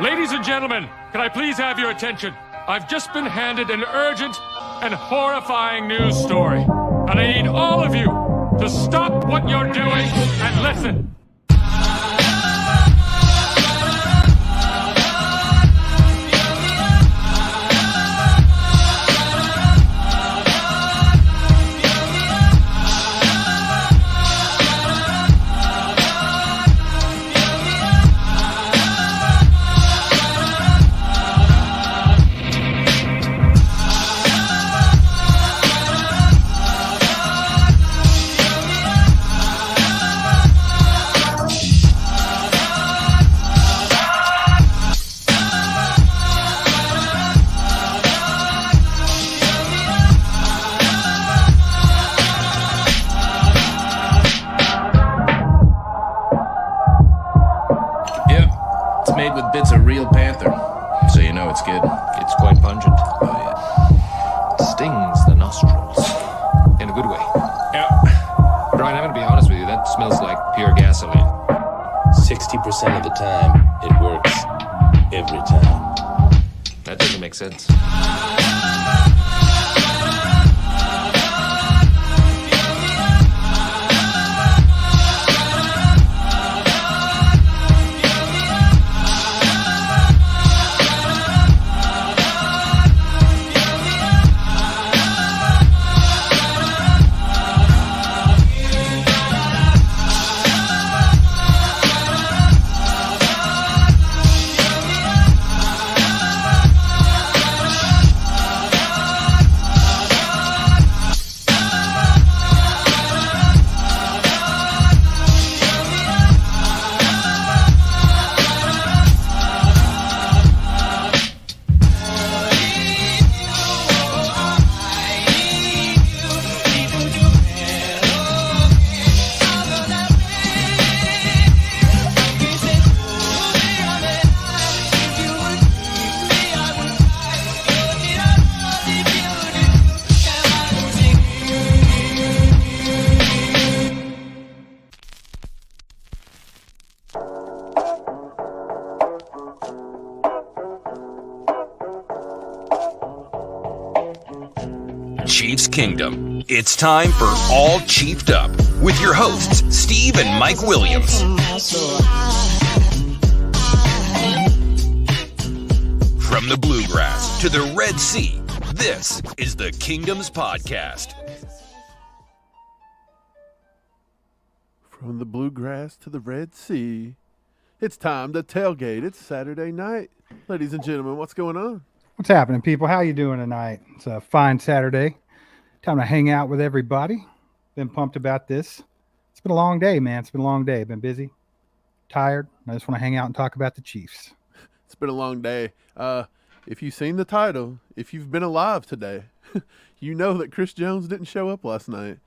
Ladies and gentlemen, can I please have your attention? I've just been handed an urgent and horrifying news story. And I need all of you to stop what you're doing and listen. Made with bits of real panther, so you know it's good. It's quite pungent. Oh, yeah. It stings the nostrils. In a good way. Yeah. Brian, I'm gonna be honest with you, that smells like pure gasoline. 60% of the time, it works. Every time. That doesn't make sense. Chiefs Kingdom. It's time for All Chiefed Up with your hosts, Steve and Mike Williams. From the Bluegrass to the Red Sea, this is the Kingdoms Podcast. From the Bluegrass to the Red Sea, it's time to tailgate. It's Saturday night. Ladies and gentlemen, what's going on? What's happening, people? How you doing tonight? It's a fine Saturday. Time to hang out with everybody. Been pumped about this. It's been a long day, man. It's been a long day. Been busy, tired. I just want to hang out and talk about the Chiefs. It's been a long day. If you've seen the title, if you've been alive today, you know that Chris Jones didn't show up last night.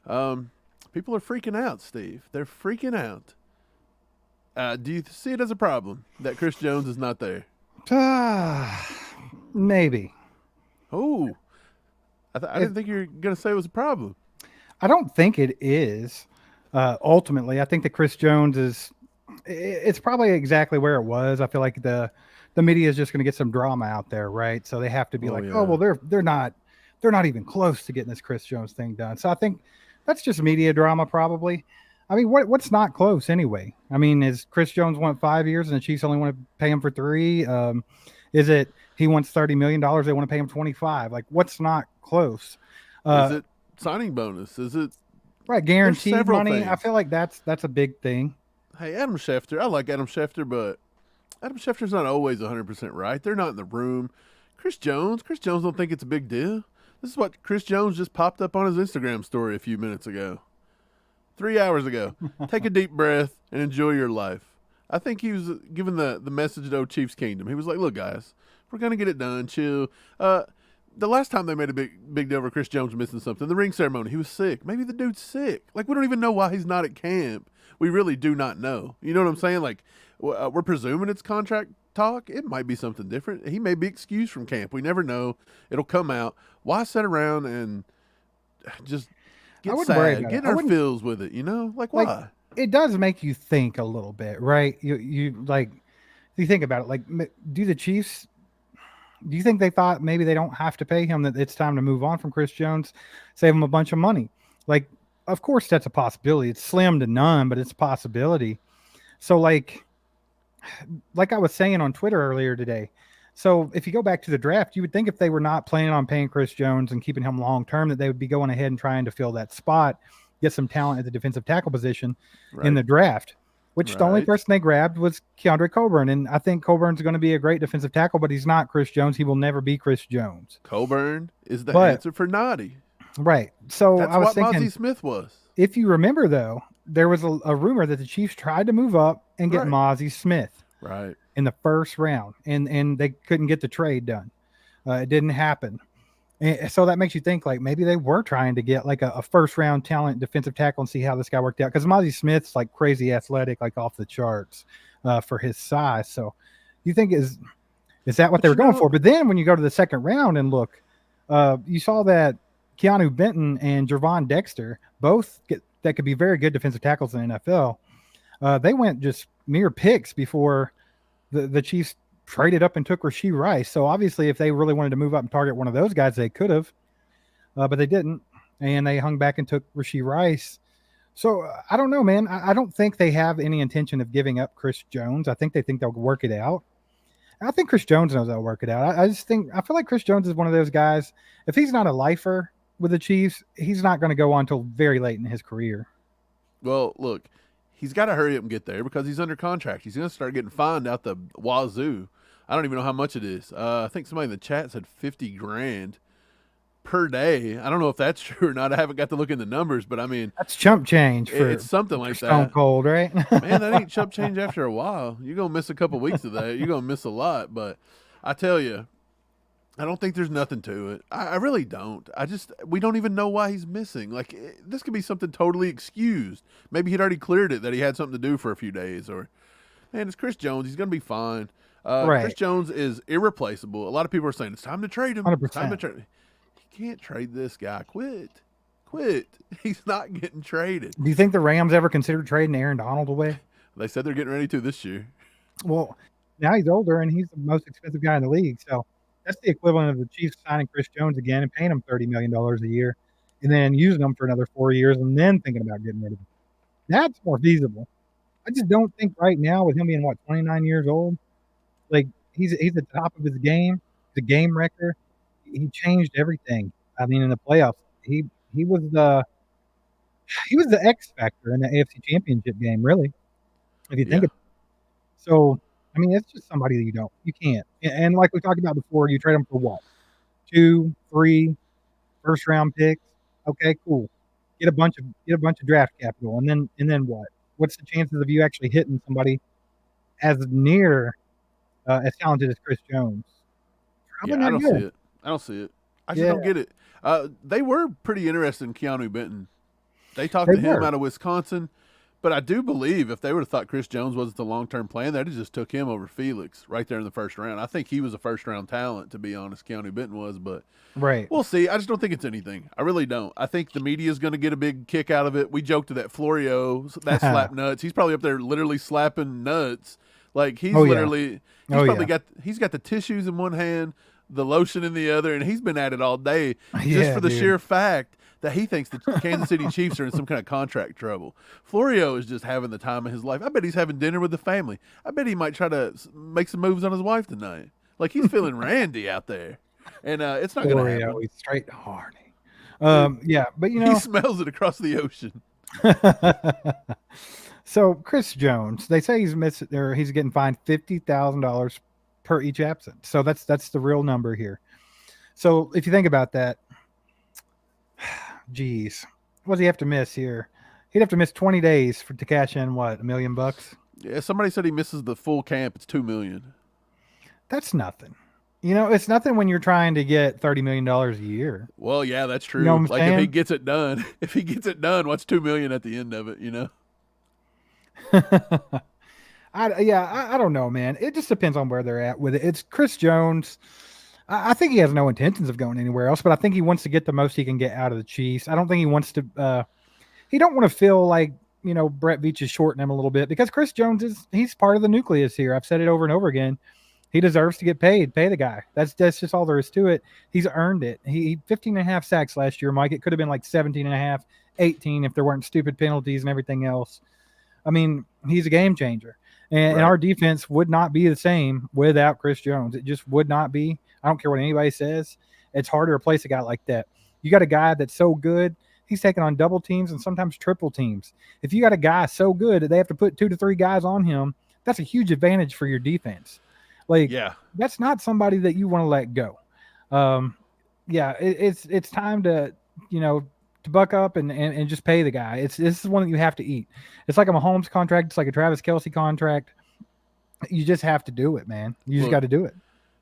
People are freaking out, Steve. They're freaking out. Do you see it as a problem that Chris Jones is not there? Maybe. Oh, I didn't think you were going to say it was a problem. I don't think it is. Ultimately, I think that Chris Jones is. It's probably exactly where it was. I feel like the media is just going to get some drama out there, right? So they have to be yeah. oh well, they're not even close to getting this Chris Jones thing done. So I think that's just media drama, probably. I mean, what's not close anyway? I mean, is Chris Jones want 5 years and the Chiefs only want to pay him for 3? Is it he wants $30 million? They want to pay him 25. Like, what's not close? Is it signing bonus? Is it right guaranteed money? Things. I feel like that's a big thing. Hey, Adam Schefter. I like Adam Schefter, but Adam Schefter's not always 100% right. They're not in the room. Chris Jones don't think it's a big deal. This is what Chris Jones just popped up on his Instagram story a few minutes ago. 3 hours ago. Take a deep breath and enjoy your life. I think he was giving the message to Chiefs Kingdom. He was like, look, guys, we're going to get it done. Chill. The last time they made a big deal over Chris Jones missing something, the ring ceremony, he was sick. Maybe the dude's sick. Like, we don't even know why he's not at camp. We really do not know. You know what I'm saying? Like, we're presuming it's contract talk. It might be something different. He may be excused from camp. We never know. It'll come out. Why sit around and just get sad, get our feels with it, you know? Like, why? Like, it does make you think a little bit, right? You like, you think about it, like, do the Chiefs? Do you think they thought maybe they don't have to pay him, that it's time to move on from Chris Jones, save him a bunch of money? Like, of course, that's a possibility. It's slim to none, but it's a possibility. So, like I was saying on Twitter earlier today, so if you go back to the draft, you would think if they were not planning on paying Chris Jones and keeping him long term, that they would be going ahead and trying to fill that spot, get some talent at the defensive tackle position in the draft. Which the only person they grabbed was Keandre Coburn. And I think Coburn's going to be a great defensive tackle, but he's not Chris Jones. He will never be Chris Jones. Coburn is the answer for Noddy. Right. So that's I was what thinking, Mozzie Smith was. If you remember, though, there was a rumor that the Chiefs tried to move up and get Mozzie Smith in the first round, and they couldn't get the trade done. It didn't happen. And so that makes you think, like, maybe they were trying to get like a first round talent defensive tackle and see how this guy worked out. Because Mozzie Smith's like crazy athletic, like off the charts for his size. So you think is that what they were going for? But then when you go to the second round and look, you saw that Keanu Benton and Jervon Dexter both that could be very good defensive tackles in the NFL. They went just mere picks before the Chiefs traded up and took Rashee Rice. So obviously if they really wanted to move up and target one of those guys, they could have, but they didn't. And they hung back and took Rashee Rice. So I don't know, man. I don't think they have any intention of giving up Chris Jones. I think they think they'll work it out. I think Chris Jones knows they'll work it out. I feel like Chris Jones is one of those guys. If he's not a lifer with the Chiefs, he's not going to go on until very late in his career. Well, look, he's got to hurry up and get there because he's under contract. He's going to start getting fined out the wazoo. I don't even know how much it is. I think somebody in the chat said $50,000 per day. I don't know if that's true or not. I haven't got to look in the numbers, but I mean, that's chump change. It's something like that. Stone Cold, right? Man, that ain't chump change after a while. You're going to miss a couple weeks of that. You're going to miss a lot. But I tell you, I don't think there's nothing to it. I really don't. We don't even know why he's missing. Like, this could be something totally excused. Maybe he'd already cleared it that he had something to do for a few days. Or, man, it's Chris Jones. He's going to be fine. Chris Jones is irreplaceable. A lot of people are saying it's time to trade him. 100%. It's time to trade him. You can't trade this guy. Quit. He's not getting traded. Do you think the Rams ever considered trading Aaron Donald away? They said they're getting ready to this year. Well, now he's older and he's the most expensive guy in the league. So that's the equivalent of the Chiefs signing Chris Jones again and paying him $30 million a year and then using him for another 4 years and then thinking about getting rid of him. That's more feasible. I just don't think right now, with him being, 29 years old, like, he's at the top of his game. He's a game wrecker. He changed everything. I mean, in the playoffs, he was the X factor in the AFC Championship game, really, if you think of it. So, I mean, it's just somebody that you can't. And like we talked about before, you trade him for what? 2, 3 first round picks. Okay, cool. Get a bunch of draft capital, and then what? What's the chances of you actually hitting somebody as near as talented as Chris Jones? I don't see it. I just don't get it. They were pretty interested in Keanu Benton. They talked to him out of Wisconsin, but I do believe if they would have thought Chris Jones wasn't the long-term plan, they'd have just took him over Felix right there in the first round. I think he was a first-round talent, to be honest. Keanu Benton was, but we'll see. I just don't think it's anything. I really don't. I think the media is going to get a big kick out of it. We joked to that Florio, that slap nuts. He's probably up there literally slapping nuts. Like, he's he's got the tissues in one hand, the lotion in the other, and he's been at it all day just for the sheer fact that he thinks the Kansas City Chiefs are in some kind of contract trouble. Florio is just having the time of his life. I bet he's having dinner with the family. I bet he might try to make some moves on his wife tonight. Like, he's feeling Randy out there. And it's not going to happen. He's straight horny. But he smells it across the ocean. So Chris Jones, they say he's getting fined $50,000 per each absence. So that's the real number here. So if you think about that, geez, what does he have to miss here? He'd have to miss 20 days to cash in $1 million? Yeah, somebody said he misses the full camp. It's $2 million. That's nothing. It's nothing when you're trying to get $30 million a year. Well, yeah, that's true. You know what I'm saying? If he gets it done, what's $2 million at the end of it? I don't know, man. It just depends on where they're at with it. It's Chris Jones. I think he has no intentions of going anywhere else, but I think he wants to get the most he can get out of the Chiefs. I don't think he wants to. He don't want to feel like Brett Veach is shorting him a little bit because Chris Jones he's part of the nucleus here. I've said it over and over again. He deserves to get paid. Pay the guy. That's just all there is to it. He's earned it. He 15 and a half sacks last year, Mike. It could have been like 17 and a half, 18 if there weren't stupid penalties and everything else. I mean, he's a game changer. And our defense would not be the same without Chris Jones. It just would not be. I don't care what anybody says. It's hard to replace a guy like that. You got a guy that's so good, he's taking on double teams and sometimes triple teams. If you got a guy so good that they have to put 2 to 3 guys on him, that's a huge advantage for your defense. That's not somebody that you want to let go. It's time to buck up and just pay the guy. This is one that you have to eat. It's like a Mahomes contract. It's like a Travis Kelce contract. You just have to do it, man. You just got to do it.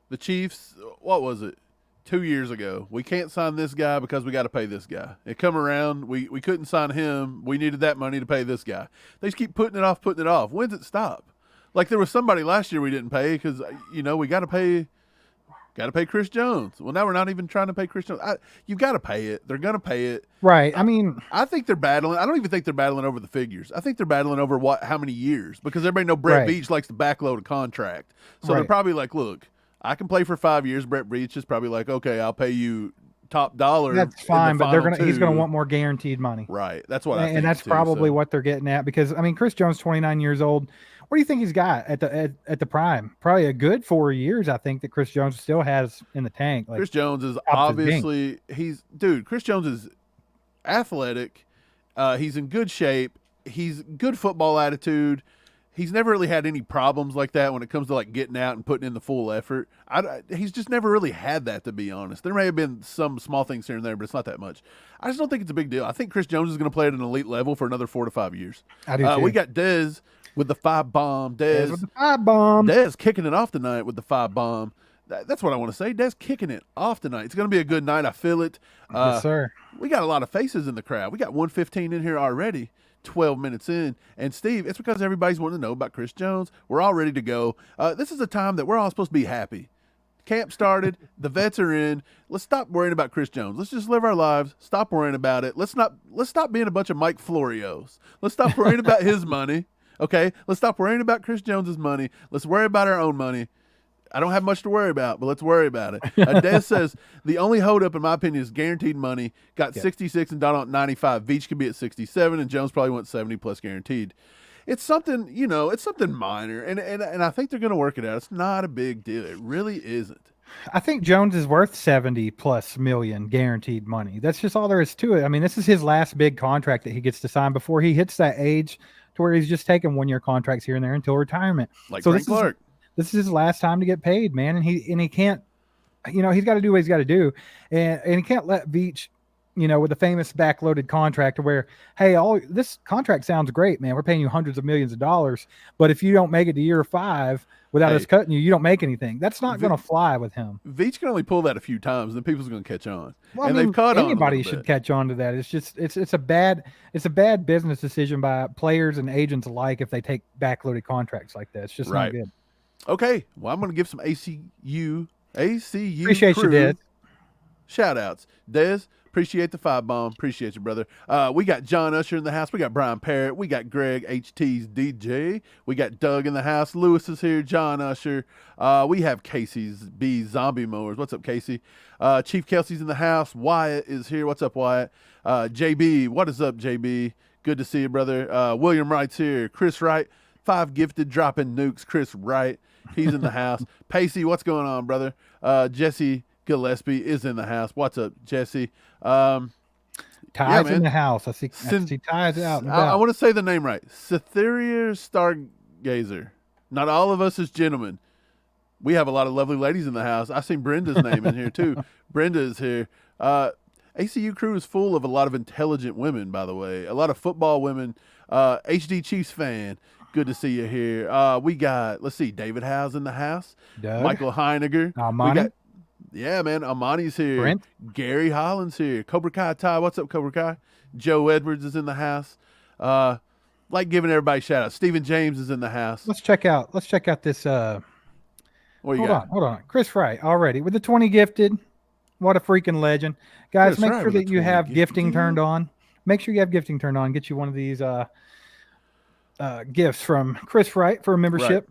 The Chiefs, what was it? 2 years ago, we can't sign this guy because we got to pay this guy. It come around, we couldn't sign him. We needed that money to pay this guy. They just keep putting it off. When's it stop? Like there was somebody last year we didn't pay because we got to pay Chris Jones. Well, now we're not even trying to pay Chris Jones. You got to pay it. They're going to pay it. Right. I mean, I think they're battling. I don't even think they're battling over the figures. I think they're battling over how many years because everybody know Brett Veach likes to backload a contract. So they're probably like, look, I can play for 5 years. Brett Veach is probably like, okay, I'll pay you top dollar. That's fine, but he's going to want more guaranteed money. Right. That's what I think. And that's probably what they're getting at because Chris Jones, 29 years old. What do you think he's got at the prime? Probably a good 4 years, I think, that Chris Jones still has in the tank. Chris Jones is obviously Chris Jones is athletic. He's in good shape. He's good football attitude. He's never really had any problems like that when it comes to like getting out and putting in the full effort. He's just never really had that, to be honest. There may have been some small things here and there, but it's not that much. I just don't think it's a big deal. I think Chris Jones is going to play at an elite level for another 4 to 5 years. I do too. We got Dez with the 5-bomb. Dez kicking it off tonight with the 5-bomb. That's what I want to say. Dez kicking it off tonight. It's going to be a good night. I feel it. Yes, sir. We got a lot of faces in the crowd. We got 115 in here already. 12 minutes in. And Steve, it's because everybody's wanting to know about Chris Jones. We're all ready to go. This is a time that we're all supposed to be happy. Camp started. The vets are in. Let's stop worrying about Chris Jones. Let's just live our lives. Stop worrying about it. Let's stop being a bunch of Mike Florios. Let's stop worrying about his money. Okay? Let's stop worrying about Chris Jones's money. Let's worry about our own money. I don't have much to worry about, but let's worry about it. Des says, the only holdup, in my opinion, is guaranteed money. Got 66 and Donald at 95. Veach could be at 67, and Jones probably wants 70 plus guaranteed. It's something, it's something minor, and I think they're going to work it out. It's not a big deal. It really isn't. I think Jones is worth 70 plus million guaranteed money. That's just all there is to it. I mean, this is his last big contract that he gets to sign before he hits that age to where he's just taking 1 year contracts here and there until retirement. Like Frank Clark. This is his last time to get paid, man. And he can't, he's got to do what he's got to do. And he can't let Veach, with the famous backloaded contract where, hey, this contract sounds great, man. We're paying you hundreds of millions of dollars. But if you don't make it to year 5 without us cutting you, you don't make anything. That's not going to fly with him. Veach can only pull that a few times, and then people's going to catch on. Well, and they've caught on. Anybody should catch on to that. It's just it's a bad business decision by players and agents alike if they take backloaded contracts like that. It's just not good. Okay, well, I'm going to give some ACU appreciate crew you, Des. Shout outs. Des, appreciate the 5-bomb. Appreciate you, brother. We got John Usher in the house. We got Brian Parrott. We got Greg HT's DJ. We got Doug in the house. Lewis is here. John Usher. We have Casey's B Zombie Mowers. What's up, Casey? Chief Kelsey's in the house. Wyatt is here. What's up, Wyatt? JB, what is up, JB? Good to see you, brother. William Wright's here. Chris Wright. 5 gifted dropping nukes. Chris Wright. He's in the house. Pacey, what's going on, brother? Jesse Gillespie is in the house. What's up, Jesse? Ty's in the house. I see Ty's out and about. I want to say the name right. Cytherea Stargazer. Not all of us as gentlemen. We have a lot of lovely ladies in the house. I seen Brenda's name in here, too. Brenda is here. ACU crew is full of a lot of intelligent women, by the way. A lot of football women. HD Chiefs fan. Good to see you here. We got, let's see, David Howe's in the house. Doug. Michael Heiniger. Amani. Yeah, man. Amani's here. Brent. Gary Holland's here. Cobra Kai Ty. What's up, Cobra Kai? Joe Edwards is in the house. Like giving everybody a shout out. Stephen James is in the house. Let's check out this. What you got? Hold on. Chris Wright already with the 20 gifted. What a freaking legend. Guys, make sure that you have gifting turned on. Make sure you have gifting turned on. Get you one of these gifts from Chris Wright for a membership.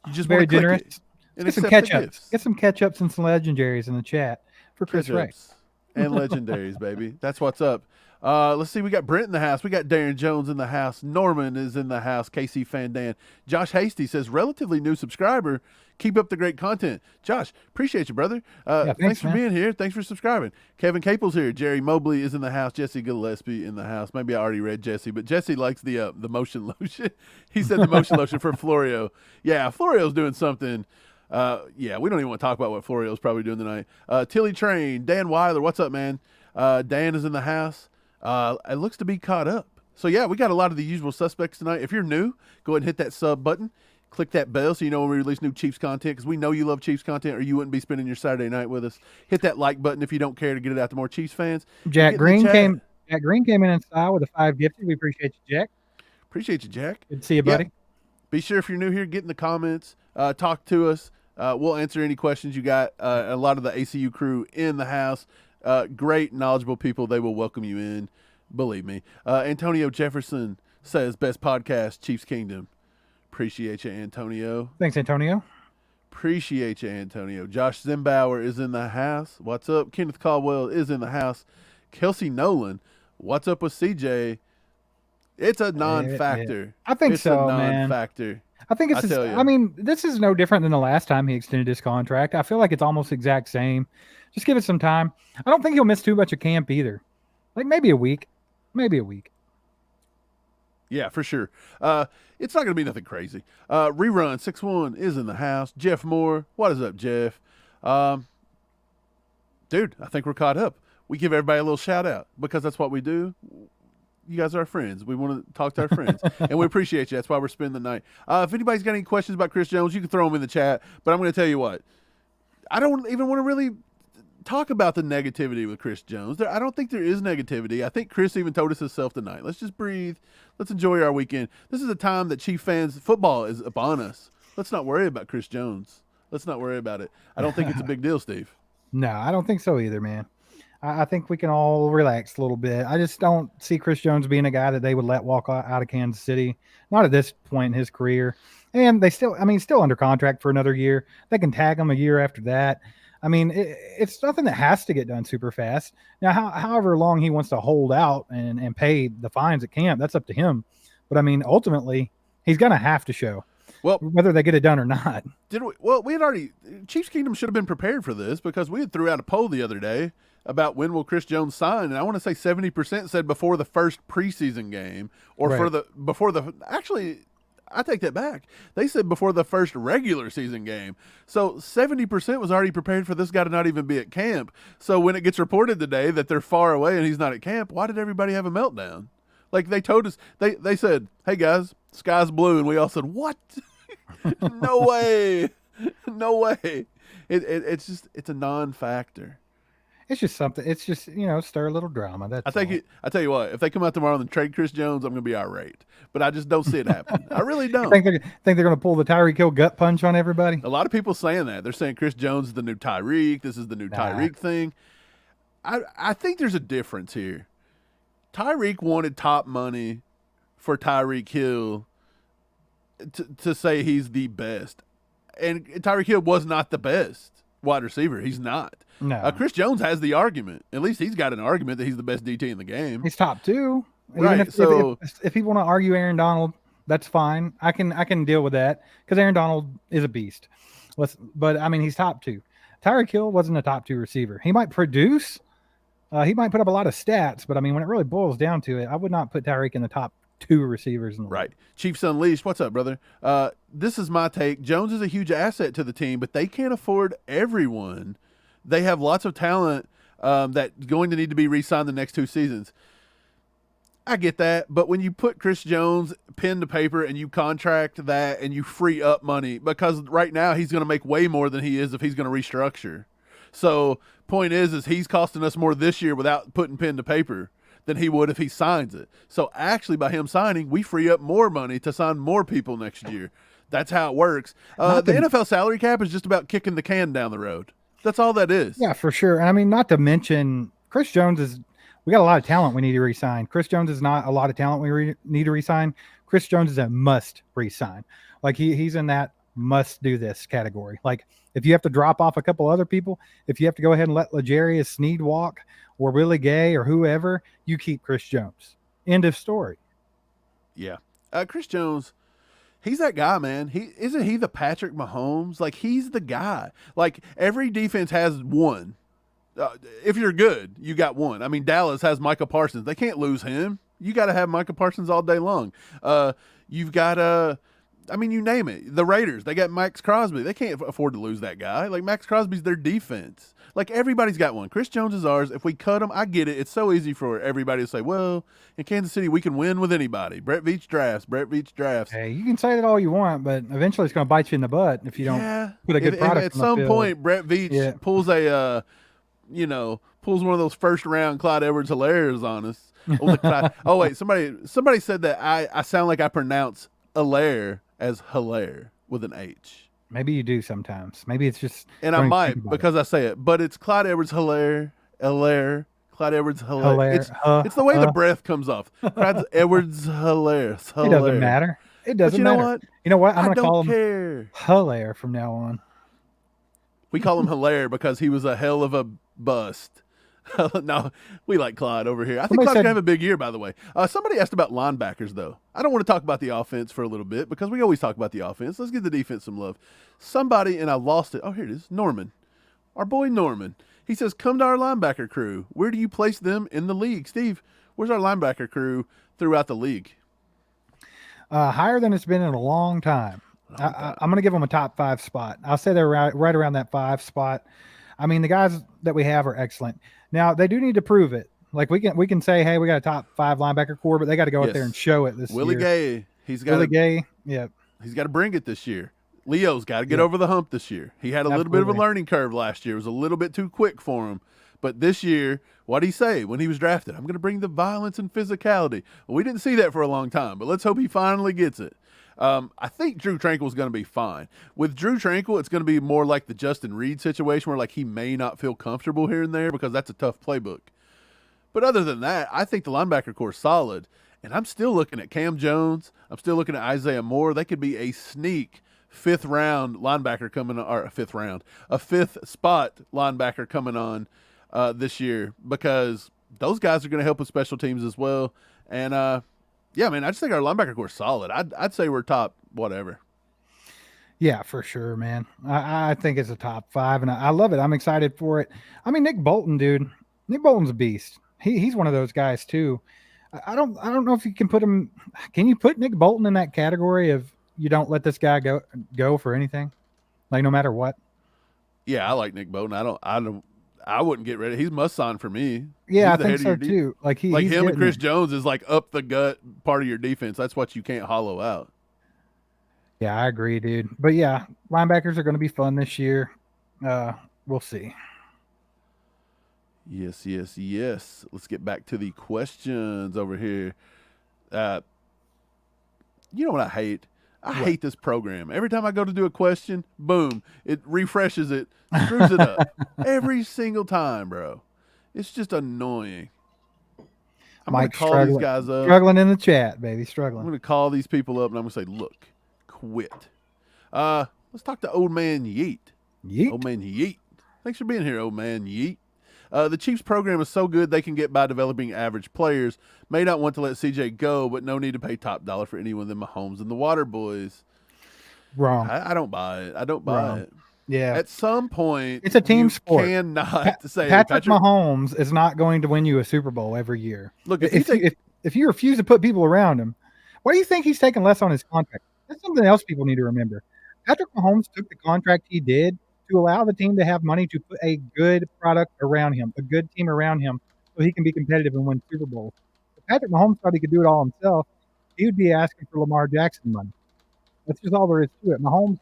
You just Very want to click generous. it and Get some accept the catch-ups. gifts. Get some catch-ups and some legendaries in the chat for Chris Wright. Catch-ups and legendaries, baby. That's what's up. Let's see. We got Brent in the house. We got Darren Jones in the house. Norman is in the house. KC Fandan. Josh Hasty says, relatively new subscriber. Keep up the great content. Josh, appreciate you, brother. Thanks for being here. Thanks for subscribing. Kevin Capel's here. Jerry Mobley is in the house. Jesse Gillespie in the house. Maybe I already read Jesse, but Jesse likes the motion lotion. He said the motion lotion for Florio. Yeah, Florio's doing something. We don't even want to talk about what Florio's probably doing tonight. Tilly Train, Dan Weiler, what's up, man? Dan is in the house. It looks to be caught up. So, yeah, we got a lot of the usual suspects tonight. If you're new, go ahead and hit that sub button. Click that bell so you know when we release new Chiefs content, because we know you love Chiefs content or you wouldn't be spending your Saturday night with us. Hit that like button if you don't care to get it out to more Chiefs fans. Jack Green came in style with a 5 gifted. We appreciate you, Jack. Appreciate you, Jack. Good to see you, buddy. Yep. Be sure if you're new here, get in the comments, talk to us. We'll answer any questions you got. A lot of the ACU crew in the house. Great, knowledgeable people. They will welcome you in. Believe me. Antonio Jefferson says, best podcast, Chiefs Kingdom. Appreciate you, Antonio. Thanks, Antonio. Appreciate you, Antonio. Josh Zimbauer is in the house. What's up? Kenneth Caldwell is in the house. Kelsey Nolan, what's up with CJ? It's a non-factor. I think it's so, a non-factor. Man. I think it's. This is no different than the last time he extended his contract. I feel like it's almost the exact same. Just give it some time. I don't think he'll miss too much of camp either. Like maybe a week. Yeah, for sure. It's not going to be nothing crazy. Rerun 6-1 is in the house. Jeff Moore, what is up, Jeff? Dude, I think we're caught up. We give everybody a little shout out because that's what we do. You guys are our friends. We want to talk to our friends, and we appreciate you. That's why we're spending the night. If anybody's got any questions about Chris Jones, you can throw them in the chat. But I'm going to tell you what. I don't even want to really talk about the negativity with Chris Jones. I don't think there is negativity. I think Chris even told us himself tonight. Let's just breathe. Let's enjoy our weekend. This is a time that Chief fans, football is upon us. Let's not worry about Chris Jones. Let's not worry about it. I don't think it's a big deal, Steve. No, I don't think so either, man. I think we can all relax a little bit. I just don't see Chris Jones being a guy that they would let walk out of Kansas City. Not at this point in his career. And he's still under contract for another year. They can tag him a year after that. I mean, it's nothing that has to get done super fast. Now, however long he wants to hold out and pay the fines at camp, that's up to him. But, I mean, ultimately, he's going to have to show. Well, whether they get it done or not. We had already – Chiefs Kingdom should have been prepared for this because we had threw out a poll the other day about when will Chris Jones sign, and I want to say 70% said before the first preseason game or actually – I take that back. They said before the first regular season game. So 70% was already prepared for this guy to not even be at camp. So when it gets reported today that they're far away and he's not at camp, why did everybody have a meltdown? Like they told us, they said, hey guys, sky's blue. And we all said, what? No way. No way. It's a non-factor. It's just something. It's just, stir a little drama. I tell you what, if they come out tomorrow and trade Chris Jones, I'm going to be irate. But I just don't see it happen. I really don't. Think they're going to pull the Tyreek Hill gut punch on everybody? A lot of people saying that. They're saying Chris Jones is the new Tyreek. This is the new Tyreek thing. I think there's a difference here. Tyreek wanted top money for Tyreek Hill to say he's the best. And Tyreek Hill was not the best wide receiver. He's not. No. Chris Jones has the argument. At least he's got an argument that he's the best DT in the game. He's top 2. Right. If people want to argue Aaron Donald, that's fine. I can deal with that because Aaron Donald is a beast. But I mean, he's top 2. Tyreek Hill wasn't a top 2 receiver. He might produce. He might put up a lot of stats, but I mean, when it really boils down to it, I would not put Tyreek in the top 2 receivers in the right. Chiefs Unleashed, what's up, brother? This is my take. Jones is a huge asset to the team, but they can't afford everyone. They have lots of talent that's going to need to be re-signed the next 2 seasons. I get that, but when you put Chris Jones pen to paper and you contract that and you free up money, because right now he's going to make way more than he is if he's going to restructure. So point is he's costing us more this year without putting pen to paper than he would if he signs it. So actually by him signing, we free up more money to sign more people next year. That's how it works. The NFL salary cap is just about kicking the can down the road. That's all that is. Yeah, for sure. And I mean, not to mention Chris Jones we got a lot of talent we need to re-sign. Chris Jones is not a lot of talent we need to re-sign. Chris Jones is a must re-sign. Like he's in that must do this category. Like if you have to drop off a couple other people, if you have to go ahead and let L'Jarius Sneed walk or Willie Gay or whoever, you keep Chris Jones. End of story. Yeah. Chris Jones, he's that guy, man. Isn't he the Patrick Mahomes? Like, he's the guy. Like, every defense has one. If you're good, you got one. I mean, Dallas has Micah Parsons. They can't lose him. You got to have Micah Parsons all day long. You've got I mean, you name it. The Raiders, they got Max Crosby. They can't afford to lose that guy. Like, Max Crosby's their defense. Like, everybody's got one. Chris Jones is ours. If we cut him, I get it. It's so easy for everybody to say, well, in Kansas City, we can win with anybody. Brett Veach drafts. Hey, you can say that all you want, but eventually it's going to bite you in the butt if you don't put a good product At some point, Brett Veach pulls pulls one of those first-round Clyde Edwards-Hilaire's on us. Oh, wait, somebody said that I sound like I pronounce Hilaire as Hilaire with an H. Maybe you do sometimes. Maybe it's just. And I might because I say it, but it's Clyde Edwards-Hilaire, Clyde Edwards-Hilaire. It's the way the breath comes off. Clyde Edwards-Hilaire. It doesn't matter. It doesn't matter. You know what? I'm going to call him Hilaire from now on. We call him Hilaire because he was a hell of a bust. No, we like Clyde over here. I think Clyde's going to have a big year, by the way. Somebody asked about linebackers, though. I don't want to talk about the offense for a little bit because we always talk about the offense. Let's give the defense some love. Somebody, and I lost it. Oh, here it is. Norman. Our boy Norman. He says, come to our linebacker crew. Where do you place them in the league? Steve, where's our linebacker crew throughout the league? Higher than it's been in a long time. I'm going to give them a top 5 spot. I'll say they're right around that 5 spot. I mean, the guys that we have are excellent. Now, they do need to prove it. Like, we can say, hey, we got a top 5 linebacker core, but they got to go out there and show it this Willie year. Gay. Willie Gay, yeah. He's got to bring it this year. Leo's got to get over the hump this year. He had a little bit of a learning curve last year. It was a little bit too quick for him. But this year, what did he say when he was drafted? I'm going to bring the violence and physicality. Well, we didn't see that for a long time, but let's hope he finally gets it. I think Drew Tranquil's going to be fine. With Drew Tranquil, it's going to be more like the Justin Reid situation where like he may not feel comfortable here and there because that's a tough playbook. But other than that, I think the linebacker core is solid. And I'm still looking at Cam Jones. I'm still looking at Isaiah Moore. They could be a sneak 5th round linebacker coming on, or a 5th spot linebacker coming on this year because those guys are going to help with special teams as well. And, yeah, man, I just think our linebacker core is solid. I'd say we're top whatever. Yeah, for sure, man. I think it's a top 5, and I love it. I'm excited for it. I mean, Nick Bolton, dude. Nick Bolton's a beast. He's one of those guys too. I don't know if you can put him. Can you put Nick Bolton in that category of you don't let this guy go for anything, like no matter what? Yeah, I like Nick Bolton. I wouldn't get rid of. He's must sign for me. Yeah, I think so too. Like him and Chris Jones is like up the gut part of your defense. That's what you can't hollow out. Yeah, I agree, dude. But yeah, linebackers are going to be fun this year. We'll see. Yes. Let's get back to the questions over here. You know what I hate? I hate this program. Every time I go to do a question, boom, it refreshes it, screws it up. Every single time, bro. It's just annoying. I'm going to call these guys up. Struggling in the chat, baby, struggling. I'm going to call these people up, and I'm going to say, look, quit. Let's talk to Old Man Yeet. Old Man Yeet. Thanks for being here, Old Man Yeet. The Chiefs program is so good they can get by developing average players. May not want to let CJ go, but no need to pay top dollar for anyone than Mahomes and the Water Boys. Wrong. I don't buy it. I don't buy it. Yeah. At some point, it's a team sport. Cannot say Patrick Mahomes is not going to win you a Super Bowl every year. Look, if you refuse to put people around him, why do you think he's taking less on his contract? That's something else people need to remember. Patrick Mahomes took the contract he did to allow the team to have money to put a good product around him, a good team around him, so he can be competitive and win Super Bowls. If Patrick Mahomes thought he could do it all himself, he would be asking for Lamar Jackson money. That's just all there is to it. Mahomes,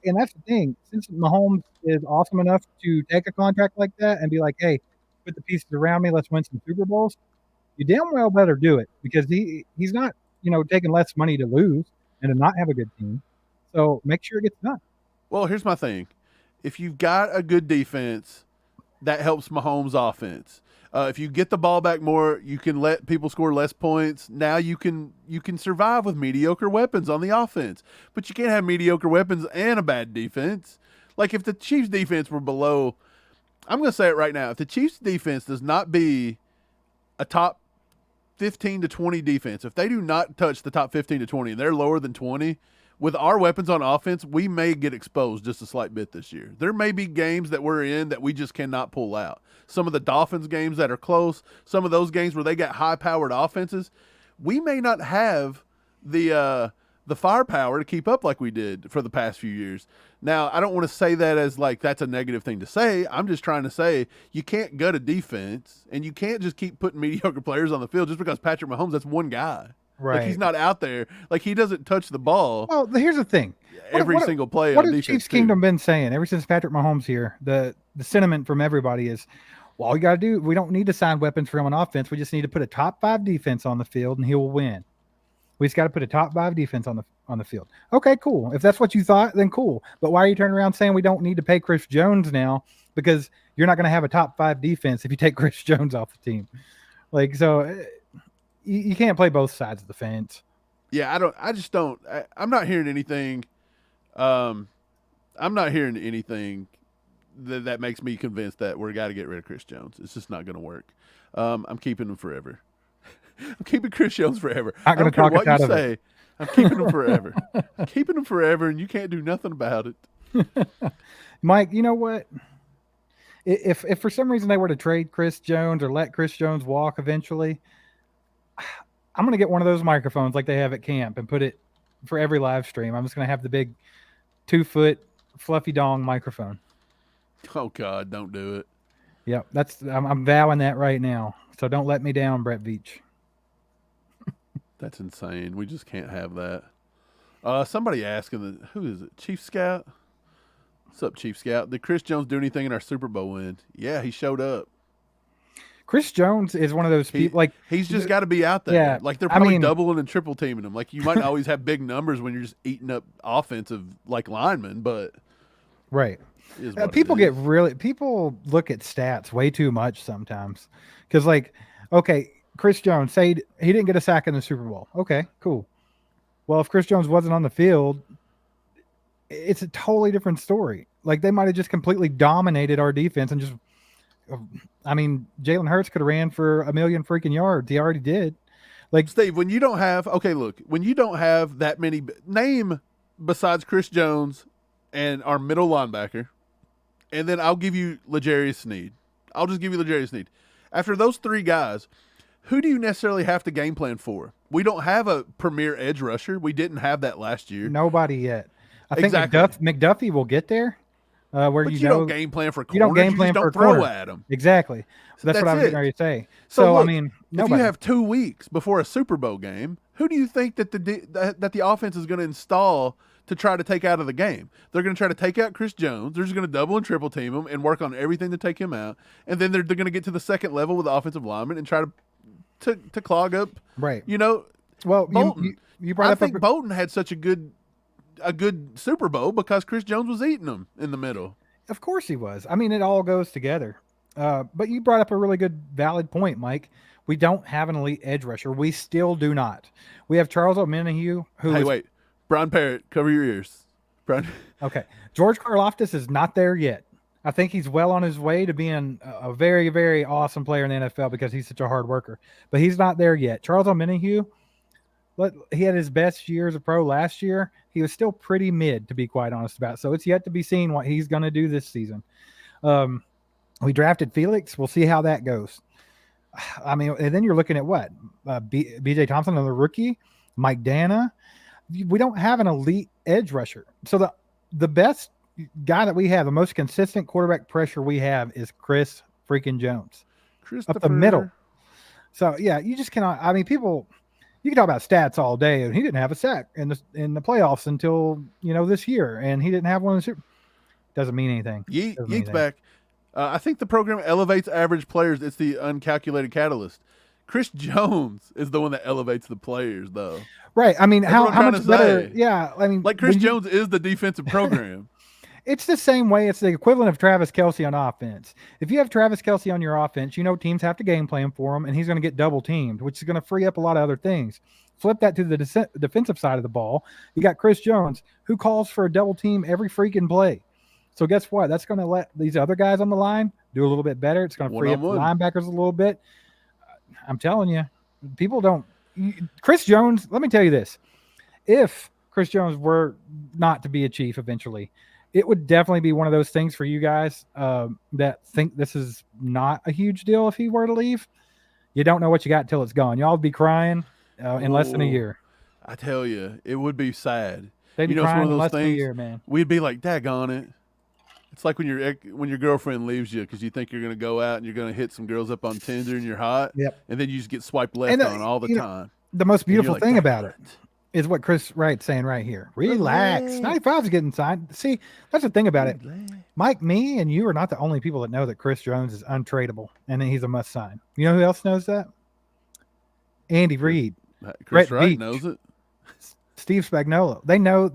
and that's the thing, since Mahomes is awesome enough to take a contract like that and be like, hey, put the pieces around me, let's win some Super Bowls, you damn well better do it because he's not, taking less money to lose and to not have a good team. So make sure it gets done. Well, here's my thing. If you've got a good defense, that helps Mahomes' offense. If you get the ball back more, you can let people score less points. Now you can survive with mediocre weapons on the offense, but you can't have mediocre weapons and a bad defense. Like if the Chiefs defense were below, I'm going to say it right now. If the Chiefs defense does not be a top 15 to 20 defense, if they do not touch the top 15 to 20 and they're lower than 20, with our weapons on offense, we may get exposed just a slight bit this year. There may be games that we're in that we just cannot pull out. Some of the Dolphins games that are close, some of those games where they got high-powered offenses, we may not have the firepower to keep up like we did for the past few years. Now, I don't want to say that as like that's a negative thing to say. I'm just trying to say you can't gut a defense, and you can't just keep putting mediocre players on the field just because Patrick Mahomes, that's one guy. Right. Like he's not out there. Like he doesn't touch the ball. Well, here's the thing. Every single play what on has defense. Chiefs Kingdom been saying ever since Patrick Mahomes here? The sentiment from everybody is, well, all you got to do, we don't need to sign weapons for him on offense. We just need to put a top 5 defense on the field, and he will win. We just got to put a top 5 defense on the field. Okay, cool. If that's what you thought, then cool. But why are you turning around saying we don't need to pay Chris Jones now? Because you're not going to have a top 5 defense if you take Chris Jones off the team. Like, so you can't play both sides of the fence. Yeah, I'm not hearing anything. I'm not hearing anything that makes me convinced that we're got to get rid of Chris Jones. It's just not going to work. I'm keeping him forever. I'm keeping Chris Jones forever. I don't care what you say. I'm keeping him forever. I'm keeping him forever, and you can't do nothing about it. Mike, you know what? If for some reason they were to trade Chris Jones or let Chris Jones walk eventually, I'm going to get one of those microphones like they have at camp and put it for every live stream. I'm just going to have the big 2-foot fluffy dong microphone. Oh God, don't do it. Yep. I'm vowing that right now. So don't let me down, Brett Veach. That's insane. We just can't have that. Somebody asking who is it? Chief Scout? What's up, Chief Scout? Did Chris Jones do anything in our Super Bowl win? Yeah, he showed up. Chris Jones is one of those people. Like he's just got to be out there. Yeah, like they're probably doubling and triple teaming him. Like you might not always have big numbers when you're just eating up offensive like linemen, but right. People look at stats way too much sometimes. Because like, okay, Chris Jones, say he didn't get a sack in the Super Bowl. Okay, cool. Well, if Chris Jones wasn't on the field, it's a totally different story. Like they might have just completely dominated our defense and just. I mean, Jalen Hurts could have ran for 1 million freaking yards. He already did. Like Steve, when you don't have that many name besides Chris Jones and our middle linebacker, and then I'll give you L'Jarius Sneed. I'll just give you L'Jarius Sneed. After those 3 guys, who do you necessarily have to game plan for? We don't have a premier edge rusher. We didn't have that last year. Nobody yet. I think McDuffie will get there. But you don't game plan for corners. You don't game plan for a corner. Throw at them. Exactly. So that's what I was getting ready to say. So look, I mean, nobody. If you have 2 weeks before a Super Bowl game, who do you think that the offense is going to install to try to take out of the game? They're going to try to take out Chris Jones. They're just going to double and triple team him and work on everything to take him out. And then they're going to get to the second level with the offensive lineman and try to clog up. Right. You know. Well, Bolton. You brought I up think Bolton had such a good Super Bowl because Chris Jones was eating them in the middle. Of course he was. I mean, it all goes together. But you brought up a really good, valid point, Mike. We don't have an elite edge rusher. We still do not. We have Charles Omenihu, wait. Brian Parrott, cover your ears. Brian. Okay. George Karlaftis is not there yet. I think he's well on his way to being a very, very awesome player in the NFL because he's such a hard worker. But he's not there yet. Charles Omenihu, he had his best year as a pro last year. He was still pretty mid, to be quite honest about it. So it's yet to be seen what he's going to do this season. We drafted Felix. We'll see how that goes. I mean, and then you're looking at what? B.J. Thompson, another rookie. Mike Dana. We don't have an elite edge rusher. So the best guy that we have, the most consistent quarterback pressure we have is Chris freaking Jones. Up the middle. So, yeah, you just cannot – I mean, people – you can talk about stats all day, and he didn't have a sack in the playoffs until this year, and he didn't have one in the Super. Doesn't mean anything. Yeats back. I think the program elevates average players. It's the uncalculated catalyst. Chris Jones is the one that elevates the players, though. Right. I mean, how much better? Yeah. I mean, like Chris Jones is the defensive program. It's the same way. It's the equivalent of Travis Kelce on offense. If you have Travis Kelce on your offense, you know teams have to game plan for him, and he's going to get double teamed, which is going to free up a lot of other things. Flip that to the defensive side of the ball. You got Chris Jones, who calls for a double team every freaking play. So guess what? That's going to let these other guys on the line do a little bit better. It's going to free up the linebackers a little bit. I'm telling you, people don't. Chris Jones, let me tell you this. If Chris Jones were not to be a Chief eventually, it would definitely be one of those things for you guys that think this is not a huge deal if he were to leave. You don't know what you got until it's gone. Y'all would be crying in less than a year. I tell you, it would be sad. They'd be crying in less than a year, man. We'd be like, daggone it. It's like when your girlfriend leaves you because you think you're going to go out and you're going to hit some girls up on Tinder and you're hot. Yep. And then you just get swiped left on all the time. The most beautiful thing about it is what Chris Wright's saying right here. Relax. 95 is getting signed. See, that's the thing about it. Mike, me, and you are not the only people that know that Chris Jones is untradeable and that he's a must sign. You know who else knows that? Andy Reid. Chris Wright knows it. Steve Spagnuolo. They know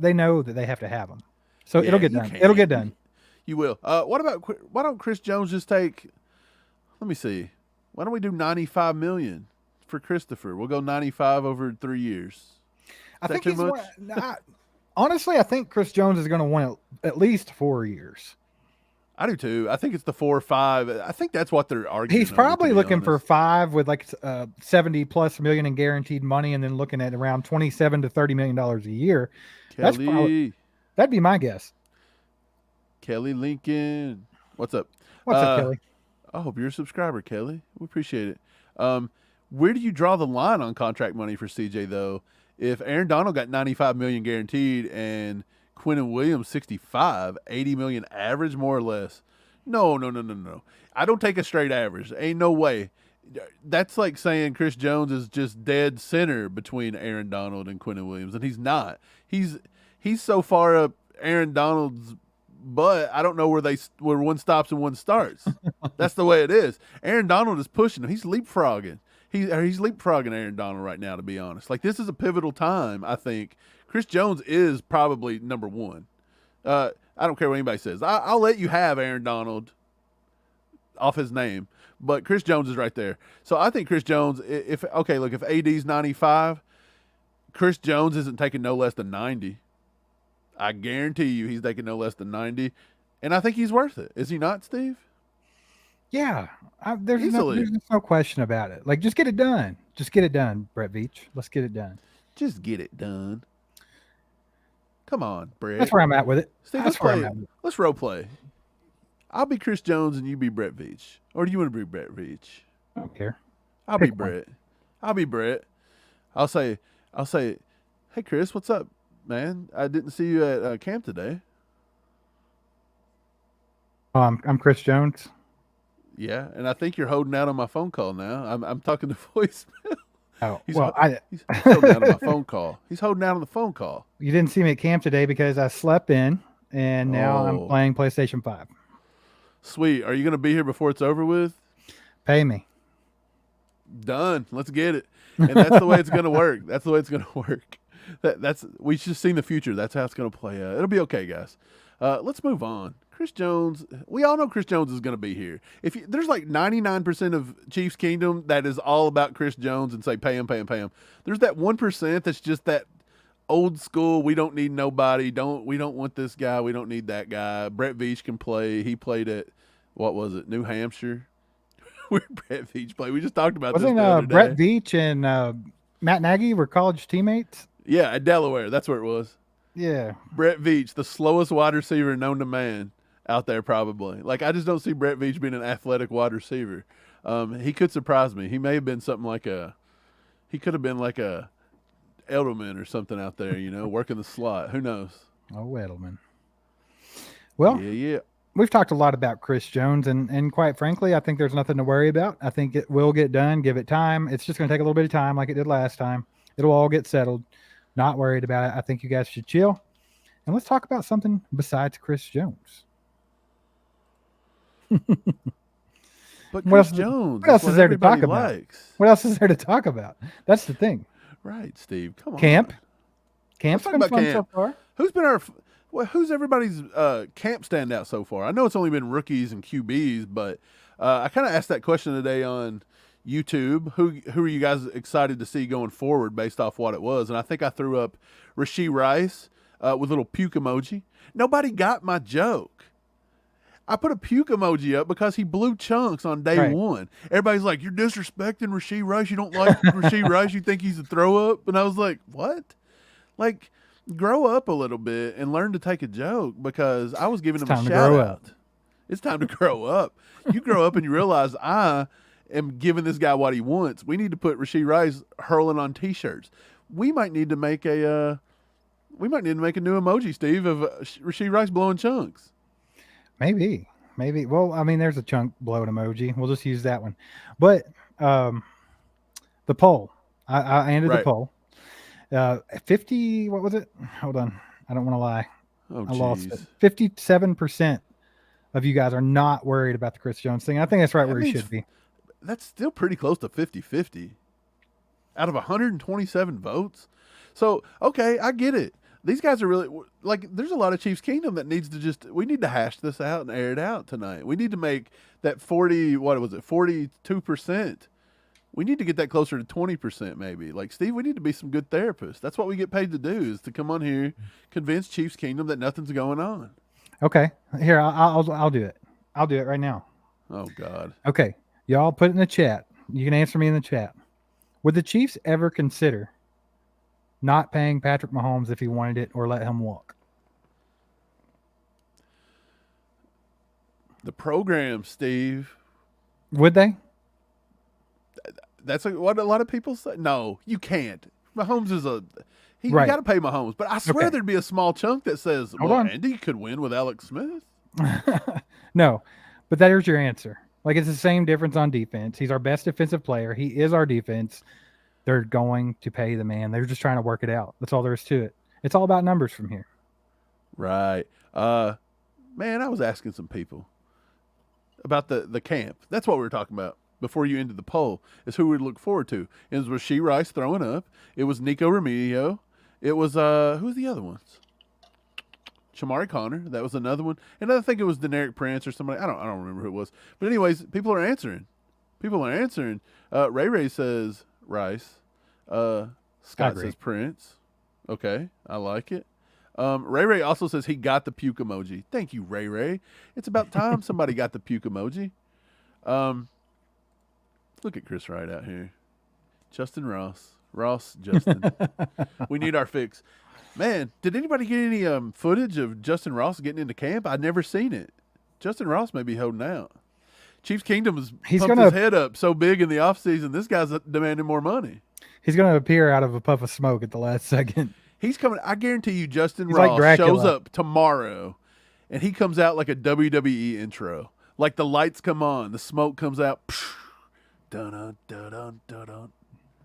that they have to have him. So it'll get done. It'll get done. You will. Why don't Chris Jones just take? Let me see. Why don't we do $95 million for Christopher? We'll go 95 over 3 years. I think he's honestly, I think Chris Jones is going to want at least 4 years. I do too. I think it's the 4 or 5. I think that's what they're arguing. He's probably looking for 5 with like $70+ million in guaranteed money, and then looking at around $27 to $30 million a year. Kelly, that'd be my guess. Kelly Lincoln, what's up? What's up, Kelly? I hope you're a subscriber, Kelly. We appreciate it. Where do you draw the line on contract money for CJ though? If Aaron Donald got $95 million guaranteed and Quinnen Williams 65, $80 million average, more or less. No. I don't take a straight average. Ain't no way. That's like saying Chris Jones is just dead center between Aaron Donald and Quinnen Williams, and he's not. He's so far up Aaron Donald's butt. I don't know where one stops and one starts. That's the way it is. Aaron Donald is pushing him. He's leapfrogging. He's leapfrogging Aaron Donald right now, to be honest. Like, this is a pivotal time, I think. Chris Jones is probably number one. I don't care what anybody says. I'll let you have Aaron Donald off his name, but Chris Jones is right there. So I think Chris Jones, if AD's 95, Chris Jones isn't taking no less than 90. I guarantee you he's taking no less than 90, and I think he's worth it. Is he not, Steve? Yeah, there's no question about it. Like, just get it done. Just get it done, Brett Veach. Let's get it done. Just get it done. Come on, Brett. That's where I'm at with it. Steve, let's role play. I'll be Chris Jones and you be Brett Veach. Or do you want to be Brett Veach? I don't care. I'll be Brett. I'll be Brett. I'll say, hey, Chris, what's up, man? I didn't see you at camp today. I'm Chris Jones. Yeah, and I think you're holding out on my phone call now. I'm talking to voicemail. Oh, he's holding out on my phone call. He's holding out on the phone call. You didn't see me at camp today because I slept in, and now I'm playing PlayStation 5. Sweet. Are you going to be here before it's over with? Pay me. Done. Let's get it. And that's the way it's going to work. That's the way it's going to work. We've just seen the future. That's how it's going to play out. It'll be okay, guys. Let's move on. Chris Jones, we all know Chris Jones is going to be here. There's like 99% of Chiefs Kingdom that is all about Chris Jones and say pay him. There's that 1% that's just that old school. We don't need nobody. We don't want this guy. We don't need that guy. Brett Veach can play. He played at New Hampshire, where Brett Veach played. We just talked about this the other day. Brett Veach and Matt Nagy were college teammates? Yeah, at Delaware. That's where it was. Yeah. Brett Veach, the slowest wide receiver known to man out there, probably. Like, I just don't see Brett Veach being an athletic wide receiver. He could surprise me. He may have been something like he could have been like a Edelman or something out there, working the slot. Who knows? Oh, Edelman. Well, yeah. We've talked a lot about Chris Jones, and quite frankly, I think there's nothing to worry about. I think it will get done. Give it time. It's just going to take a little bit of time like it did last time. It'll all get settled. Not worried about it. I think you guys should chill. And let's talk about something besides Chris Jones. But Chris Jones. What else is there to talk about? Likes. What else is there to talk about? That's the thing. Right, Steve. Come on. Camp's been fun so far. Well, who's everybody's camp standout so far? I know it's only been rookies and QBs, but I kind of asked that question today on YouTube. Who are you guys excited to see going forward based off what it was? And I think I threw up Rashee Rice with a little puke emoji. Nobody got my joke. I put a puke emoji up because he blew chunks on day one. Everybody's like, "You're disrespecting Rashee Rice. You don't like Rashee Rice. You think he's a throw up." And I was like, "What?" Like, grow up a little bit and learn to take a joke, because I was giving him a shout out. It's time to grow up. You grow up and you realize I am giving this guy what he wants. We need to put Rashee Rice hurling on T-shirts. We might need to make a new emoji, Steve, of Rashee Rice blowing chunks. Maybe. Well, I mean, there's a chunk blowing emoji. We'll just use that one. But the poll, I ended the poll. 50, what was it? Hold on. I don't want to lie. Oh, I lost it. 57% of you guys are not worried about the Chris Jones thing. I think that's right where he should be. That's still pretty close to 50-50 out of 127 votes. So, okay, I get it. These guys are really, like, there's a lot of Chiefs Kingdom that needs to we need to hash this out and air it out tonight. We need to make that 42%. We need to get that closer to 20% maybe. Like, Steve, we need to be some good therapists. That's what we get paid to do, is to come on here, convince Chiefs Kingdom that nothing's going on. Okay. Here, I'll do it. I'll do it right now. Oh, God. Okay. Y'all put it in the chat. You can answer me in the chat. Would the Chiefs ever consider not paying Patrick Mahomes if he wanted it, or let him walk? The program, Steve. Would they? That's what a lot of people say. No, you can't. Mahomes is you got to pay Mahomes. But I swear there'd be a small chunk that says, Andy could win with Alex Smith. No, but there's your answer. Like, it's the same difference on defense. He's our best defensive player. He is our defense. They're going to pay the man. They're just trying to work it out. That's all there is to it. It's all about numbers from here. Right. Man, I was asking some people about the camp. That's what we were talking about before you ended the poll, is who we'd look forward to. It was Rashee Rice throwing up. It was Nico Remigio. It was, who's the other ones? Shamari Connor. That was another one. And I think it was Deneric Prince or somebody. I don't remember who it was. But anyways, people are answering. Ray says Rice. Scott says Prince. Okay, I like it. Ray also says he got the puke emoji. Thank you, Ray. It's about time somebody got the puke emoji. Look at Chris Wright out here. Justin Justin. We need our fix. Man, did anybody get any footage of Justin Ross getting into camp? I'd never seen it. Justin Ross may be holding out. Chiefs Kingdom has pumped his head up so big in the offseason. This guy's demanding more money. He's going to appear out of a puff of smoke at the last second. He's coming. I guarantee you, Justin Ross shows up tomorrow, and he comes out like a WWE intro. Like, the lights come on, the smoke comes out. Dun dun dun dun dun.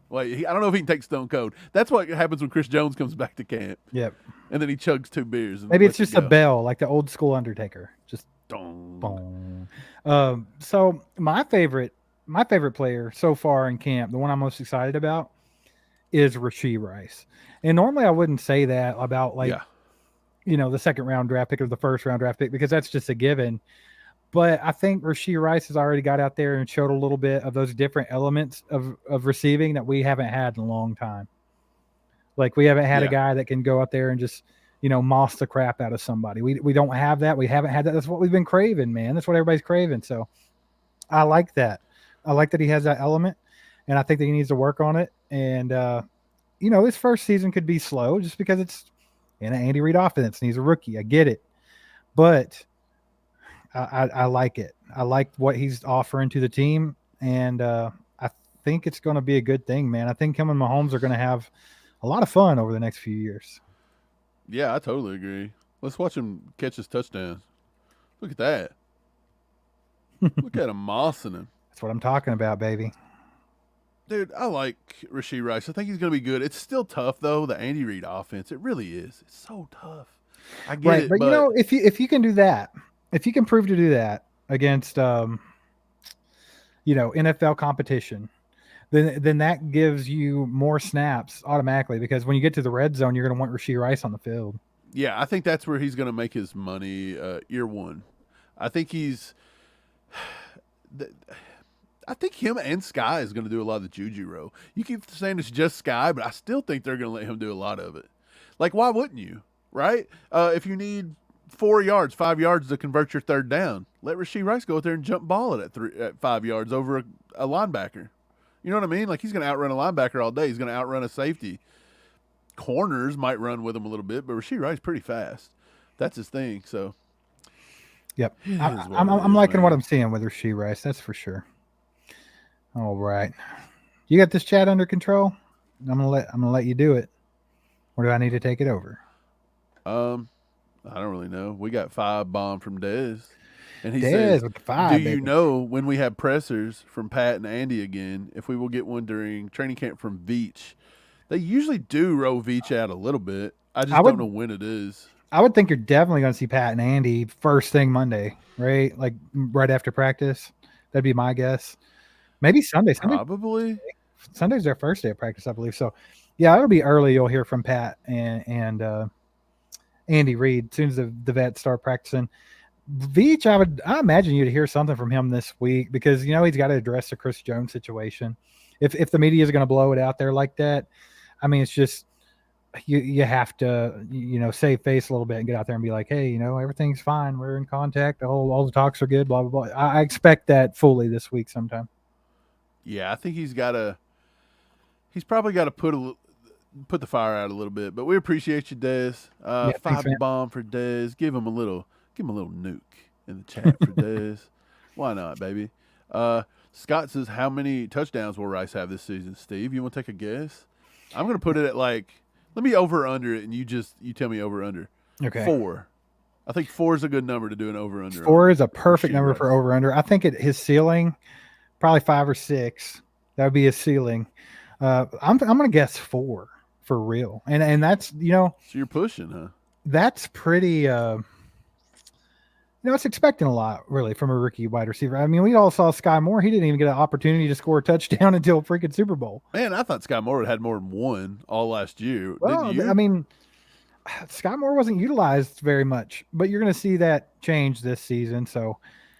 Wait, I don't know if he can take Stone Cold. That's what happens when Chris Jones comes back to camp. Yep. And then he chugs 2 beers. And maybe it's just a bell, like the old school Undertaker. Just dong. So my favorite player so far in camp, the one I'm most excited about, is Rashee Rice. And normally I wouldn't say that about the second round draft pick or the first round draft pick, because that's just a given. But I think Rashee Rice has already got out there and showed a little bit of those different elements of receiving that we haven't had in a long time. Like, we haven't had a guy that can go out there and just, moss the crap out of somebody. We don't have that. We haven't had that. That's what we've been craving, man. That's what everybody's craving. So I like that. I like that he has that element, and I think that he needs to work on it. And, his first season could be slow just because it's in an Andy Reid offense and he's a rookie. I get it. But I like it. I like what he's offering to the team, and I think it's going to be a good thing, man. I think him and Mahomes are going to have a lot of fun over the next few years. Yeah, I totally agree. Let's watch him catch his touchdowns. Look at that. Look at him mossing him. That's what I'm talking about, baby. Dude, I like Rashee Rice. I think he's going to be good. It's still tough, though, the Andy Reid offense. It really is. It's so tough. I get it, but if you can do that, if you can prove to do that against, NFL competition, then that gives you more snaps automatically, because when you get to the red zone, you're going to want Rashee Rice on the field. Yeah, I think that's where he's going to make his money year one. I think I think him and Sky is going to do a lot of the juju row. You keep saying it's just Sky, but I still think they're going to let him do a lot of it. Like, why wouldn't you, right? If you need 4 yards, 5 yards to convert your third down, let Rashee Rice go out there and jump ball it at 5 yards over a linebacker. You know what I mean? Like, he's going to outrun a linebacker all day. He's going to outrun a safety. Corners might run with him a little bit, but Rashee Rice pretty fast. That's his thing. So, yep, I'm liking what I'm seeing with Rashee Rice. That's for sure. All right, you got this chat under control. I'm gonna let you do it. Or do I need to take it over? I don't really know. We got 5 bomb from Dez, and he Dez says, with the 5, "Do baby. you know when we have pressers from Pat and Andy again? If we will get one during training camp from Veach, they usually do roll Veach out a little bit. I just don't know when it is. I would think you're definitely going to see Pat and Andy first thing Monday, right? Like right after practice. That'd be my guess. Maybe Sunday. Probably. Sunday's their first day of practice, I believe. So, yeah, it'll be early. You'll hear from Pat and Andy Reid as soon as the vets start practicing. Veach, I imagine you'd hear something from him this week because, you know, he's got to address the Chris Jones situation. If the media is going to blow it out there like that, I mean, it's just you have to, you know, save face a little bit and get out there and be like, hey, you know, everything's fine. We're in contact. All the talks are good, blah, blah, blah. I expect that fully this week sometime. Yeah, I think he's probably got to put the fire out a little bit. But we appreciate you, Dez. 5 bomb for Dez. Give him a little nuke in the chat for Dez. Why not, baby? Scott says, how many touchdowns will Rice have this season? Steve, you want to take a guess? I'm going to put it at let me over under it, and you tell me over under. Okay. 4. I think 4 is a good number to do an over under. 4 is a perfect number for over under. I think his ceiling, probably 5 or 6. That would be his ceiling. I'm going to guess 4 for real. And that's, you know. So you're pushing, huh? That's pretty, it's expecting a lot, really, from a rookie wide receiver. I mean, we all saw Sky Moore. He didn't even get an opportunity to score a touchdown until freaking Super Bowl. Man, I thought Sky Moore had more than one all last year. Well, didn't you? I mean, Sky Moore wasn't utilized very much, but you're going to see that change this season. So,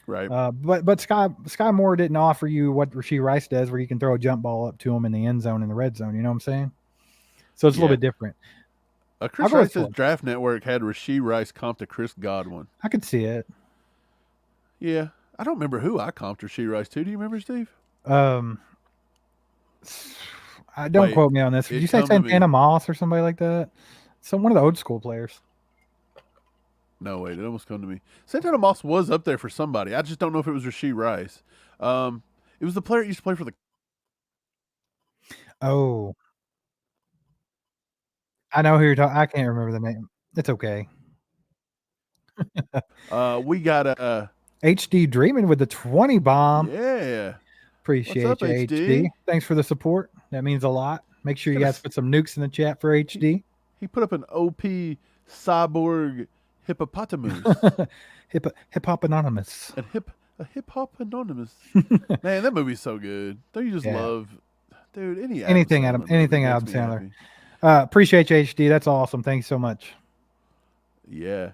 right. But Sky Moore didn't offer you what Rashee Rice does, where you can throw a jump ball up to him in the end zone, in the red zone. You know what I'm saying? So it's a little bit different. Chris Rice's Draft Network had Rashee Rice comped to Chris Godwin. I could see it. Yeah, I don't remember who I comped Rashee Rice to. Do you remember, Steve? Don't quote me on this. Did you say Santana Moss or somebody like that? One of the old school players. No, wait, it almost come to me. Santana Moss was up there for somebody. I just don't know if it was Rashee Rice. It was the player that used to play for the. Oh, I know who you're talking. I can't remember the name. It's okay. We got HD Dreaming with the 20 bomb. Yeah. Appreciate What's up, you, HD. Thanks for the support. That means a lot. Make sure you guys put some nukes in the chat for HD. He put up an OP cyborg hippopotamus. Hip Hop Anonymous. A hip hop anonymous. Man, that movie's so good. Don't you just love, dude? Anything Adam Sandler. Appreciate you, HD. That's awesome. Thanks so much. Yeah.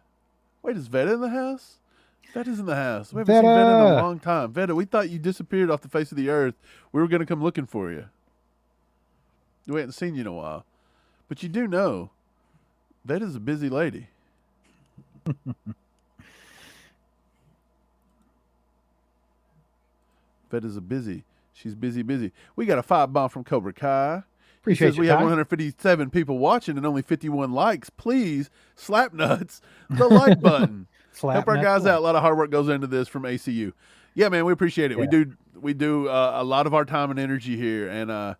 Wait, is Veta in the house? Veta's in the house. We haven't seen Veta in a long time. Veta, we thought you disappeared off the face of the earth. We were going to come looking for you. We hadn't seen you in a while. But you do know, Veta's a busy lady. Veta's she's busy. We got a 5 bomb from Cobra Kai. Appreciate we have 157 people watching and only 51 likes. Please slap nuts the like button. Help our guys out. A lot of hard work goes into this from ACU. Yeah, man, we appreciate it. Yeah. We do a lot of our time and energy here, and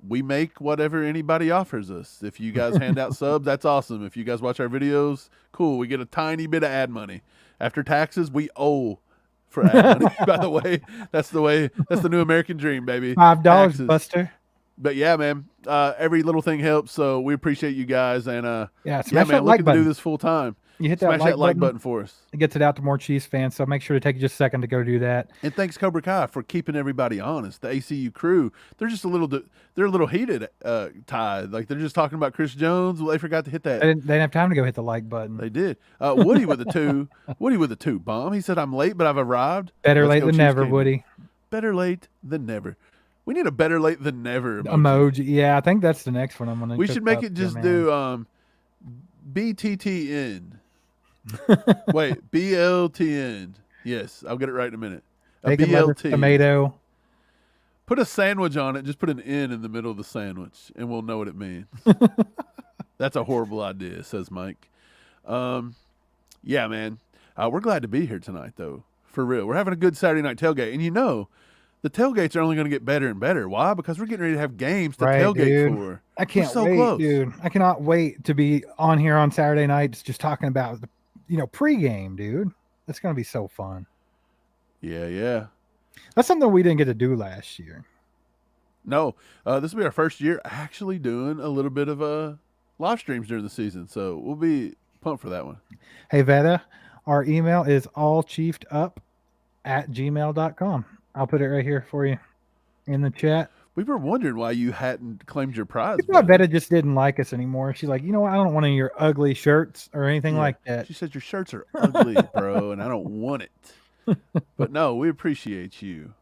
we make whatever anybody offers us. If you guys hand out subs, that's awesome. If you guys watch our videos, cool. We get a tiny bit of ad money. After taxes, we owe for ad money. By the way, that's the new American dream, baby. $5, Buster. But yeah, man, every little thing helps. So we appreciate you guys, and man, looking to do this full time. You hit Smash that like button for us. It gets it out to more Chiefs fans, so make sure to take just a second to go do that. And thanks Cobra Kai for keeping everybody honest. The ACU crew, they're just a little heated, tied. Like they're just talking about Chris Jones. Well, they forgot to hit that. They didn't have time to go hit the like button. They did. Woody with a 2. Woody with a 2 bomb. He said, "I'm late, but I've arrived." Better late than never, Woody. Better late than never. We need a better late than never emoji. Yeah, I think that's the next one I'm gonna. We should make it just do BTTN. Wait, BLTN. Yes, I'll get it right in a minute. A BLT. Tomato. Put a sandwich on it. Just put an N in the middle of the sandwich, and we'll know what it means. That's a horrible idea, says Mike. Yeah, man. We're glad to be here tonight, though. For real. We're having a good Saturday night tailgate. And the tailgates are only going to get better and better. Why? Because we're getting ready to have games to tailgate for. I can't wait, close. Dude. I cannot wait to be on here on Saturday nights just talking about the pregame, dude. That's going to be so fun. Yeah. That's something we didn't get to do last year. No. This will be our first year actually doing a little bit of live streams during the season. So we'll be pumped for that one. Hey, Veta, our email is allchiefedup@gmail.com. I'll put it right here for you in the chat. We were wondering why you hadn't claimed your prize. I Veta just didn't like us anymore. She's like, I don't want any of your ugly shirts or anything like that. She said your shirts are ugly, bro, and I don't want it. But no, we appreciate you.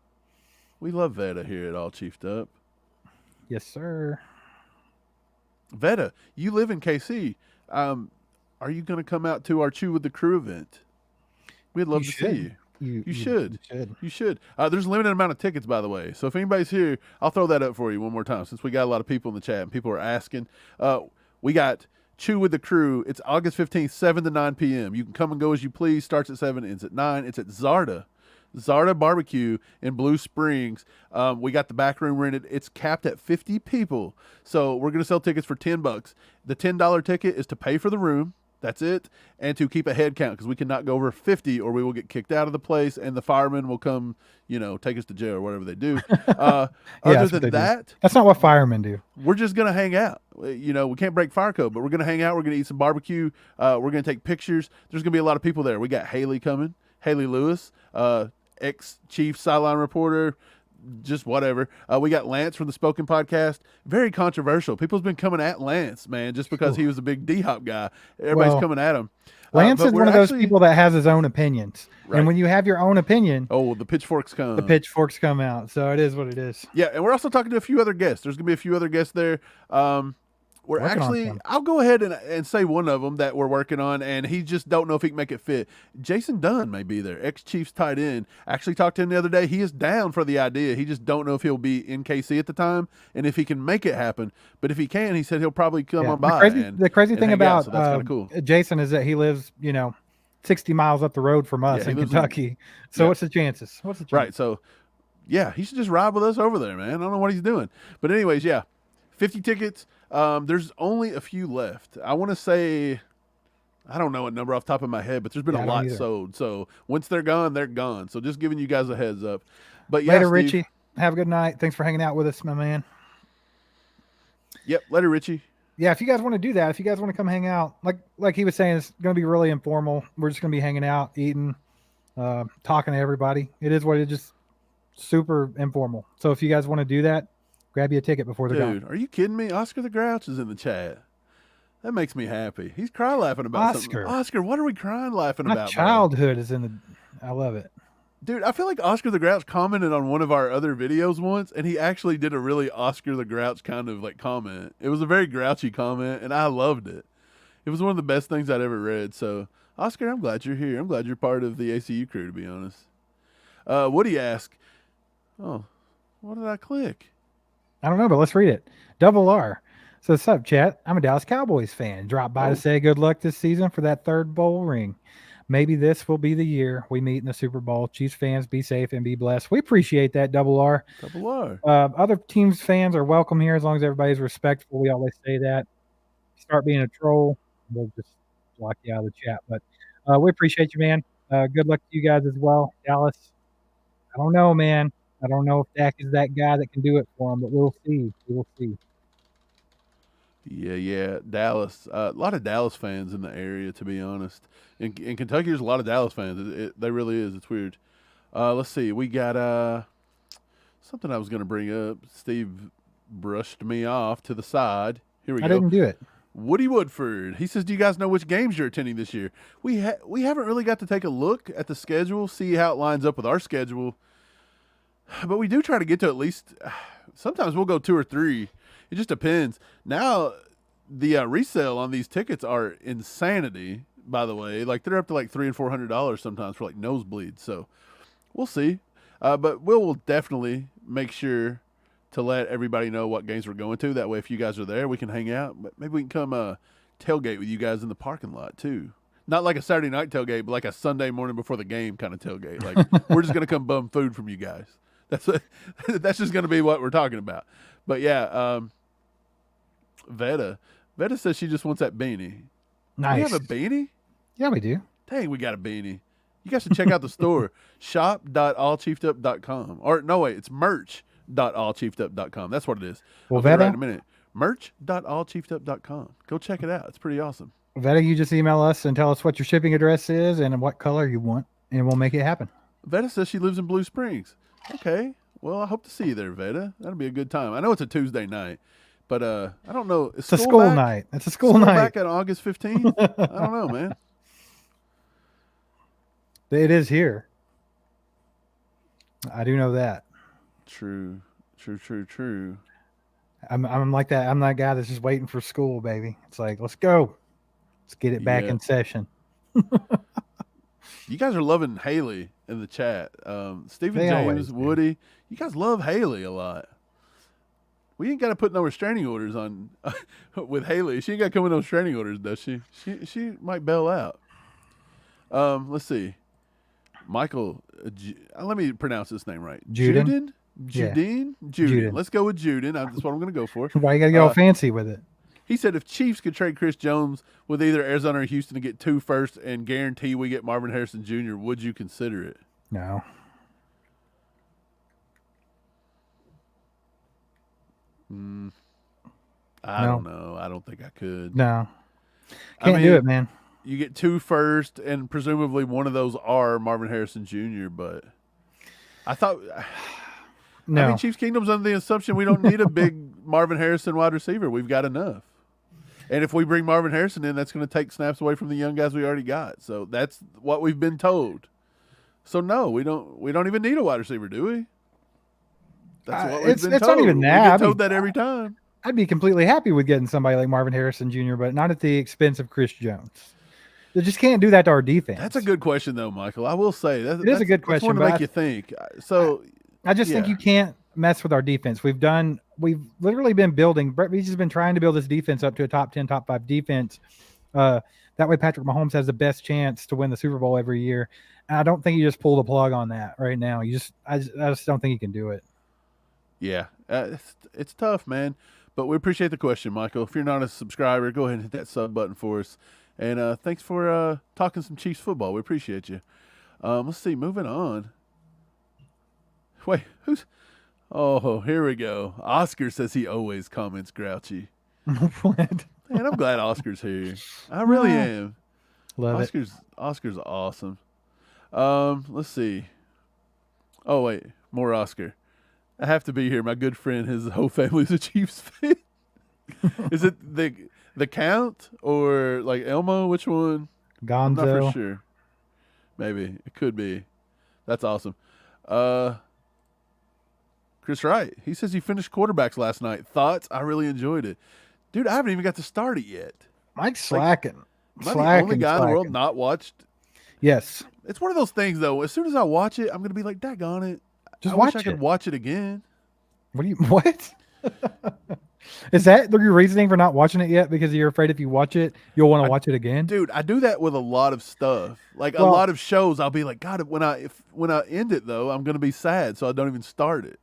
We love Veta here at All Chiefed Up. Yes, sir. Veta, you live in KC. Are you going to come out to our Chew with the Crew event? We'd love to see you. You should. There's a limited amount of tickets, by the way. So if anybody's here, I'll throw that up for you one more time since we got a lot of people in the chat and people are asking. We got Chew with the Crew. It's August 15th, 7 to 9 p.m. You can come and go as you please. Starts at 7, ends at 9. It's at Zarda Barbecue in Blue Springs. We got the back room rented. It's capped at 50 people. So we're going to sell tickets for $10. The $10 ticket is to pay for the room. That's it. And to keep a head count because we cannot go over 50 or we will get kicked out of the place and the firemen will come, take us to jail or whatever they do. Other than that. That's not what firemen do. We're just going to hang out. We can't break fire code, but we're going to hang out. We're going to eat some barbecue. We're going to take pictures. There's going to be a lot of people there. We got Haley coming. Haley Lewis, ex-chief sideline reporter, just whatever. We got Lance from the Spoken Podcast. Very controversial. People's been coming at Lance, man, just because he was a big D-Hop guy. Everybody's coming at him. Lance is one of those people that has his own opinions. Right. And when you have your own opinion... Oh, the pitchforks come. The pitchforks come out. So it is what it is. Yeah, and we're also talking to a few other guests. There's going to be a few other guests there. I'll go ahead and say one of them that we're working on, and he just don't know if he can make it fit. Jason Dunn may be there, ex-Chiefs tight end. Actually talked to him the other day. He is down for the idea. He just don't know if he'll be in KC at the time and if he can make it happen. But if he can, he said he'll probably come on by. The crazy thing about so that's kind of cool. Jason is that he lives, 60 miles up the road from us in Kentucky. So what's the chances? Right, so, yeah, he should just ride with us over there, man. I don't know what he's doing. But anyways, 50 tickets. There's only a few left. I want to say, I don't know a number off the top of my head, but there's been a lot sold. So once they're gone, they're gone. So just giving you guys a heads up. But later, Steve, Richie. Have a good night. Thanks for hanging out with us, my man. Yep. Later, Richie. Yeah, if you guys want to do that, if you guys want to come hang out, like he was saying, it's going to be really informal. We're just going to be hanging out, eating, talking to everybody. It is what it is, just super informal. So if you guys want to do that, grab you a ticket before they're gone. Dude, are you kidding me? Oscar the Grouch is in the chat. That makes me happy. He's cry laughing about something. Oscar, what are we crying laughing about? My childhood is in the... I love it. Dude, I feel like Oscar the Grouch commented on one of our other videos once, and he actually did a really Oscar the Grouch kind of comment. It was a very grouchy comment, and I loved it. It was one of the best things I'd ever read. So, Oscar, I'm glad you're here. I'm glad you're part of the ACU crew, to be honest. Woody asked, what did I click? I don't know, but let's read it. Double R. So what's up, chat? I'm a Dallas Cowboys fan. Dropped by to say good luck this season for that third bowl ring. Maybe this will be the year we meet in the Super Bowl. Chiefs fans, be safe and be blessed. We appreciate that, Double R. Double R. Other teams' fans are welcome here as long as everybody's respectful. We always say that. Start being a troll, we'll just block you out of the chat. But we appreciate you, man. Good luck to you guys as well. Dallas, I don't know, man. I don't know if Dak is that guy that can do it for him, but we'll see. We will see. Yeah. Dallas. A lot of Dallas fans in the area, to be honest. In Kentucky, there's a lot of Dallas fans. There really is. It's weird. Let's see. We got something I was going to bring up. Steve brushed me off to the side. Here we go. I didn't do it. Woody Woodford. He says, "Do you guys know which games you're attending this year?" We haven't really got to take a look at the schedule, see how it lines up with our schedule. But we do try to get to at least. Sometimes we'll go 2 or 3. It just depends. Now, the resale on these tickets are insanity. By the way, like they're up to like $300 and $400 sometimes for like nosebleeds. So we'll see. But we'll definitely make sure to let everybody know what games we're going to. That way, if you guys are there, we can hang out. But maybe we can come tailgate with you guys in the parking lot too. Not like a Saturday night tailgate, but like a Sunday morning before the game kind of tailgate. Like we're just gonna come bum food from you guys. That's just gonna be what we're talking about. But yeah, Veta says she just wants that beanie. Nice. We have a beanie? Yeah, we do. Dang, we got a beanie. You guys should check out the store. Shop.allchiefedup.com. Or no, wait, it's merch.allchiefedup.com. That's what it is. Well, I'll be right Veta, in a minute. Merch.allchiefedup.com. Go check it out. It's pretty awesome. Veta, you just email us and tell us what your shipping address is and what color you want, and we'll make it happen. Veta says she lives in Blue Springs. Okay. Well, I hope to see you there, Veta. That'll be a good time. I know it's a Tuesday night, but I don't know. It's a school night. It's a school night. Back on August 15th? I don't know, man. It is here. I do know that. True. I'm like that. I'm that guy that's just waiting for school, baby. It's like, let's go. Let's get it back in session. You guys are loving Haley in the chat. Stephen They James, always do. Woody. You guys love Haley a lot. We ain't got to put no restraining orders on with Haley. She ain't got to come with no restraining orders, does she? She might bail out. Let's see. Michael, let me pronounce this name right. Juden? Juden? Yeah. Juden. Let's go with Juden. That's what I'm going to go for. Why you got to get all fancy with it? He said if Chiefs could trade Chris Jones with either Arizona or Houston to get 2 firsts and guarantee we get Marvin Harrison Jr., would you consider it? No. I don't know. I don't think I could. No. Can't do it, man. You get 2 firsts, and presumably one of those are Marvin Harrison Jr., but I thought No. I mean, Chiefs Kingdom's under the assumption we don't need a big Marvin Harrison wide receiver. We've got enough. And if we bring Marvin Harrison in, that's going to take snaps away from the young guys we already got. So that's what we've been told. So no, we don't even need a wide receiver, do we? That's what we've been told. It's not even that. We get told that every time. I'd be completely happy with getting somebody like Marvin Harrison Jr., but not at the expense of Chris Jones. They just can't do that to our defense. That's a good question, though, Michael. I will say that it is a good question. That's one to make you think. So I just think you can't mess with our defense. We've literally been building. Brett Veach has been trying to build this defense up to a top 10, top 5 defense. That way, Patrick Mahomes has the best chance to win the Super Bowl every year. And I don't think you just pull the plug on that right now. I just don't think you can do it. Yeah, it's tough, man. But we appreciate the question, Michael. If you're not a subscriber, go ahead and hit that sub button for us. And thanks for talking some Chiefs football. We appreciate you. Let's see. Moving on. Wait, who's? Oh, here we go. Oscar says he always comments grouchy. What? Man, I'm glad Oscar's here. I really am. Love it. Oscar's awesome. Let's see. Oh wait, more Oscar. I have to be here. My good friend, his whole family's a Chiefs fan. Is it the Count or like Elmo? Which one? Gonzo. I'm not for sure. Maybe it could be. That's awesome. Chris Wright. He says he finished quarterbacks last night. Thoughts? I really enjoyed it, dude. I haven't even got to start it yet. Mike's slacking. Am I the only guy in the world not watched? Yes. It's one of those things, though. As soon as I watch it, I'm going to be like, daggone it. Just I watch wish I could it. watch it again. What? Is that your reasoning for not watching it yet? Because you're afraid if you watch it, you'll want to watch it again? Dude, I do that with a lot of stuff. Like a lot of shows, I'll be like, God, when I end it, though, I'm going to be sad, so I don't even start it.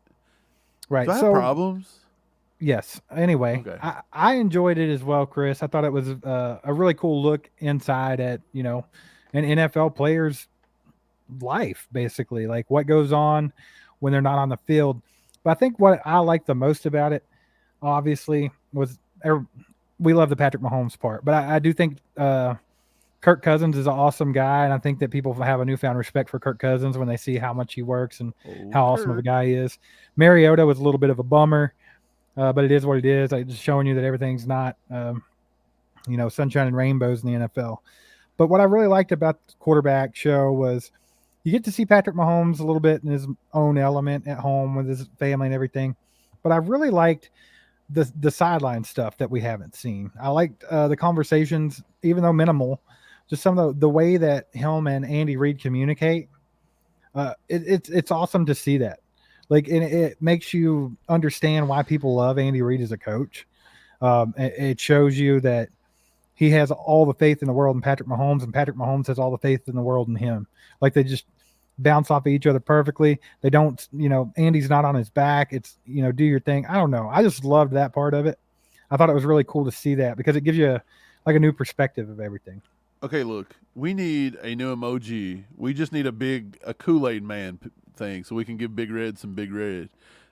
Right. Do I have problems? Yes. Anyway, Okay. I enjoyed it as well, Chris. I thought it was a really cool look inside at, an NFL player's life, basically, like what goes on when they're not on the field. But I think what I liked the most about it, obviously, was we love the Patrick Mahomes part, but I do think Kirk Cousins is an awesome guy, and I think that people have a newfound respect for Kirk Cousins when they see how much he works and how awesome of a guy he is. Mariota was a little bit of a bummer, but it is what it is. I'm just showing you that everything's not, sunshine and rainbows in the NFL. But what I really liked about the quarterback show was you get to see Patrick Mahomes a little bit in his own element at home with his family and everything. But I really liked the sideline stuff that we haven't seen. I liked the conversations, even though minimal, just some of the way that him and Andy Reid communicate. It's awesome to see that. Like, and it makes you understand why people love Andy Reid as a coach. It shows you that he has all the faith in the world in Patrick Mahomes, and Patrick Mahomes has all the faith in the world in him. Like, they just bounce off of each other perfectly. They don't, Andy's not on his back. It's, do your thing. I don't know. I just loved that part of it. I thought it was really cool to see that because it gives you a new perspective of everything. Okay, look, we need a new emoji. We just need a Kool-Aid man thing so we can give Big Red some Big Red.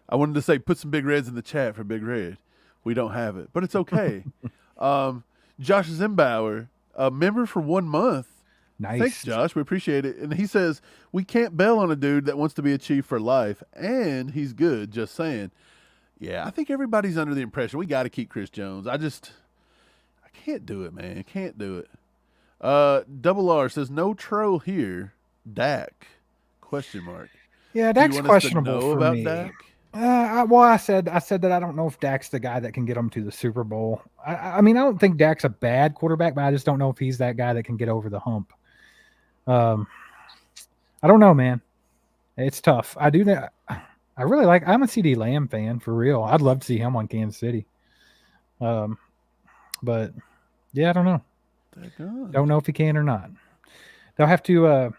I wanted to say put some Big Reds in the chat for Big Red. We don't have it, but it's okay. Josh Zimbauer, a member for 1 month. Nice. Thanks, Josh. We appreciate it. And he says, we can't bail on a dude that wants to be a Chief for life, and he's good, just saying. Yeah, I think everybody's under the impression we got to keep Chris Jones. I can't do it, man. Can't do it. Double R says, no troll here. Dak? ? Yeah, Dak's you want questionable us to know for about me. Dak? I said that I don't know if Dak's the guy that can get them to the Super Bowl. I mean, I don't think Dak's a bad quarterback, but I just don't know if he's that guy that can get over the hump. I don't know, man. It's tough. I do that. I really I'm a CD Lamb fan for real. I'd love to see him on Kansas City. But yeah, I don't know. Don't know if he can or not. They'll have to.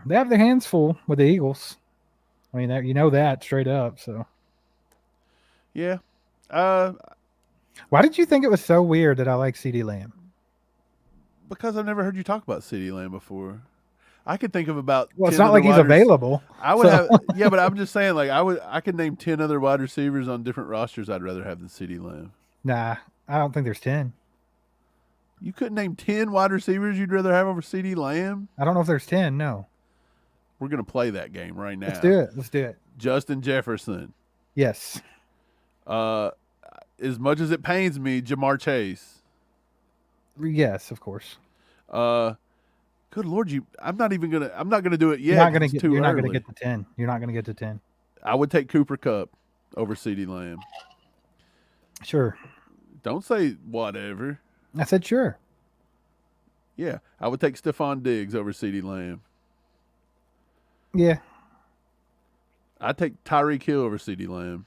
They have their hands full with the Eagles. I mean, that straight up. So. Yeah. Why did you think it was so weird that I like CD Lamb? Because I've never heard you talk about CD Lamb before. I could think of about. Well, it's 10 not like he's other available. I would have, yeah, but I'm just saying, I could name 10 other wide receivers on different rosters I'd rather have than CD Lamb. Nah, I don't think there's 10. You couldn't name 10 wide receivers you'd rather have over CD Lamb? I don't know if there's 10. No. We're gonna play that game right now. Let's do it. Justin Jefferson. Yes. As much as it pains me, Jamar Chase. Yes, of course. Good Lord, I'm not gonna do it yet. You're not gonna get to 10. You're not gonna get to 10. I would take Cooper Kupp over CD Lamb. Sure. Don't say whatever. I said sure. Yeah, I would take Stephon Diggs over CD Lamb. Yeah. I'd take Tyreek Hill over CD Lamb.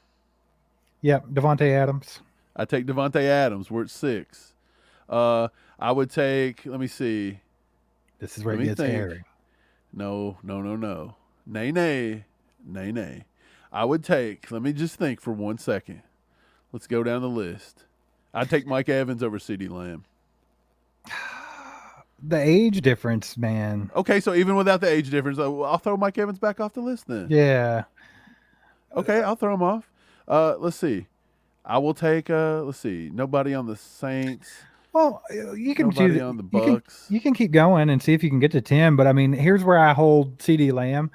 Yep, Devontae Adams. I'd take Devontae Adams. We're at 6. I would take, let me see. This is where it gets hairy. No. Nay. I would take, let me just think for 1 second. Let's go down the list. I'd take Mike Evans over CD Lamb. The age difference, man. Okay, so even without the age difference, I'll throw Mike Evans back off the list then. Yeah. Okay, I'll throw him off. Let's see. I will take, nobody on the Saints. Well, you can Nobody choose on the Bucks. You can keep going and see if you can get to 10. But I mean, here's where I hold CD Lamb.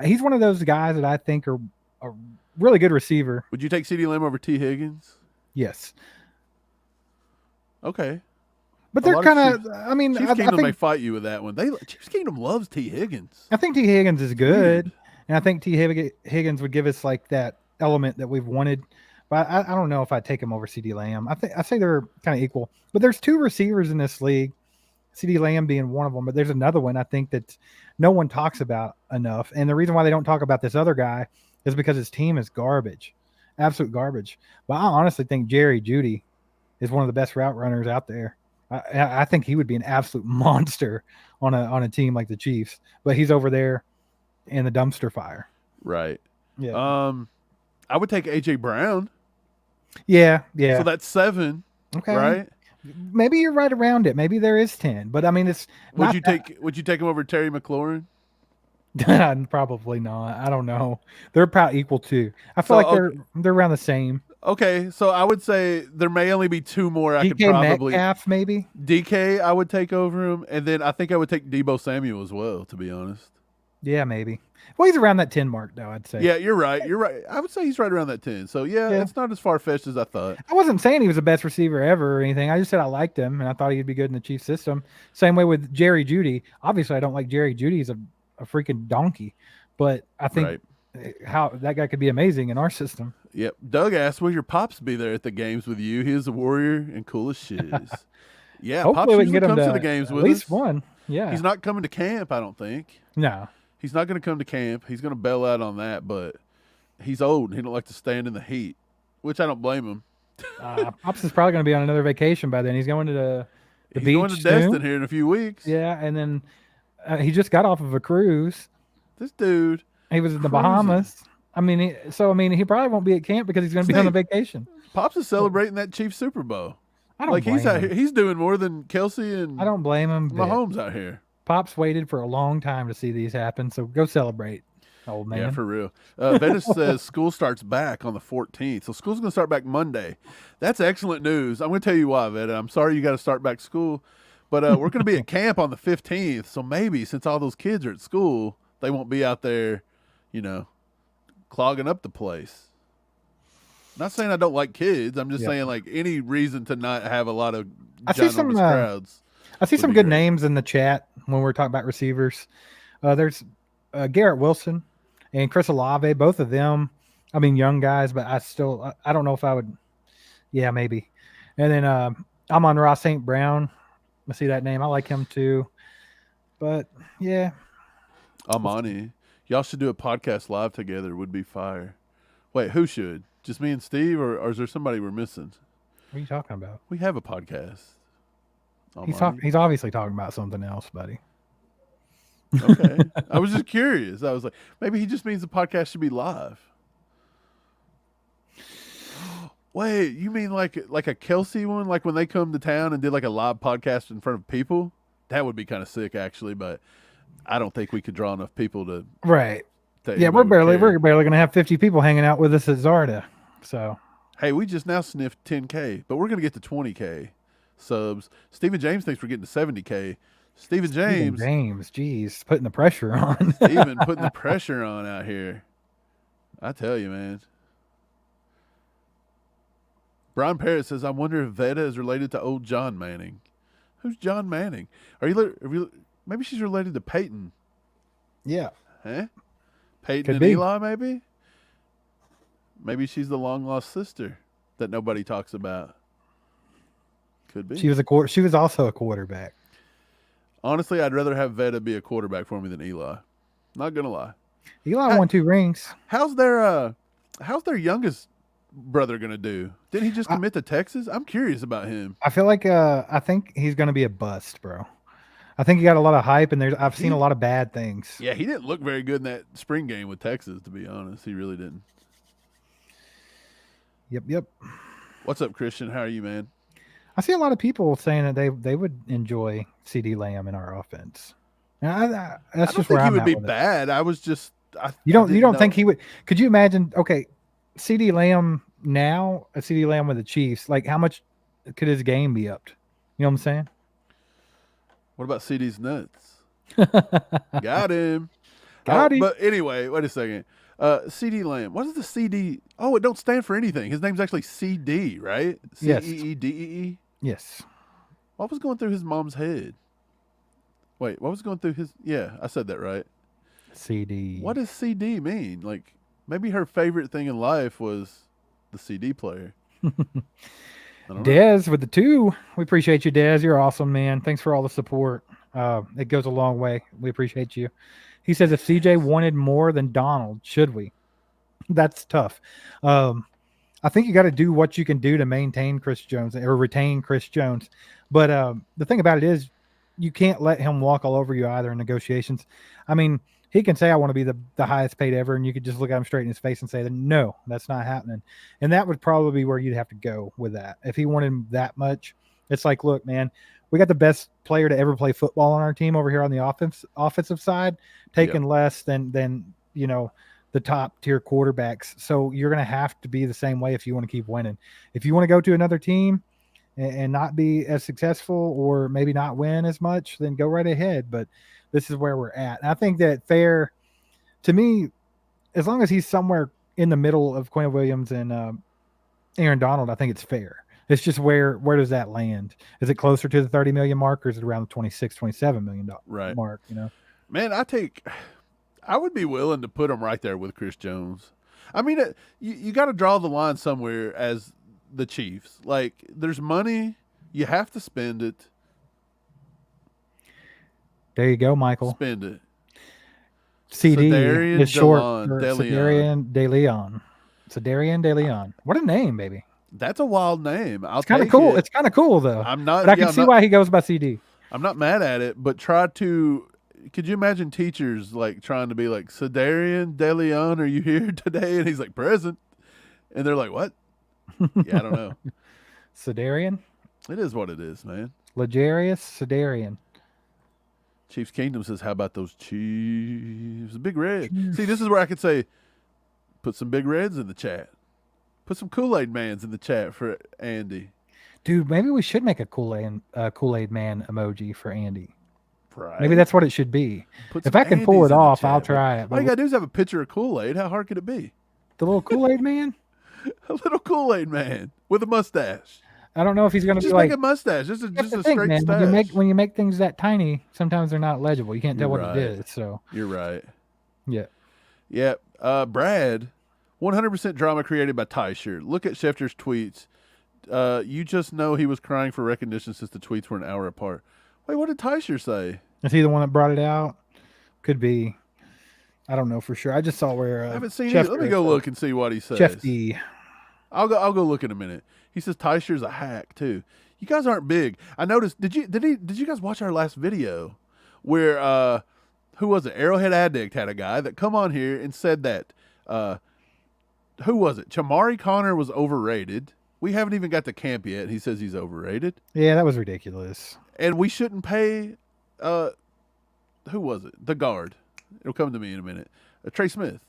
He's one of those guys that I think are a really good receiver. Would you take CD Lamb over T. Higgins? Yes. Okay. But they're kind of, I mean, Chiefs I Kingdom may think, fight you with that one. Chiefs Kingdom loves T. Higgins. I think T. Higgins is good. And I think T. Higgins would give us like that element that we've wanted. But I don't know if I'd take him over CD Lamb. I say they're kind of equal. But there's 2 receivers in this league, CD Lamb being one of them. But there's another one I think that no one talks about enough. And the reason why they don't talk about this other guy is because his team is garbage, absolute garbage. But I honestly think Jerry Jeudy is one of the best route runners out there. I think he would be an absolute monster on a team like the Chiefs. But he's over there in the dumpster fire. Right. Yeah. I would take A.J. Brown. Yeah. So that's 7. Okay. Right. Maybe you're right around it. Maybe there is 10. But I mean, it's. Would you take him over Terry McLaurin? Probably not. I don't know. They're about equal too. I feel like they're around the same. Okay, so I would say there may only be 2 more I could DK probably. Metcalf, maybe. DK, I would take over him, and then I think I would take Debo Samuel as well. To be honest. Yeah, maybe. Well, he's around that 10 mark, though, I'd say. Yeah, you're right. You're right. I would say he's right around that 10. So yeah, Yeah. it's not as far fetched as I thought. I wasn't saying he was the best receiver ever or anything. I just said I liked him, and I thought he'd be good in the Chiefs system. Same way with Jerry Jeudy. Obviously, I don't like Jerry Jeudy. He's a freaking donkey. But I think how that guy could be amazing in our system. Yep. Doug asked, will your pops be there at the games with you? He is a warrior and cool as shit. Yeah, Hopefully Pops we can get him comes to to the games at with least us. one. Yeah. He's not coming to camp, I don't think. No. He's not going to come to camp. He's going to bail out on that, but he's old. He don't like to stand in the heat, which I don't blame him. Pops is probably going to be on another vacation by then. He's going to the He's beach going to soon. Destin here in a few weeks. Yeah, and then he just got off of a cruise. This dude. He was in the cruising. Bahamas. I mean, he probably won't be at camp because he's going to be on a vacation. Pops is celebrating that Chiefs Super Bowl. I don't blame he's out him. here. He's doing more than Kelsey and I don't blame him. Mahomes out here. Pops waited for a long time to see these happen, so go celebrate, old man. Yeah, for real. Venice says school starts back on the 14th, so school's going to start back Monday. That's excellent news. I'm going to tell you why, Veda. I'm sorry you got to start back school, but we're going to be at camp on the 15th, so maybe since all those kids are at school, they won't be out there, clogging up the place. Not saying I don't like kids. I'm just saying like any reason to not have a lot of ginormous crowds. I see some good names in the chat when we're talking about receivers. There's Garrett Wilson and Chris Olave, both of them. I mean, young guys, but I don't know if I would. Yeah, maybe. And then I'm on Ross St. Brown. I see that name. I like him too. But yeah. Amani. Y'all should do a podcast live together. Would be fire. Wait, who should? Just me and Steve, or is there somebody we're missing? What are you talking about? We have a podcast. He's obviously talking about something else, buddy. Okay. I was just curious. I was like, maybe he just means the podcast should be live. Wait, you mean like a Kelsey one? Like when they come to town and did like a live podcast in front of people? That would be kind of sick, actually, but I don't think we could draw enough people to. Right. Yeah, we're barely going to have 50 people hanging out with us at Zarda. So. Hey, we just now sniffed 10K, but we're going to get to 20K. Subs. Stephen James thinks we're getting to 70K. Stephen James, geez, putting the pressure on. Stephen putting the pressure on out here. I tell you, man. Brian Parrott says, I wonder if Veda is related to old John Manning. Who's John Manning? Maybe she's related to Peyton. Yeah. Huh? Peyton Could and be. Eli, maybe? Maybe she's the long-lost sister that nobody talks about. Could be. She was also a quarterback. Honestly, I'd rather have Veda be a quarterback for me than Eli. Not gonna lie. Eli won 2 rings. How's their youngest brother gonna do? Didn't he just commit to Texas? I'm curious about him. I feel like I think he's gonna be a bust, bro. I think he got a lot of hype, and I've seen a lot of bad things. Yeah, he didn't look very good in that spring game with Texas, to be honest. He really didn't. Yep. What's up, Christian? How are you, man? I see a lot of people saying that they would enjoy CD Lamb in our offense. And that's just where I'm at. I don't think he would be with it. bad. I was just You don't think he would? Could you imagine? Okay, CD Lamb now, a CD Lamb with the Chiefs. Like, how much could his game be upped? You know what I'm saying? What about CD's nuts? Got him. Got him. But anyway, wait a second. CD Lamb. What is the CD? Oh, it don't stand for anything. His name's actually CD, right? Yes. CEEDEE. Yes. What was going through his mom's head? Wait, what was going through his? Yeah, I said that right. CD. What does CD mean? Like, maybe her favorite thing in life was the CD player. Dez with the 2. We appreciate you, Dez. You're awesome, man. Thanks for all the support. It goes a long way. We appreciate you. He says, if CJ wanted more than Donald, should we? That's tough. I think you got to do what you can do to maintain Chris Jones or retain Chris Jones. But the thing about it is you can't let him walk all over you either in negotiations. I mean, he can say, I want to be the highest paid ever, and you could just look at him straight in his face and say, that no, that's not happening. And that would probably be where you'd have to go with that. If he wanted him that much, it's like, look, man, we got the best player to ever play football on our team over here on the offensive side, taking less than the the top tier quarterbacks. So you're going to have to be the same way if you want to keep winning. If you want to go to another team and not be as successful or maybe not win as much, then go right ahead. But this is where we're at. And I think that fair, to me, as long as he's somewhere in the middle of Quinn Williams and Aaron Donald, I think it's fair. It's just where does that land? Is it closer to the 30 million mark, or is it around the 26, 27 million mark? You know, Man, I would be willing to put him right there with Chris Jones. I mean, you got to draw the line somewhere as the Chiefs. Like, there's money, you have to spend it. There you go, Michael. Spend it. CD Sedarian is short DeLeon, for DeLeon. Sedarian DeLeon. Sedarian DeLeon. What a name, baby. That's a wild name. It's kind of cool. It. It's kind of cool, though. I'm not. But I can see why he goes by CD. I'm not mad at it, but could you imagine teachers like trying to be like, Sedarian DeLeon, are you here today? And he's like, present. And they're like, what? Yeah, I don't know. Sedarian? It is what it is, man. Legarius Sedarian. Chiefs Kingdom says, how about those Chiefs? Big Red. See, this is where I could say, put some Big Reds in the chat. Put some Kool-Aid Mans in the chat for Andy. Dude, maybe we should make a Kool-Aid Man emoji for Andy. Right. Maybe that's what it should be. Put If some I can pull Andys it in the off, chat, I'll man. try it. All you got to do is have a picture of Kool-Aid. How hard could it be? The little Kool-Aid Man? A little Kool-Aid man with a mustache. I don't know if he's going to be Just like make a mustache. Just a thing, straight man. stash. When you make things that tiny, sometimes they're not legible. You can't tell You're what it right. is. So You're right. yeah. Yeah. Brad, 100% drama created by Ty Shirt. Look at Schefter's tweets. You just know he was crying for recognition since the tweets were an hour apart. Wait, what did Ty Shirt say? Is he the one that brought it out? Could be. I don't know for sure. I just saw where I haven't seen it. Let me go look and see what he says. Schefty. I'll go look in a minute. He says Ty Shirt's a hack too. You guys aren't big. I noticed. Did you guys watch our last video where who was it? Arrowhead Addict had a guy that come on here and said that who was it? Chamari Connor was overrated. We haven't even got to camp yet. He says he's overrated. Yeah, that was ridiculous. And we shouldn't pay who was it? The guard. It'll come to me in a minute. Trey Smith.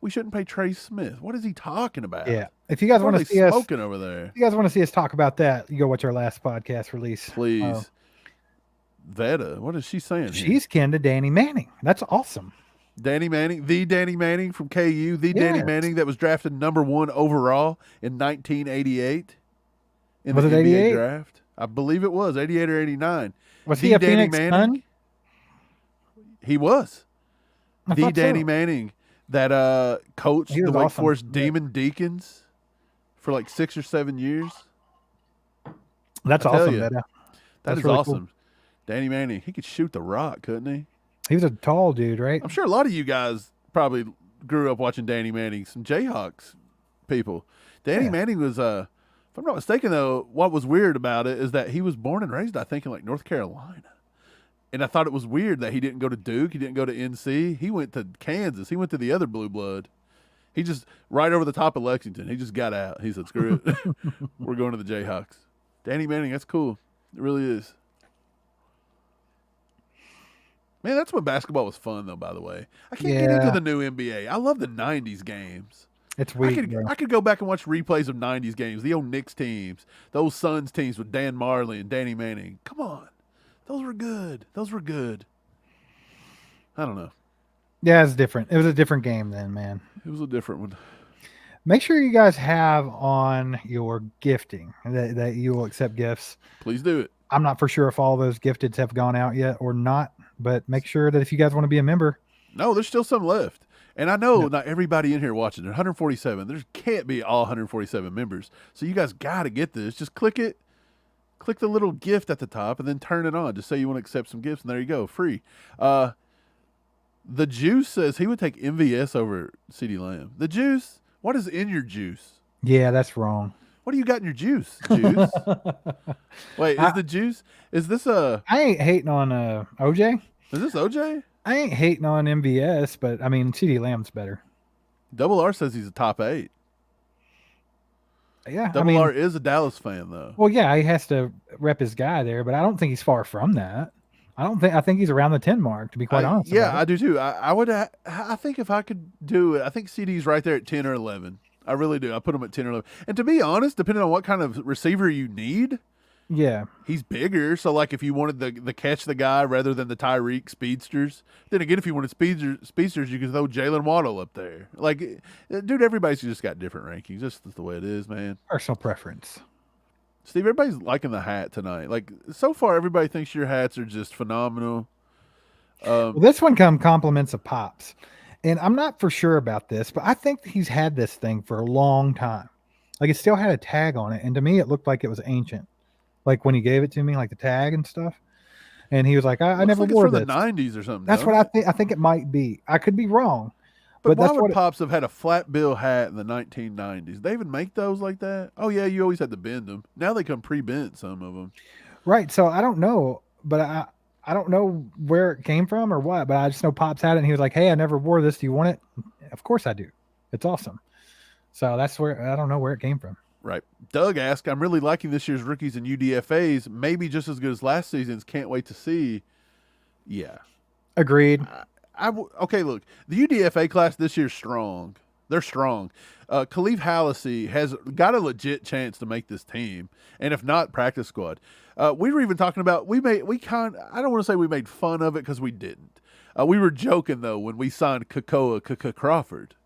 We shouldn't pay Trey Smith. What is he talking about? Yeah. If you guys want to see us smoking over there, if you guys want to see us talk about that, you go watch our last podcast release. please. Veta, what is she saying? here? She's kin to Danny Manning. That's awesome. Danny Manning, the Danny Manning from KU, the Danny Yes. Manning that was drafted number 1 overall in 1988 in Was the it NBA 88? draft. I believe it was 88 or 89. Was The he a Danny Phoenix Manning? Sun? He was I the thought Danny so. Manning that coached He the was Wake awesome. Forest Yeah. Demon Deacons for like 6 or 7 years. That's I tell awesome, ya. Veta. That That's is really awesome. cool. Danny Manning, he could shoot the rock, couldn't he? He was a tall dude, right? I'm sure a lot of you guys probably grew up watching Danny Manning, some Jayhawks people. Danny Yeah. Manning was, if I'm not mistaken, though, what was weird about it is that he was born and raised, I think, in like North Carolina. And I thought it was weird that he didn't go to Duke. He didn't go to NC. He went to Kansas. He went to the other blue blood. He just, right over the top of Lexington, he just got out. He said, screw it. We're going to the Jayhawks. Danny Manning, that's cool. It really is. Man, that's when basketball was fun, though, by the way. I can't get into Yeah. the new NBA. I love the 90s games. It's weak. I could go back and watch replays of 90s games, the old Knicks teams, those Suns teams with Dan Marley and Danny Manning. Come on. Those were good. Those were good. I don't know. Yeah, it's different. It was a different game then, man. It was a different one. Make sure you guys have on your gifting that you will accept gifts. Please do it. I'm not for sure if all those gifteds have gone out yet or not, but make sure that if you guys want to be a member. No, there's still some left. And I know not everybody in here watching. There's 147. There can't be all 147 members. So you guys got to get this. Just click it. Click the little gift at the top and then turn it on. Just say you want to accept some gifts, and there you go. Free. The Juice says he would take MVS over CeeDee Lamb. The Juice? What is in your juice? Yeah, that's wrong. What do you got in your juice? Juice? Wait, is the juice? Is this I ain't hating on OJ. Is this OJ? I ain't hating on MVS, but I mean CeeDee Lamb's better. Double R says he's a top 8. Yeah, Double R is a Dallas fan, though. Well, yeah, he has to rep his guy there, but I don't think he's far from that. I think he's around the 10 mark, to be quite honest. Yeah, about it. I do too. I think if I could do it, I think CD's right there at 10 or 11. I really do. I put him at 10 or 11. And to be honest, depending on what kind of receiver you need, Yeah. he's bigger. So, like, if you wanted the catch the guy rather than the Tyreek speedsters, then again, if you wanted speedsters, you could throw Jalen Waddle up there. Like, dude, everybody's just got different rankings. That's the way it is, man. Personal preference. Steve, everybody's liking the hat tonight. Like, so far, everybody thinks your hats are just phenomenal. Well, this one compliments of Pops. And I'm not for sure about this, but I think he's had this thing for a long time. Like, it still had a tag on it. And to me, it looked like it was ancient. Like, when he gave it to me, like the tag and stuff. And he was like, I never like wore it's this. from the 90s or something. That's what I think. I think it might be. I could be wrong. But why that's would what Pops have had a flat bill hat in the 1990s? They even make those like that? Oh, yeah, you always had to bend them. Now they come pre-bent, some of them. Right. So I don't know, but I don't know where it came from or what, but I just know Pops had it and he was like, hey, I never wore this. Do you want it? Of course I do. It's awesome. So that's where I don't know where it came from. Right. Doug asked, I'm really liking this year's rookies and UDFAs. Maybe just as good as last season's. Can't wait to see. Yeah. Agreed. Okay, look. The UDFA class this year's strong. They're strong. Khalif Hallisey has got a legit chance to make this team, and if not, practice squad. We were even talking about I don't want to say we made fun of it because we didn't. We were joking though when we signed Kakoa Crawford,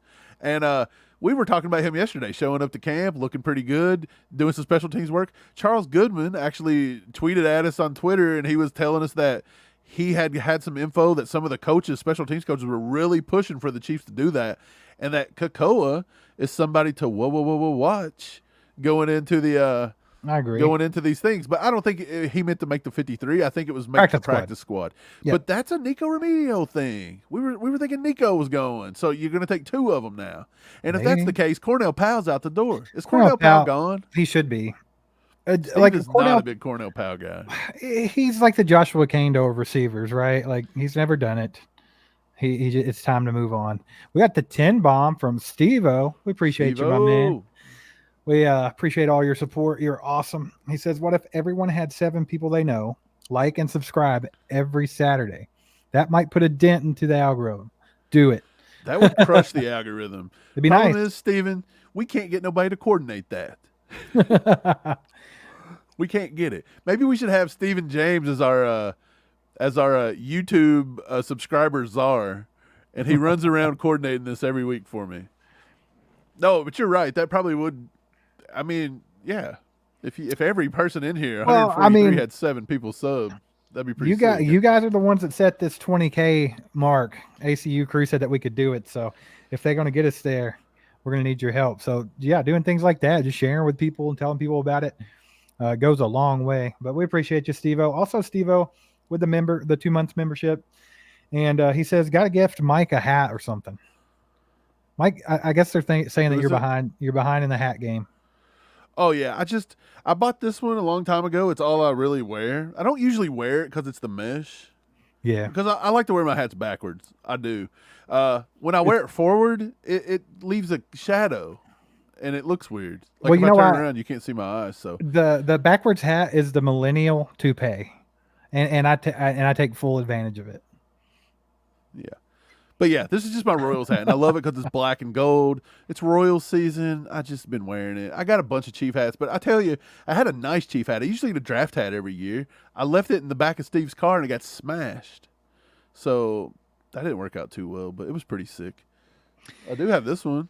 and we were talking about him yesterday, showing up to camp, looking pretty good, doing some special teams work. Charles Goodman actually tweeted at us on Twitter, and he was telling us that he had some info that some of the coaches, special teams coaches, were really pushing for the Chiefs to do that, and that Kakoa is somebody to watch going into the I agree. going into these things. But I don't think he meant to make the 53. I think it was make the practice squad. Yep. But that's a Nico Remigio thing. We were thinking Nico was going, so you're going to take two of them now. And if that's the case, Cornell Powell's out the door. Is Cornell Powell gone? He should be. Like is not a big Cornell Powell guy. He's like the Joshua Kando of receivers, right? Like he's never done it. It's time to move on. We got the 10 bomb from Steve-O. We appreciate you, my man. We appreciate all your support. You're awesome. He says, what if everyone had 7 people they know, like and subscribe every Saturday? That might put a dent into the algorithm. Do it. That would crush the algorithm. It'd be Problem nice. is, Steven, we can't get nobody to coordinate that. We can't get it. Maybe we should have Stephen James as our YouTube subscriber czar, and he runs around coordinating this every week for me. No, but you're right. That probably would. I mean, yeah. If every person in here, 143 had 7 people sub, that'd be pretty. You guys are the ones that set this 20K mark. ACU crew said that we could do it. So if they're going to get us there, we're going to need your help. So yeah, doing things like that, just sharing with people and telling people about it, goes a long way. But we appreciate you, Steve-O. Also, Steve-O with the 2 months membership, and he says, got to gift Mike a hat or something. Mike, I guess they're saying that you're behind. You're behind in the hat game. Oh yeah, I bought this one a long time ago. It's all I really wear. I don't usually wear it because it's the mesh. Yeah, because I like to wear my hats backwards. I do. When I wear it forward, it leaves a shadow, and it looks weird. Like well, if you I know turn what? around, you can't see my eyes. So the backwards hat is the millennial toupee, and I take full advantage of it. Yeah. But yeah, this is just my Royals hat, and I love it because it's black and gold. It's Royals season. I just been wearing it. I got a bunch of Chief hats, but I tell you, I had a nice Chief hat. I usually get a draft hat every year. I left it in the back of Steve's car, and it got smashed. So that didn't work out too well, but it was pretty sick. I do have this one.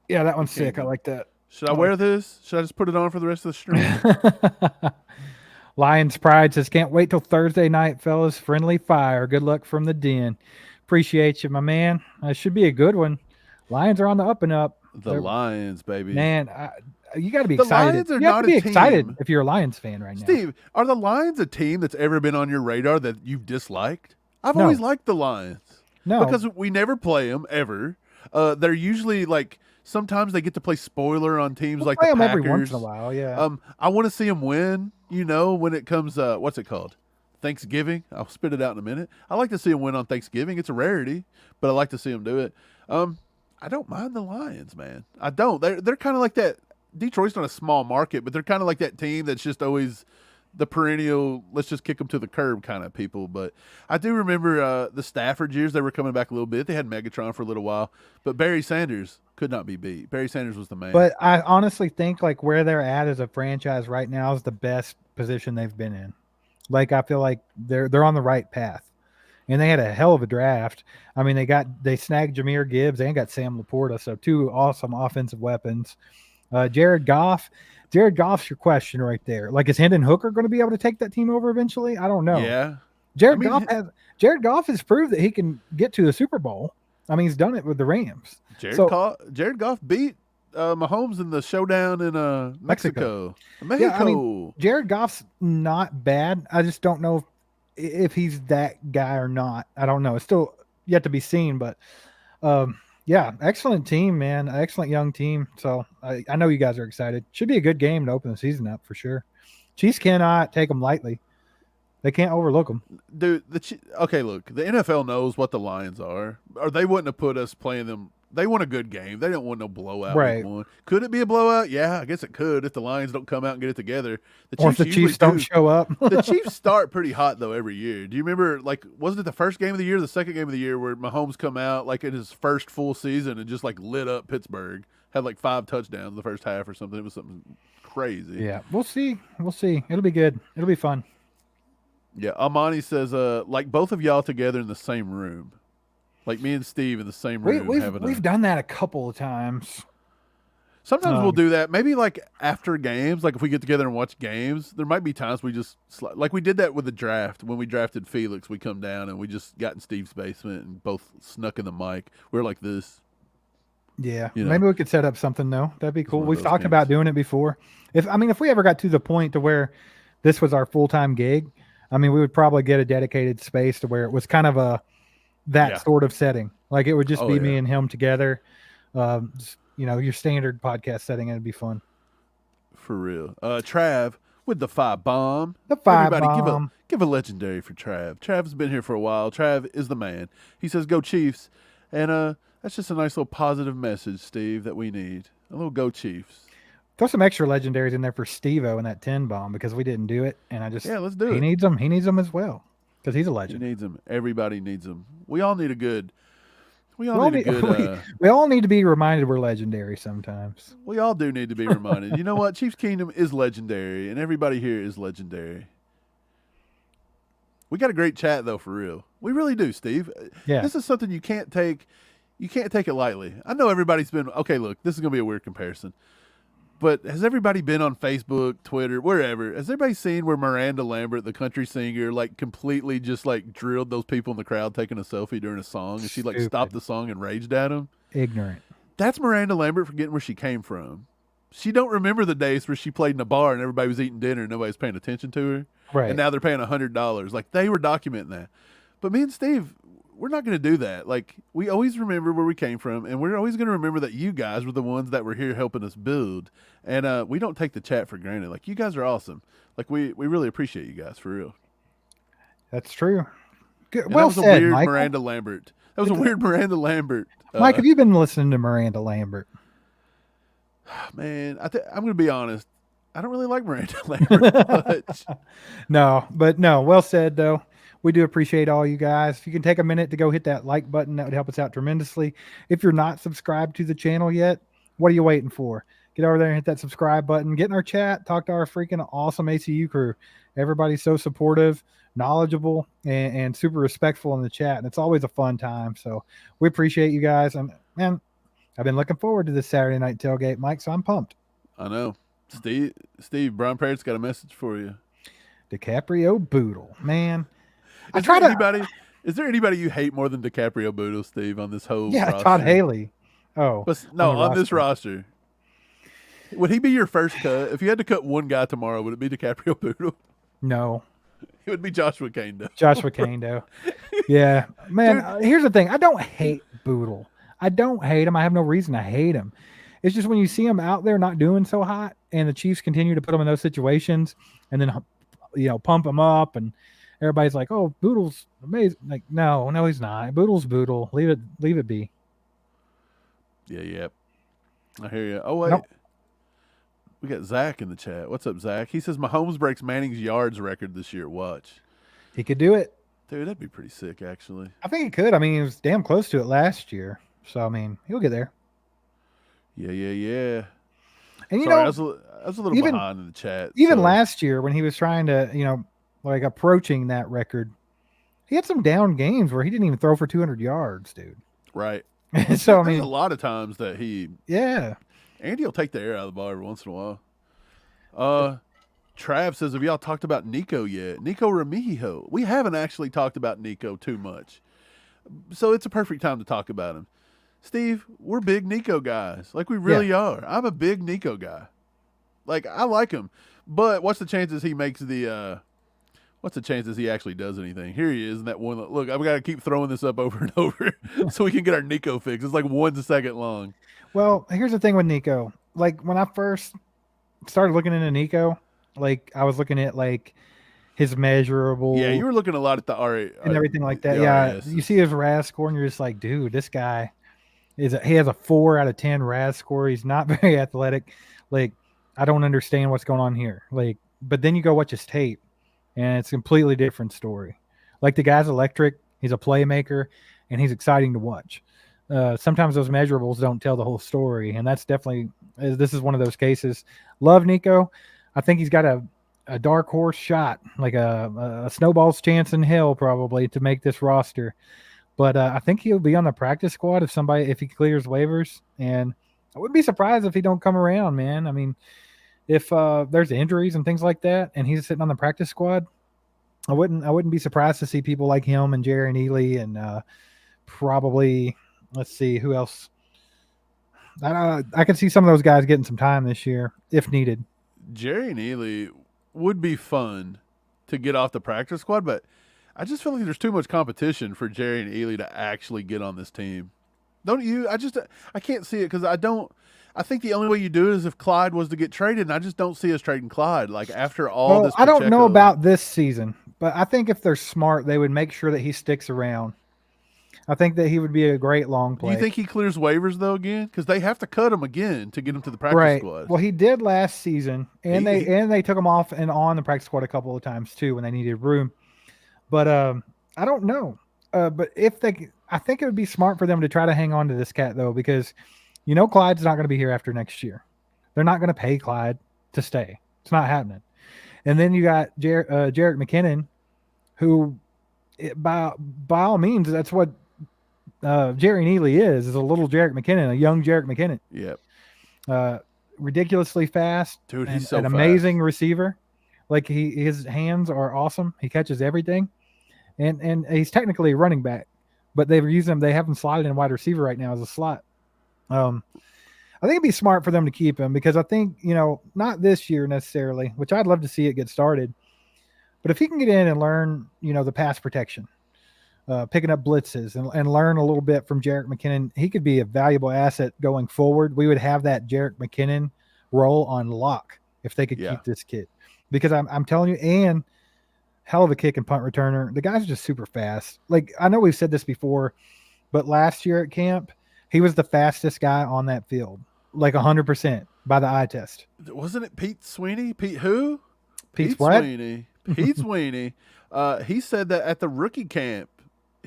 Yeah, that one's sick. I like that. Should I wear this? Should I just put it on for the rest of the stream? Lions Pride says, can't wait till Thursday night, fellas. Friendly fire. Good luck from the den. Appreciate you, my man. It should be a good one. Lions are on the up and up. They're Lions, baby. Man, you got to be excited. Lions are you have not to be a team. excited if you're a Lions fan right now. Steve, are the Lions a team that's ever been on your radar that you've disliked? I've No. always liked the Lions. No. Because we never play them, ever. They're usually like, sometimes they get to play spoiler on teams like play the them Packers. every once in a while, yeah. I want to see them win, when it comes, what's it called? Thanksgiving. I'll spit it out in a minute. I like to see them win on Thanksgiving. It's a rarity, but I like to see them do it. I don't mind the Lions, man. I don't. They're kind of like that. Detroit's not a small market, but they're kind of like that team that's just always the perennial, let's just kick them to the curb kind of people. But I do remember the Stafford years. They were coming back a little bit. They had Megatron for a little while. But Barry Sanders could not be beat. Barry Sanders was the man. But I honestly think like where they're at as a franchise right now is the best position they've been in. Like I feel like they're on the right path. And they had a hell of a draft. I mean, they snagged Jahmyr Gibbs and got Sam Laporta, so two awesome offensive weapons. Jared Goff's your question right there. Like, is Hendon Hooker going to be able to take that team over eventually? I don't know. Yeah. Jared Goff has proved that he can get to the Super Bowl. I mean, he's done it with the Rams. Jared Goff beat Mahomes in the showdown in Mexico. Yeah, I mean, Jared Goff's not bad. I just don't know if he's that guy or not. I don't know. It's still yet to be seen, but yeah, excellent team, man. Excellent young team. So I know you guys are excited. Should be a good game to open the season up for sure. Chiefs cannot take them lightly. They can't overlook them. Dude, okay, look, the NFL knows what the Lions are, or they wouldn't have put us playing them. They want a good game. They don't want no blowout. Right. Could it be a blowout? Yeah, I guess it could if the Lions don't come out and get it together. Or if the Chiefs don't show up. The Chiefs start pretty hot, though, every year. Do you remember, like, wasn't it the first game of the year, the second game of the year, where Mahomes come out, like, in his first full season and just, like, lit up Pittsburgh? Had, like, 5 touchdowns in the first half or something. It was something crazy. Yeah, we'll see. We'll see. It'll be good. It'll be fun. Yeah, Amani says, like, both of y'all together in the same room. Like me and Steve in the same room. We've done that a couple of times. Sometimes we'll do that. Maybe like after games, like if we get together and watch games, there might be times we just like we did that with the draft. When we drafted Felix, we come down and we just got in Steve's basement and both snuck in the mic. We were like this. Yeah, maybe we could set up something though. That'd be cool. We've talked about doing it before. If we ever got to the point to where this was our full-time gig, I mean, we would probably get a dedicated space to where it was kind of that sort of setting. Like it would just be me and him together. Your standard podcast setting, and it'd be fun. For real. Trav with the 5 bomb. Everybody give a legendary for Trav. Trav's been here for a while. Trav is the man. He says go Chiefs. And that's just a nice little positive message, Steve, that we need. A little go Chiefs. Throw some extra legendaries in there for Steve-O and that 10 bomb because we didn't do it. And let's do it. He needs them. He needs them as well. Because he's a legend. He needs them. Everybody needs them. We all need a good. We all need to be reminded we're legendary sometimes. We all do need to be reminded. You know what? Chiefs Kingdom is legendary, and everybody here is legendary. We got a great chat though, for real. We really do, Steve. Yeah. This is something you can't take. You can't take it lightly. I know everybody's been okay. Look, this is gonna be a weird comparison. But has everybody been on Facebook, Twitter, wherever? Has everybody seen where Miranda Lambert, the country singer, like completely just like drilled those people in the crowd taking a selfie during a song, and she like stopped the song and raged at them? Ignorant. That's Miranda Lambert forgetting where she came from. She don't remember the days where she played in a bar and everybody was eating dinner and nobody was paying attention to her. Right. And now they're paying $100. Like they were documenting that. But me and Steve, we're not going to do that. Like we always remember where we came from, and we're always going to remember that you guys were the ones that were here helping us build. And we don't take the chat for granted. Like you guys are awesome. Like we really appreciate you guys for real. That's true. Good. Well said, that was a weird Michael. Miranda Lambert. That was a weird Miranda Lambert. Mike, have you been listening to Miranda Lambert? Man, I'm going to be honest. I don't really like Miranda Lambert much. No. Well said though. We do appreciate all you guys. If you can take a minute to go hit that like button, that would help us out tremendously. If you're not subscribed to the channel yet, what are you waiting for? Get over there and hit that subscribe button. Get in our chat. Talk to our freaking awesome ACU crew. Everybody's so supportive, knowledgeable, and super respectful in the chat. And it's always a fun time. So we appreciate you guys. And man, I've been looking forward to this Saturday night tailgate, Mike, so I'm pumped. I know. Steve, Brian Parrott's got a message for you. DiCaprio Boodle. Man. Is there anybody you hate more than DiCaprio Boodle, Steve, on this whole roster? Todd Haley. Oh. On this roster. Would he be your first cut? If you had to cut one guy tomorrow, would it be DiCaprio Boodle? No. It would be Joshua Kando. Joshua Kando. Yeah. Man, here's the thing. I don't hate Boodle. I don't hate him. I have no reason to hate him. It's just when you see him out there not doing so hot and the Chiefs continue to put him in those situations and then, pump him up and everybody's like, oh, Boodle's amazing. Like, no, he's not. Boodle's Boodle. Leave it be. Yeah. I hear you. Oh, wait. Nope. We got Zach in the chat. What's up, Zach? He says Mahomes breaks Manning's yards record this year. Watch. He could do it. Dude, that'd be pretty sick, actually. I think he could. I mean, he was damn close to it last year. So, I mean, he'll get there. Yeah. And, Sorry, I was a little behind in the chat. Even last year when he was trying to, like approaching that record, he had some down games where he didn't even throw for 200 yards, dude. Right. So, I mean. There's a lot of times that Andy will take the air out of the ball every once in a while. Trav says, have y'all talked about Nico yet? Nico Remigio. We haven't actually talked about Nico too much. So it's a perfect time to talk about him. Steve, we're big Nico guys. Like, we really are. I'm a big Nico guy. Like, I like him. But what's the chances he makes what's the chances he actually does anything? Here he is in that one. Look, I've got to keep throwing this up over and over so we can get our Nico fix. It's like 1 second long. Well, here's the thing with Nico. Like, when I first started looking into Nico, like, I was looking at, like, his measurable. Yeah, you were looking a lot at the RA. And everything like that. Yeah, RAS. You see his RAS score, and you're just like, dude, this guy, he has a 4 out of 10 RAS score. He's not very athletic. Like, I don't understand what's going on here. Like, but then you go watch his tape, and it's a completely different story. Like, the guy's electric. He's a playmaker, and he's exciting to watch. Sometimes those measurables don't tell the whole story, and that's definitely this is one of those cases. Love Nico. I think he's got a dark horse shot, like a snowball's chance in hell probably to make this roster. But I think he'll be on the practice squad if he clears waivers, and I wouldn't be surprised if he don't come around, man. I mean, if there's injuries and things like that, and he's sitting on the practice squad, I wouldn't be surprised to see people like him and Jerry Neely and probably. Let's see who else. I could see some of those guys getting some time this year if needed. Jerry Neely would be fun to get off the practice squad, but I just feel like there's too much competition for Jerry and Ely to actually get on this team. Don't you? I can't see it because I think the only way you do it is if Clyde was to get traded, and I just don't see us trading Clyde. Like, after all this. I don't know about this season, but I think if they're smart, they would make sure that he sticks around. I think that he would be a great long play. You think he clears waivers, though, again? Because they have to cut him again to get him to the practice squad. Well, he did last season, and they took him off and on the practice squad a couple of times, too, when they needed room. But I don't know. But I think it would be smart for them to try to hang on to this cat, though, because Clyde's not going to be here after next year. They're not going to pay Clyde to stay. It's not happening. And then you got Jarek McKinnon, who, by all means, that's what Jerry Neely is a little Jarek McKinnon, a young Jarek McKinnon. Yep. Ridiculously fast. Dude, he's so an fast. Amazing receiver. Like, his hands are awesome. He catches everything. And he's technically a running back, but they have him slotted in wide receiver right now as a slot. I think it'd be smart for them to keep him because I think, not this year necessarily, which I'd love to see it get started. But if he can get in and learn, the pass protection, picking up blitzes and learn a little bit from Jarek McKinnon, he could be a valuable asset going forward. We would have that Jarek McKinnon role on lock if they could keep this kid. Because I'm telling you, and hell of a kick and punt returner. The guy's just super fast. Like, I know we've said this before, but last year at camp, he was the fastest guy on that field, like 100% by the eye test. Wasn't it Pete Sweeney? Pete who? Pete what? Sweeney. Pete Sweeney. He said that at the rookie camp,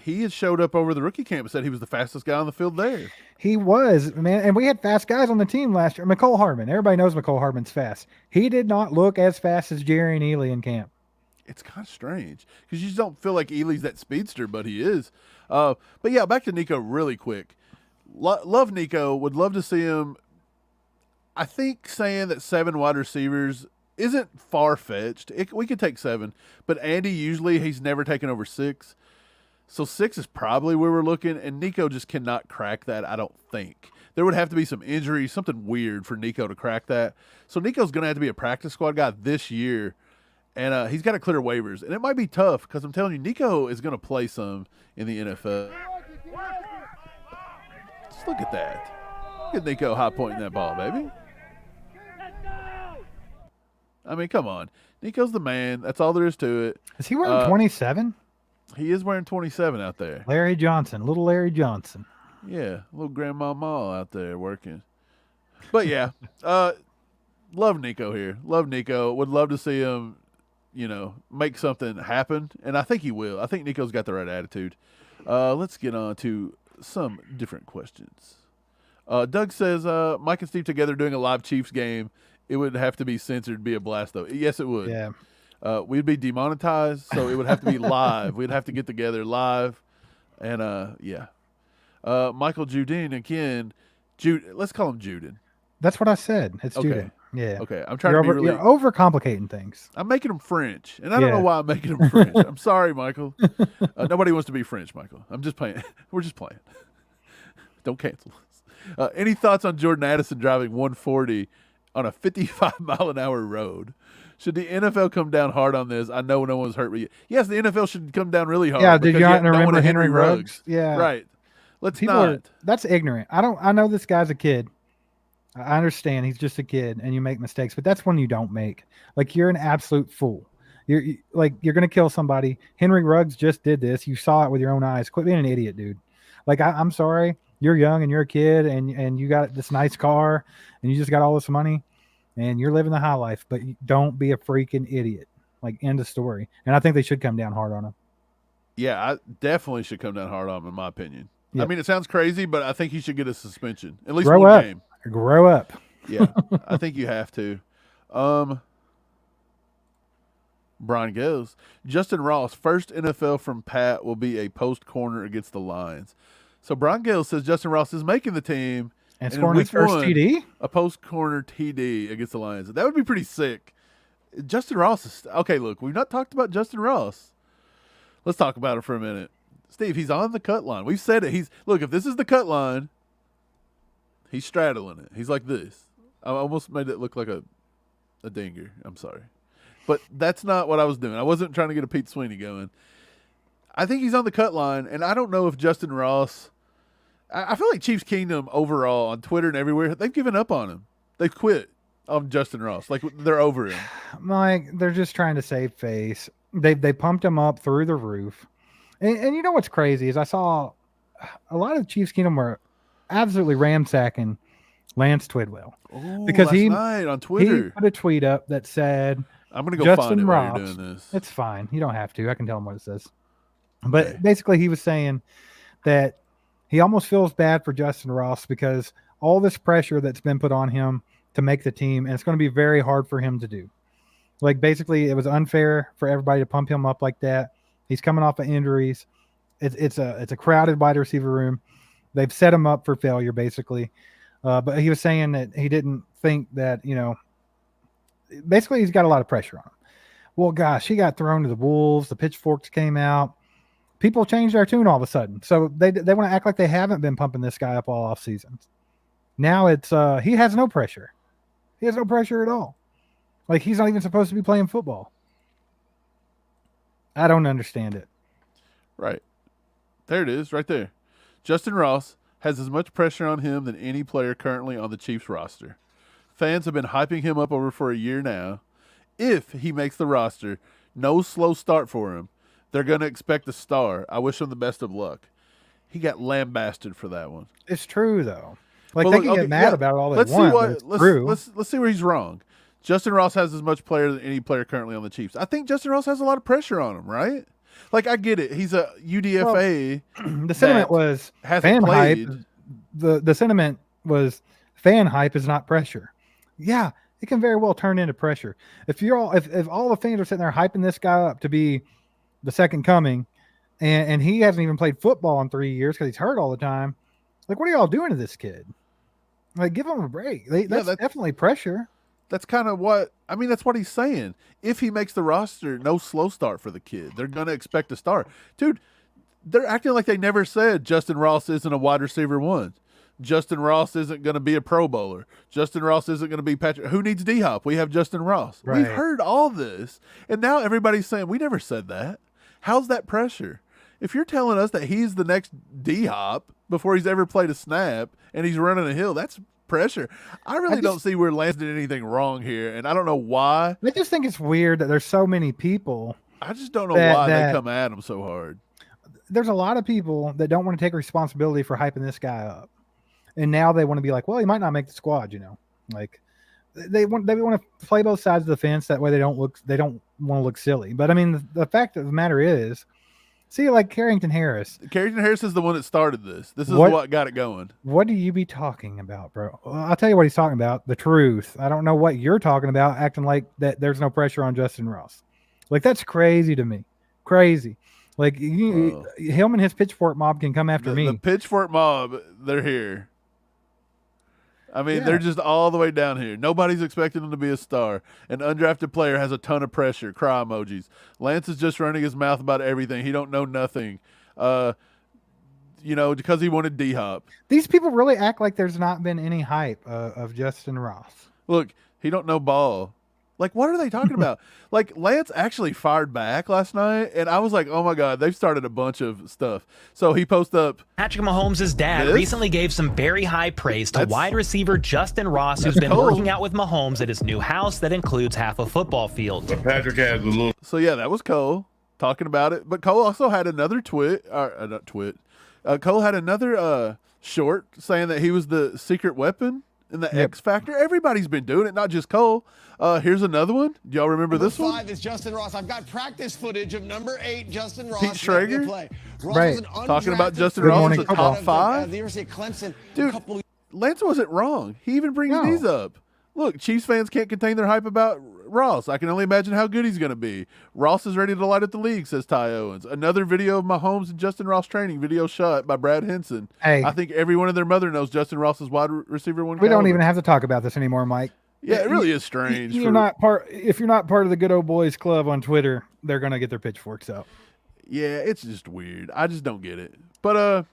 he had showed up over the rookie camp and said he was the fastest guy on the field there. He was, man. And we had fast guys on the team last year. McCole Hardman. Everybody knows McCole Hardman's fast. He did not look as fast as Jerry and Ely in camp. It's kind of strange because you just don't feel like Ely's that speedster, but he is. But yeah, back to Nico really quick. Love Nico. Would love to see him. I think saying that 7 wide receivers isn't far-fetched. We could take 7, but Andy he's never taken over 6. So 6 is probably where we're looking, and Nico just cannot crack that, I don't think. There would have to be some injury, something weird for Nico to crack that. So Nico's going to have to be a practice squad guy this year, and he's got to clear waivers. And it might be tough because I'm telling you, Nico is going to play some in the NFL. Just look at that. Look at Nico high-pointing that ball, baby. I mean, come on. Nico's the man. That's all there is to it. Is he wearing 27? He is wearing 27 out there. Larry Johnson, little Larry Johnson. Yeah, little Grandma Ma out there working. But yeah, love Nico here. Love Nico. Would love to see him, make something happen, and I think he will. I think Nico's got the right attitude. Let's get on to some different questions. Doug says, Mike and Steve together doing a live Chiefs game. It would have to be censored, be a blast, though. Yes, it would. Yeah. We'd be demonetized, so it would have to be live. We'd have to get together live, and yeah. Michael Judin again. Let's call him Judin. That's what I said. It's Okay. Judin. Yeah. Okay, I'm trying to be really. You're overcomplicating things. I'm making him French, and I don't know why I'm making him French. I'm sorry, Michael. Nobody wants to be French, Michael. I'm just playing. We're just playing. Don't cancel us. Any thoughts on Jordan Addison driving 140 on a 55-mile-an-hour road? Should the NFL come down hard on this? I know no one's hurt, but yes, the NFL should come down really hard. Yeah, did you not don't remember want Henry Ruggs? Yeah. Right. That's ignorant. I know this guy's a kid. I understand he's just a kid and you make mistakes, but that's when you don't make. Like, you're an absolute fool. You're going to kill somebody. Henry Ruggs just did this. You saw it with your own eyes. Quit being an idiot, dude. Like, I'm sorry. You're young and you're a kid and you got this nice car and you just got all this money and you're living the high life, but don't be a freaking idiot. Like, end of story. And I think they should come down hard on him. Yeah, I definitely should come down hard on him, in my opinion. Yep. I mean, it sounds crazy, but I think he should get a suspension. At least Grow one up. game. Grow up. Yeah, I think you have to. Brian goes, Justin Ross, first NFL from Pat, will be a post corner against the Lions. So Brian Gale says Justin Ross is making the team. And scoring his first TD? A post corner TD against the Lions. That would be pretty sick. Justin Ross is – okay, look, we've not talked about Justin Ross. Let's talk about it for a minute. Steve, he's on the cut line. We've said it. Look, if this is the cut line, he's straddling it. He's like this. I almost made it look like a dinger. I'm sorry. But that's not what I was doing. I wasn't trying to get a Pete Sweeney going. I think he's on the cut line, and I don't know if Justin Ross – I feel like Chiefs Kingdom overall on Twitter and everywhere, they've given up on him. They've quit on Justin Ross. Like, they're over him. Mike, they're just trying to save face. They pumped him up through the roof. And you know what's crazy is I saw a lot of Chiefs Kingdom were absolutely ransacking Lance Twidwell. Ooh, because last night on Twitter. He put a tweet up that said, I'm going to go Justin find it Ross, while you're doing this. It's fine. You don't have to. I can tell him what it says. But basically he was saying that he almost feels bad for Justin Ross because all this pressure that's been put on him to make the team, and it's going to be very hard for him to do. Like, basically it was unfair for everybody to pump him up like that. He's coming off of injuries. It's a crowded wide receiver room. They've set him up for failure, basically. But he was saying that he didn't think that, basically he's got a lot of pressure on him. Well, gosh, he got thrown to the wolves. The pitchforks came out. People changed their tune all of a sudden. So they want to act like they haven't been pumping this guy up all off season. Now it's he has no pressure. He has no pressure at all. Like, he's not even supposed to be playing football. I don't understand it. Right. There it is, right there. Justin Ross has as much pressure on him than any player currently on the Chiefs roster. Fans have been hyping him up over for a year now. If he makes the roster, no slow start for him. They're going to expect a star. I wish him the best of luck. He got lambasted for that one. It's true, though. Like, But they look, can get mad about it all they want, but it's true. Let's see where he's wrong. Justin Ross has as much player than any player currently on the Chiefs. I think Justin Ross has a lot of pressure on him, right? Like, I get it. He's a UDFA. Well, the sentiment was fan hype. The sentiment was fan hype is not pressure. Yeah, it can very well turn into pressure. If all the fans are sitting there hyping this guy up to be the second coming, and he hasn't even played football in 3 years because he's hurt all the time, like, what are y'all doing to this kid? Like, give him a break. That's definitely pressure. That's kind of that's what he's saying. If he makes the roster, no slow start for the kid. They're going to expect a start. Dude, they're acting like they never said Justin Ross isn't a wide receiver one. Justin Ross isn't going to be a Pro Bowler. Justin Ross isn't going to be Patrick. Who needs D-Hop? We have Justin Ross. Right. We've heard all this, and now everybody's saying, we never said that. How's that pressure? If you're telling us that he's the next D-Hop before he's ever played a snap and he's running a hill, that's pressure. I really don't see where Lance did anything wrong here, and I don't know why. I just think it's weird that there's so many people. I just don't know why they come at him so hard. There's a lot of people that don't want to take responsibility for hyping this guy up, and now they want to be like, well, he might not make the squad, like, they want to play both sides of the fence. That way they don't want to look silly. But I mean, the fact of the matter is, see, like Carrington Harris. Carrington Harris is the one that started this. This is what got it going. What do you be talking about, bro? Well, I'll tell you what he's talking about. The truth. I don't know what you're talking about, acting like that there's no pressure on Justin Ross. Like, that's crazy to me. Crazy. Like, him and his pitchfork mob can come after me. The pitchfork mob, they're here. I mean, they're just all the way down here. Nobody's expecting him to be a star. An undrafted player has a ton of pressure. Cry emojis. Lance is just running his mouth about everything. He don't know nothing. Because he wanted D-Hop. These people really act like there's not been any hype of Justin Ross. Look, he don't know ball. Like, what are they talking about? Like, Lance actually fired back last night, and I was like, oh, my God, they've started a bunch of stuff. So he posted up. Patrick Mahomes' dad recently gave some very high praise to wide receiver Justin Ross, who's been working out with Mahomes at his new house that includes half a football field. But Patrick has a little. So, yeah, that was Cole talking about it. But Cole also had another Cole had another short saying that he was the secret weapon in the X Factor. Everybody's been doing it, not just Cole. Here's another one. Do y'all remember this one? 5 is Justin Ross. I've got practice footage of number 8, Justin Ross. Pete Schrager? Right. Talking about Justin Ross as a top 5. The University of Clemson. Dude, Lance wasn't wrong. He even brings these up. Look, Chiefs fans can't contain their hype about Ross. I can only imagine how good he's going to be. Ross is ready to light up the league, says Ty Owens. Another video of Mahomes and Justin Ross training, video shot by Brad Henson. Hey, I think everyone and their mother knows Justin Ross is wide receiver 1. We don't even have to talk about this anymore, Mike. Yeah, it really is strange. If you're not part of the Good Old Boys Club on Twitter, they're going to get their pitchforks out. Yeah, it's just weird. I just don't get it. But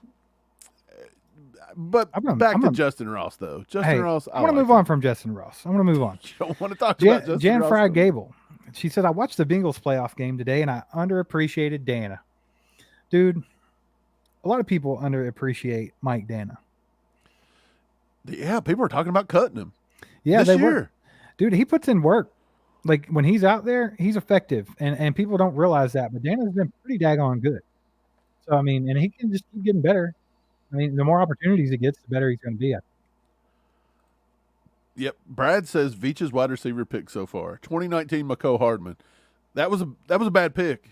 back to Justin Ross, though. Ross, I want to move on from Justin Ross. I want to move on. You don't want to talk about Justin Jan Ross? Fry Gable. She said, I watched the Bengals playoff game today, and I underappreciated Dana. Dude, a lot of people underappreciate Mike Dana. Yeah, people are talking about cutting him. Yeah, this year. Dude, he puts in work. Like, when he's out there, he's effective, and people don't realize that. But Dana's been pretty daggone good. So, I mean, and he can just keep getting better. I mean, the more opportunities he gets, the better he's going to be at. Yep. Brad says Veach's wide receiver pick so far. 2019 Mecole Hardman. That was a bad pick.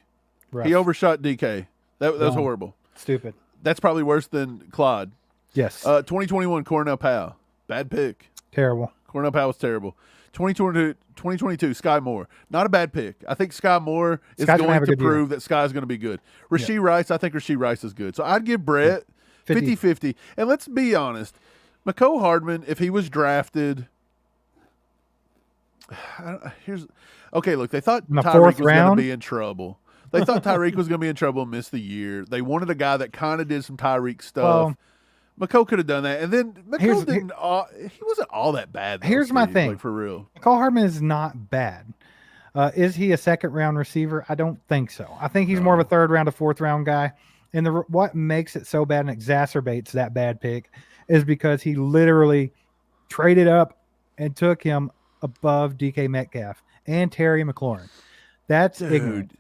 Rough. He overshot DK. That was horrible. Stupid. That's probably worse than Claude. Yes. 2021 Cornell Powell. Bad pick. Terrible. Cornell Powell was terrible. 2022 Sky Moore. Not a bad pick. I think Sky Moore is going to prove that Sky's going to be good. Rashee Rice, I think Rashee Rice is good. So I'd give Brett 50-50. And let's be honest. Mecole Hardman, if he was drafted, look, they thought Tyreek was going to be in trouble. They thought Tyreek was going to be in trouble and miss the year. They wanted a guy that kind of did some Tyreek stuff. Well, Mecole could have done that. And then Mecole he wasn't all that bad. Here's my thing. Like, for real. Mecole Hardman is not bad. Is he a second-round receiver? I don't think so. I think he's more of a third-round to fourth-round guy. And what makes it so bad and exacerbates that bad pick is because he literally traded up and took him above DK Metcalf and Terry McLaurin. That's ignorant.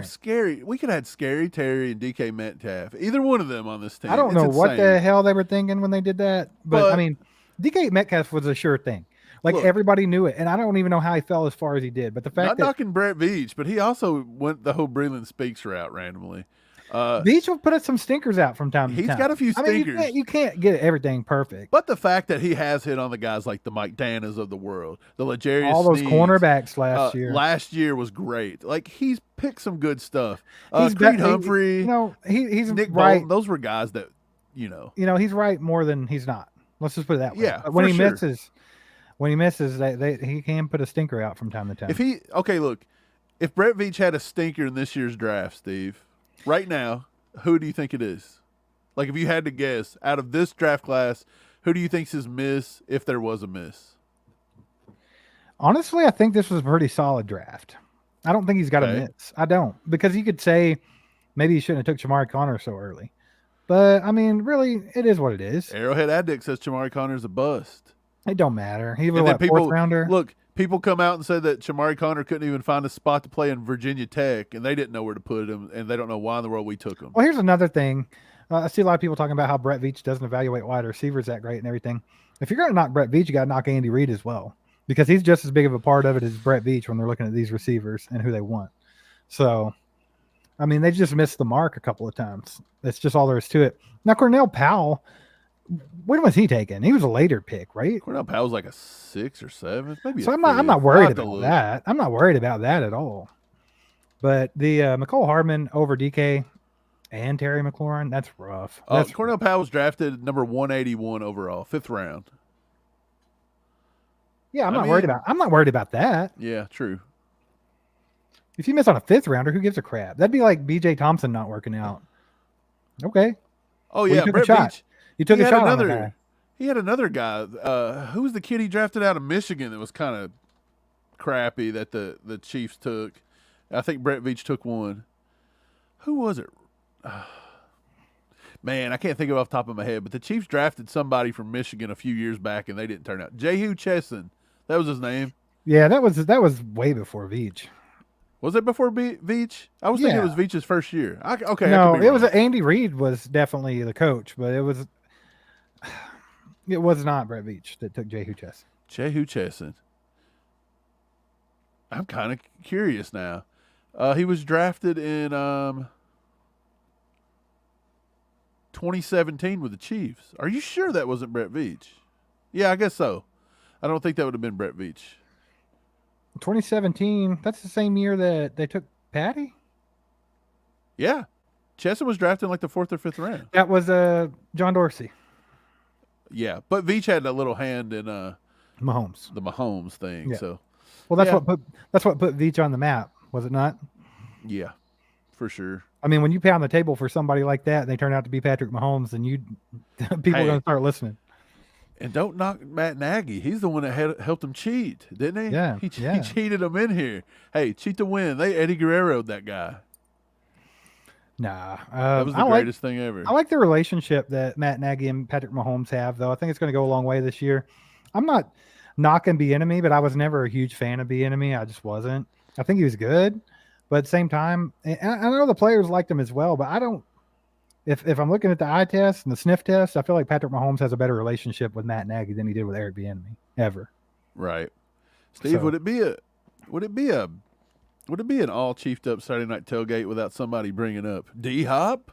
Scary. We could have had Scary Terry and DK Metcalf. Either one of them on this team. I don't know what the hell they were thinking when they did that. But I mean, DK Metcalf was a sure thing. Like, everybody knew it. And I don't even know how he fell as far as he did. But the fact not knocking Brett Veach, but he also went the whole Breland Speaks route randomly. Veach will put some stinkers out from time to time. He's got a few stinkers. I mean, you can't get everything perfect. But the fact that he has hit on the guys like the Mike Danas of the world, the L'Jarius all those Sneeds, cornerbacks last year. Last year was great. Like, he's picked some good stuff. Creed Humphrey, he's Nick right. Bolton, those were guys that, he's right more than he's not. Let's just put it that way. Yeah, but when he misses, he can put a stinker out from time to time. If Brett Veach had a stinker in this year's draft, Steve, right now, who do you think it is? Like, if you had to guess, out of this draft class, who do you think's his miss, if there was a miss? Honestly, I think this was a pretty solid draft. I don't think he's got a miss. I don't. Because you could say maybe he shouldn't have took Shamari Connor so early. But, I mean, really, it is what it is. Arrowhead Addict says Shamari Connor's a bust. It don't matter. He was a fourth rounder. Look, people come out and say that Shamari Connor couldn't even find a spot to play in Virginia Tech, and they didn't know where to put him, and they don't know why in the world we took him. Well, here's another thing. I see a lot of people talking about how Brett Veach doesn't evaluate wide receivers that great and everything. If you're going to knock Brett Veach, you got to knock Andy Reid as well. because he's just as big of a part of it as Brett Veach when they're looking at these receivers and who they want. So, I mean, they just missed the mark a couple of times. That's just all there is to it. Now, Cornell Powell, when was he taken? He was a later pick, right? Cornell Powell's like a 6th or 7th, maybe. So I'm not worried about that. I'm not worried about that at all. But the McCole Hardman over DK and Terry McLaurin, that's rough. Cornell Powell was drafted number 181 overall, 5th round. Yeah, I'm not worried about that. Yeah, true. If you miss on a 5th rounder, who gives a crap? That'd be like BJ Thompson not working out. Okay. Oh yeah, Brett Veach. You took a shot on the guy. He had another guy. Who was the kid he drafted out of Michigan that was kind of crappy that the Chiefs took? I think Brett Veach took one. Who was it? Man, I can't think of it off the top of my head, but the Chiefs drafted somebody from Michigan a few years back, and they didn't turn out. Jehu Chesson. That was his name. Yeah, that was way before Veach. Was it before Veach? I was thinking it was Veach's first year. No, it was Andy Reid was definitely the coach, but it was not Brett Veach that took Jehu Chesson. Jehu Chesson. I'm kind of curious now. He was drafted in 2017 with the Chiefs. Are you sure that wasn't Brett Veach? Yeah, I guess so. I don't think that would have been Brett Veach. 2017, that's the same year that they took Patty? Yeah. Chesson was drafted in like the 4th or 5th round. That was John Dorsey. Yeah, but Veach had a little hand in Mahomes. The Mahomes thing. Yeah. So, well, that's what put Veach on the map, was it not? Yeah, for sure. I mean, when you pound the table for somebody like that, and they turn out to be Patrick Mahomes, then people are going to start listening. And don't knock Matt Nagy. He's the one that helped him cheat, didn't he? Yeah, he cheated him in here. Hey, cheat to win. They Eddie Guerrero'd that guy. Nah, that was the greatest thing ever. I like the relationship that Matt Nagy and Patrick Mahomes have, though. I think it's going to go a long way this year. I'm not knocking Bieniemy, but I was never a huge fan of Bieniemy. I just wasn't. I think he was good, but at the same time, and I know the players liked him as well. But I don't. If I'm looking at the eye test and the sniff test, I feel like Patrick Mahomes has a better relationship with Matt Nagy than he did with Eric Bieniemy ever. Right, Steve. Would it be an all chiefed up Saturday night tailgate without somebody bringing up D-Hop?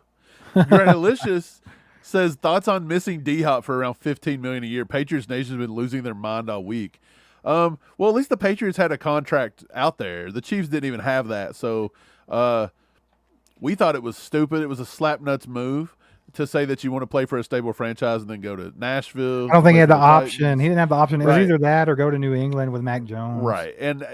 Granalicious says thoughts on missing D-Hop for around $15 million a year. Patriots Nation's been losing their mind all week. Well, at least the Patriots had a contract out there. The Chiefs didn't even have that, so we thought it was stupid. It was a slapnuts move to say that you want to play for a stable franchise and then go to Nashville. I don't think he had the option. He didn't have the option. It was Right. either that or go to New England with Mac Jones. Right. And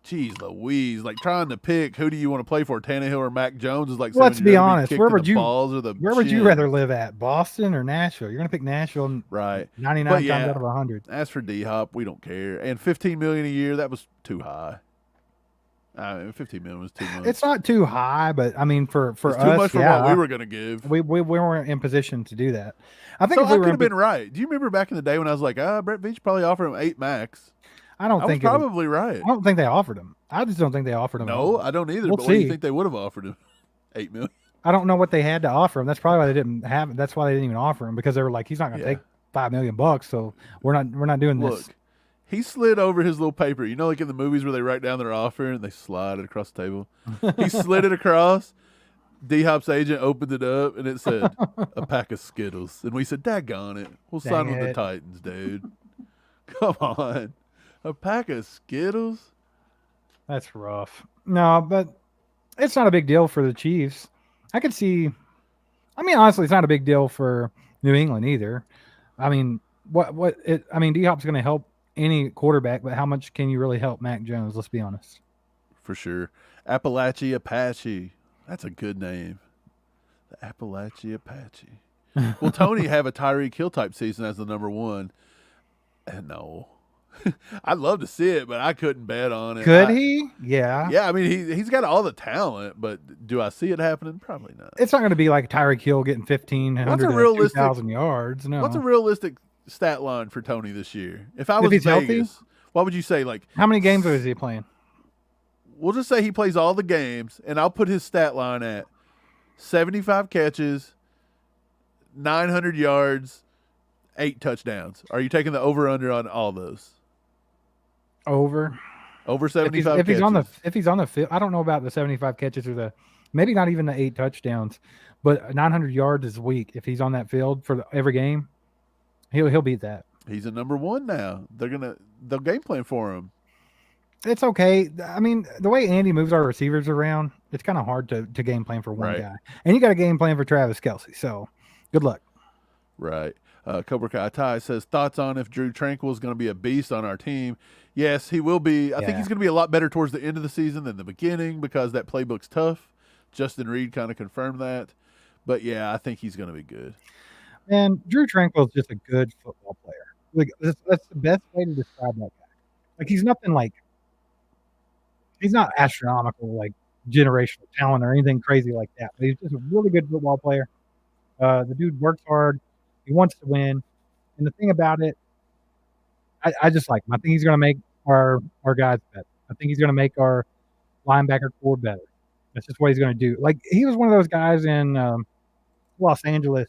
geez Louise, like trying to pick who do you want to play for, Tannehill or Mac Jones is like. Let's be honest. Where Where would you rather live at, Boston or Nashville? You're going to pick Nashville, right? 99 times out of 100. As for D-Hop, we don't care. And $15 million a year, that was too high. I mean, $15 million was too much. It's not too high, but I mean, for it's us, too much for what we were going to give. We weren't in position to do that. I think so if we I were could have been right. Do you remember back in the day when I was like, Brett Veach probably offered him 8 max? I was probably right. I don't think they offered him. I just don't think they offered him. No, I don't either. We'll but see. What do you think they would have offered him? $8 million. I don't know what they had to offer him. That's probably why they didn't have. That's why they didn't even offer him, because they were like, he's not going to take $5 million. So we're not doing this. Look, he slid over his little paper. You know, like in the movies where they write down their offer and they slide it across the table. He slid it across. D-Hop's agent opened it up and it said a pack of Skittles. And we said, daggone it. We'll sign with the Titans, dude. Come on. A pack of Skittles? That's rough. No, but it's not a big deal for the Chiefs. I could see. I mean, honestly, it's not a big deal for New England either. I mean, D-Hop's going to help any quarterback, but how much can you really help Mac Jones? Let's be honest. For sure. Appalachia Apache. That's a good name. The Appalachia Apache. Will Tony have a Tyreek Hill type season as the number one? No. I'd love to see it, but I couldn't bet on it. Could he? Yeah. Yeah, I mean, he's got all the talent, but do I see it happening? Probably not. It's not going to be like Tyreek Hill getting 1,500 to 2,000 yards. No. What's a realistic stat line for Tony this year? If I was Vegas, healthy? What would you say? Like, how many games is he playing? We'll just say he plays all the games, and I'll put his stat line at 75 catches, 900 yards, 8 touchdowns. Are you taking the over-under on all those? Over. Over 75 if catches. If he's on the field, I don't know about the 75 catches or maybe not even the 8 touchdowns, but 900 yards is weak. If he's on that field for every game, he'll beat that. He's a number 1 now. They'll game plan for him. It's okay. I mean, the way Andy moves our receivers around, it's kind of hard to game plan for one guy. And you got a game plan for Travis Kelce. So good luck. Right. Cobra Kai Ty says, thoughts on if Drew Tranquil is going to be a beast on our team? Yes, he will be. I think he's going to be a lot better towards the end of the season than the beginning because that playbook's tough. Justin Reid kind of confirmed that. But, yeah, I think he's going to be good. And Drew Tranquil is just a good football player. Like that's the best way to describe that guy. Like he's nothing like he's not astronomical like generational talent or anything crazy like that. But he's just a really good football player. The dude works hard. He wants to win. And the thing about it, I just like him. I think he's going to make our guys better. I think he's going to make our linebacker core better. That's just what he's going to do. Like he was one of those guys in Los Angeles,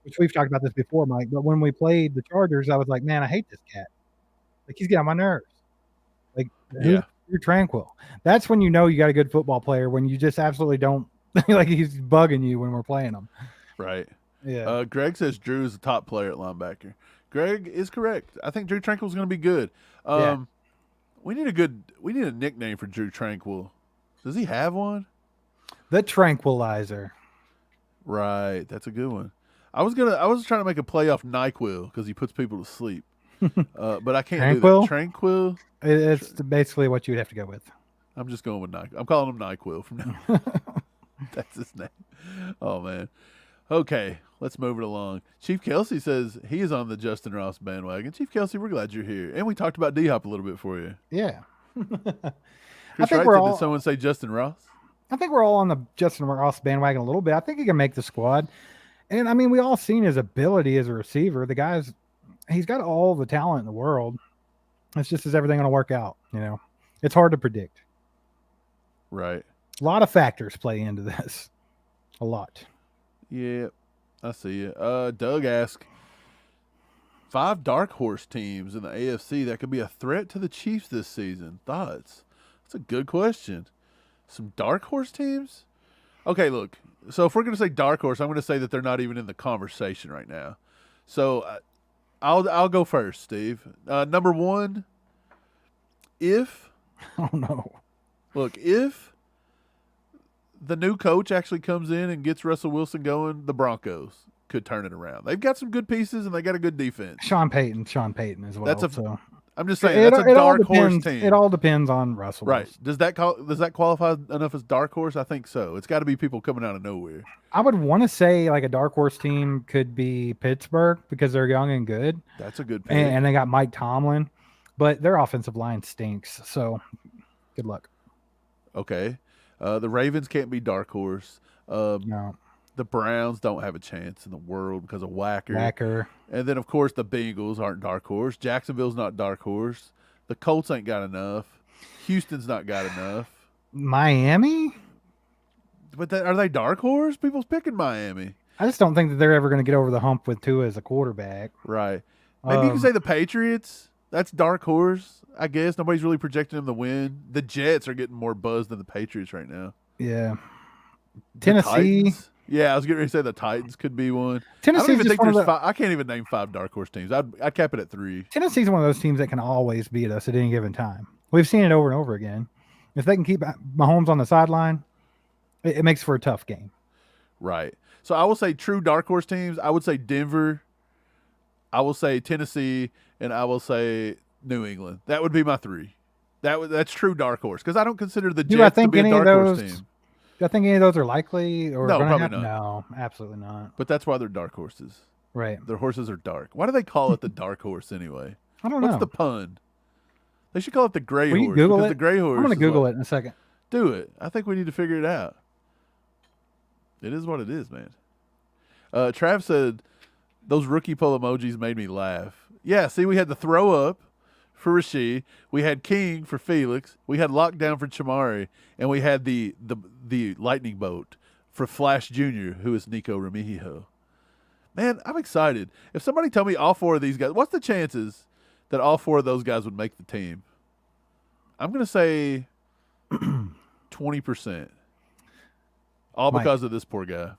which we've talked about this before, Mike. But when we played the Chargers, I was like, man, I hate this cat. Like he's getting on my nerves. Like you're Tranquil. That's when you know you got a good football player. When you just absolutely don't like he's bugging you when we're playing him. Right. Yeah. Greg says Drew is a top player at linebacker. Greg is correct. I think Drew Tranquil is going to be good. We need a nickname for Drew Tranquil. Does he have one? The Tranquilizer. Right. That's a good one. I was trying to make a play off NyQuil because he puts people to sleep. But I can't do that. Tranquil? It's basically what you would have to go with. I'm just going with NyQuil. I'm calling him NyQuil from now on. That's his name. Oh, man. Okay, let's move it along. Chief Kelsey says he is on the Justin Ross bandwagon. Chief Kelsey, we're glad you're here. And we talked about D-Hop a little bit for you. Yeah. Chris Wright said, did someone say Justin Ross? I think we're all on the Justin Ross bandwagon a little bit. I think he can make the squad. And, I mean, we all seen his ability as a receiver. The guy's – he's got all the talent in the world. It's just, is everything going to work out? You know, it's hard to predict. Right. A lot of factors play into this. A lot. Yeah, I see you. Doug asked, 5 dark horse teams in the AFC that could be a threat to the Chiefs this season. Thoughts? That's a good question. Some dark horse teams? Okay, look. So if we're going to say dark horse, I'm going to say that they're not even in the conversation right now. So I'll go first, Steve. Number 1, if oh no, look, if the new coach actually comes in and gets Russell Wilson going, the Broncos could turn it around. They've got some good pieces and they got a good defense. Sean Payton as well. I'm just saying that's a dark horse team. It all depends on Russell. Right. Wilson. Does that qualify enough as dark horse? I think so. It's got to be people coming out of nowhere. I would want to say like a dark horse team could be Pittsburgh because they're young and good. That's a good pick. And they got Mike Tomlin, but their offensive line stinks. So good luck. Okay. The Ravens can't be dark horse. No. The Browns don't have a chance in the world because of Wacker. And then, of course, the Bengals aren't dark horse. Jacksonville's not dark horse. The Colts ain't got enough. Houston's not got enough. Miami? But are they dark horse? People's picking Miami. I just don't think that they're ever going to get over the hump with Tua as a quarterback. Right. Maybe you can say the Patriots. That's dark horse, I guess. Nobody's really projecting them to win. The Jets are getting more buzz than the Patriots right now. Yeah. Tennessee. Yeah, I was getting ready to say the Titans could be one. Tennessee's just one of the, I can't even name 5 dark horse teams. I'd cap it at 3. Tennessee's one of those teams that can always beat us at any given time. We've seen it over and over again. If they can keep Mahomes on the sideline, it makes for a tough game. Right. So I will say true dark horse teams. I would say Denver. I will say Tennessee, and I will say New England. That would be my 3. That's true dark horse because I don't consider the Jets to be a dark horse team. Do I think any of those are likely? Or no, probably not. No, absolutely not. But that's why they're dark horses. Right. Their horses are dark. Why do they call it the dark horse anyway? I don't know. What's the pun? They should call it the gray horse. You Google it? The gray horse. I'm going to Google it in a second. Do it. I think we need to figure it out. It is what it is, man. Trav said, those rookie poll emojis made me laugh. Yeah, see, we had the throw up for Rashid. We had King for Felix. We had lockdown for Chamari. And we had the lightning bolt for Flash Jr., who is Nico Remigio. Man, I'm excited. If somebody tell me all 4 of these guys, what's the chances that all 4 of those guys would make the team? I'm going to say 20%. All because of this poor guy.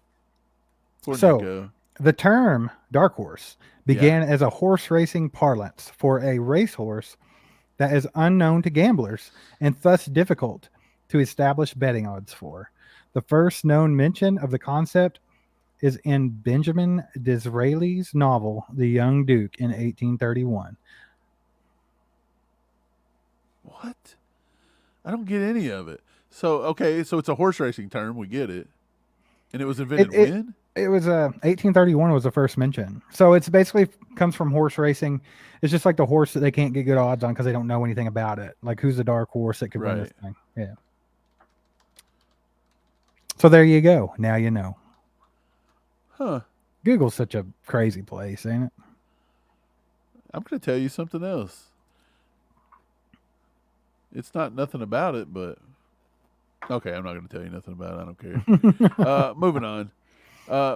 Poor Nico. The term dark horse began as a horse racing parlance for a racehorse that is unknown to gamblers and thus difficult to establish betting odds for. The first known mention of the concept is in Benjamin Disraeli's novel, The Young Duke, in 1831. What? I don't get any of it. So it's a horse racing term. We get it. And it was invented when? It was 1831 was the first mention. So it's basically comes from horse racing. It's just like the horse that they can't get good odds on because they don't know anything about it. Like who's the dark horse that could win this thing? Yeah. So there you go. Now you know. Huh. Google's such a crazy place, ain't it? I'm going to tell you something else. It's not nothing about it, but okay, I'm not going to tell you nothing about it. I don't care. Moving on.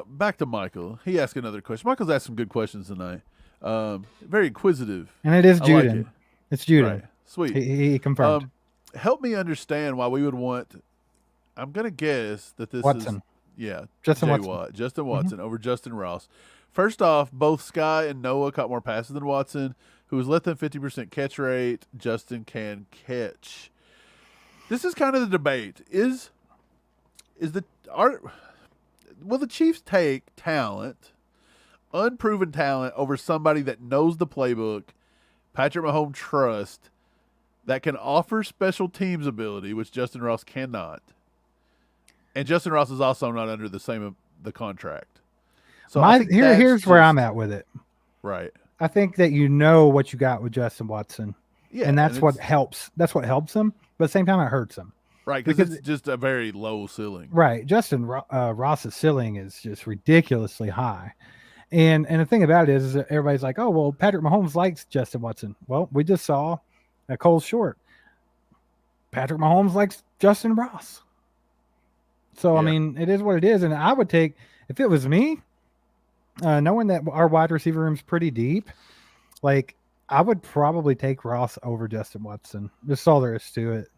Back to Michael. He asked another question. Michael's asked some good questions tonight. Very inquisitive. And it is Juden. Like it. It's Juden. Right. Sweet. He confirmed. Help me understand why we would want. I'm going to guess that this Watson. is Justin Watson. Justin Watson over Justin Ross. First off, both Sky and Noah caught more passes than Watson, who was less than 50% catch rate. Justin can catch. This is kind of the debate. Will the Chiefs take talent, unproven talent, over somebody that knows the playbook, Patrick Mahomes trust, that can offer special teams ability, which Justin Ross cannot, and Justin Ross is also not under the contract. So here's where I'm at with it. Right. I think that you know what you got with Justin Watson. Yeah, and that's what helps. That's what helps him, but at the same time, it hurts him. Right, because it's just a very low ceiling. Right. Justin Ross's ceiling is just ridiculously high. And the thing about it is that everybody's like, oh, well, Patrick Mahomes likes Justin Watson. Well, we just saw at Cole Short. Patrick Mahomes likes Justin Ross. So, I mean, it is what it is. And I would take, if it was me, knowing that our wide receiver room is pretty deep, like, I would probably take Ross over Justin Watson. That's all there is to it.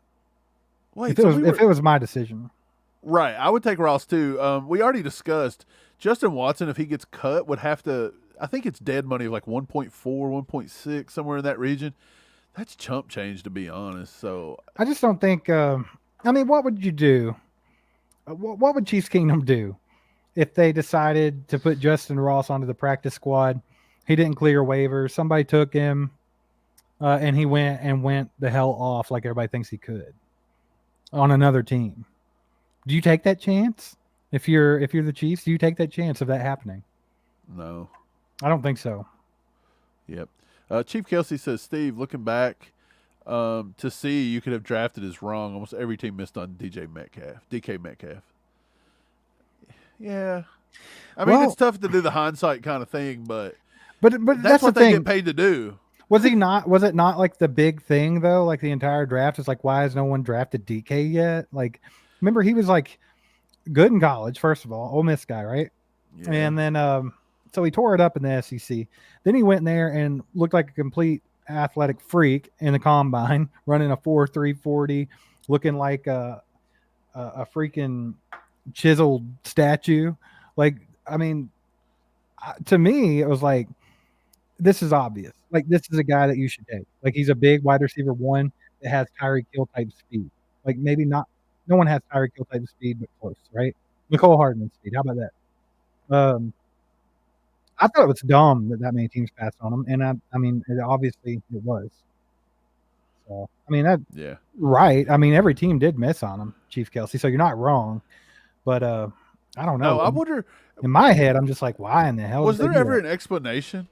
Wait, if it was my decision. Right. I would take Ross too. We already discussed Justin Watson, if he gets cut, would have to, I think it's dead money of like 1.4, 1.6, somewhere in that region. That's chump change, to be honest. So I just don't think, what would you do? What would Chiefs Kingdom do if they decided to put Justin Ross onto the practice squad? He didn't clear waivers. Somebody took him and he went the hell off like everybody thinks he could on another team. Do you take that chance? If you're the Chiefs, do you take that chance of that happening? No. I don't think so. Yep. Chief Kelsey says, Steve, looking back to see you could have drafted is wrong. Almost every team missed on DK Metcalf. Yeah. I mean, it's tough to do the hindsight kind of thing, but that's what they get paid to do. Was it not like the big thing though? Like the entire draft is like, why has no one drafted DK yet? Like, remember he was like good in college, first of all, Ole Miss guy, right? Yeah. And then so he tore it up in the SEC. Then he went in there and looked like a complete athletic freak in the combine, running a 4.3 40, looking like a freaking chiseled statue. Like, I mean, to me, it was like, this is obvious. Like, this is a guy that you should take. Like, he's a big wide receiver one that has Tyreek Hill type speed. Like, maybe not. No one has Tyreek Hill type speed, but close, right? Nicole Hardman speed. How about that? I thought it was dumb that many teams passed on him, and I mean, obviously it was. So, I mean, right. I mean, every team did miss on him, Chief Kelsey. So you're not wrong, but I don't know. No, I wonder. In my head, I'm just like, why in the hell? Was there ever an explanation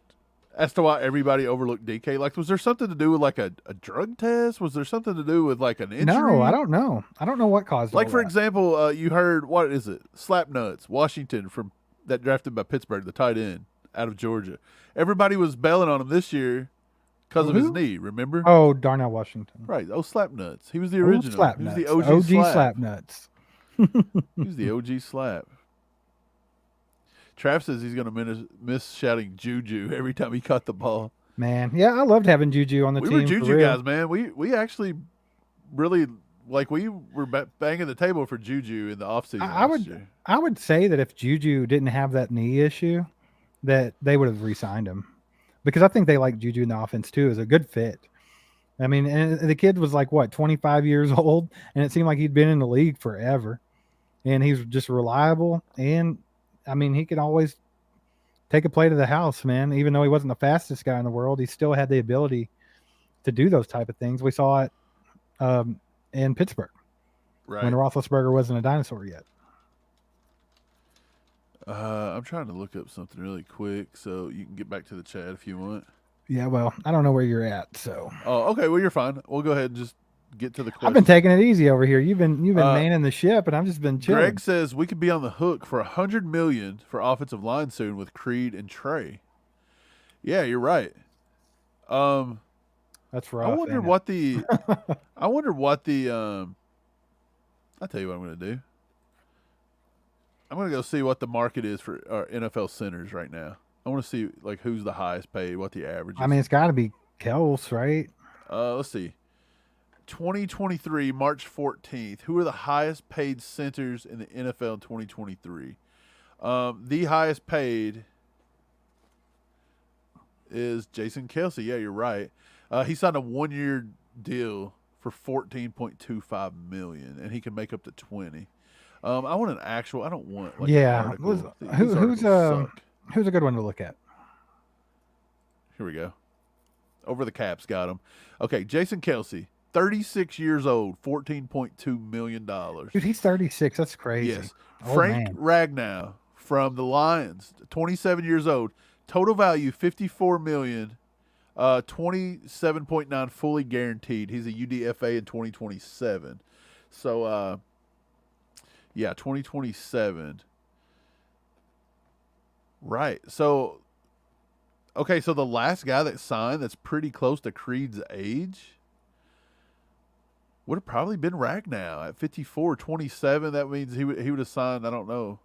as to why everybody overlooked DK? Like, was there something to do with like a drug test? Was there something to do with like an injury? No, I don't know. I don't know what caused. Like, for example, you heard, what is it? Slapnuts, Washington, from that drafted by Pittsburgh, the tight end out of Georgia. Everybody was bailing on him this year because of his knee. Remember? Oh, Darnell Washington. Right. Oh, Slapnuts. He was the original. Slapnuts. He was the OG Slapnuts. He was the OG slap. Trav says he's going to miss shouting Juju every time he caught the ball. Man, yeah, I loved having Juju on the team. We were Juju guys, man. We actually really like we were banging the table for Juju in the offseason. I would say that if Juju didn't have that knee issue, that they would have re-signed him, because I think they like Juju in the offense too as a good fit. I mean, and the kid was like, what, 25 years old, and it seemed like he'd been in the league forever, and he's just reliable. And I mean, he could always take a play to the house, man. Even though he wasn't the fastest guy in the world, he still had the ability to do those type of things. We saw it in Pittsburgh, when Roethlisberger wasn't a dinosaur yet. I'm trying to look up something really quick so you can get back to the chat if you want. Yeah, well, I don't know where you're at, so. Oh, okay. Well, you're fine. We'll go ahead and just get to the question. I've been taking it easy over here. You've been manning the ship, and I've just been chilling. Greg says we could be on the hook for $100 million for offensive line soon with Creed and Trey. Yeah, you're right. That's rough. I wonder what the. I'll tell you what I'm going to do. I'm going to go see what the market is for NFL centers right now. I want to see like who's the highest paid, what the average is. I mean, it's got to be Kels, right? Let's see. 2023, March 14th. Who are the highest paid centers in the NFL in 2023? The highest paid is Jason Kelce. Yeah, you're right. He signed a 1-year deal for $14.25 million, and he can make up to 20. I want an actual. I don't want. Like, yeah. Who's a good one to look at? Here we go. Over the caps, got him. Okay, Jason Kelce, 36 years old, $14.2 million. Dude, he's 36. That's crazy. Yes. Frank Ragnow from the Lions, 27 years old, total value $54 million, 27.9 fully guaranteed. He's a UDFA in 2027. So, yeah, 2027. Right. So, okay, so the last guy that signed that's pretty close to Creed's age would have probably been Ragnow at 54, 27. That means he would have signed, I don't know.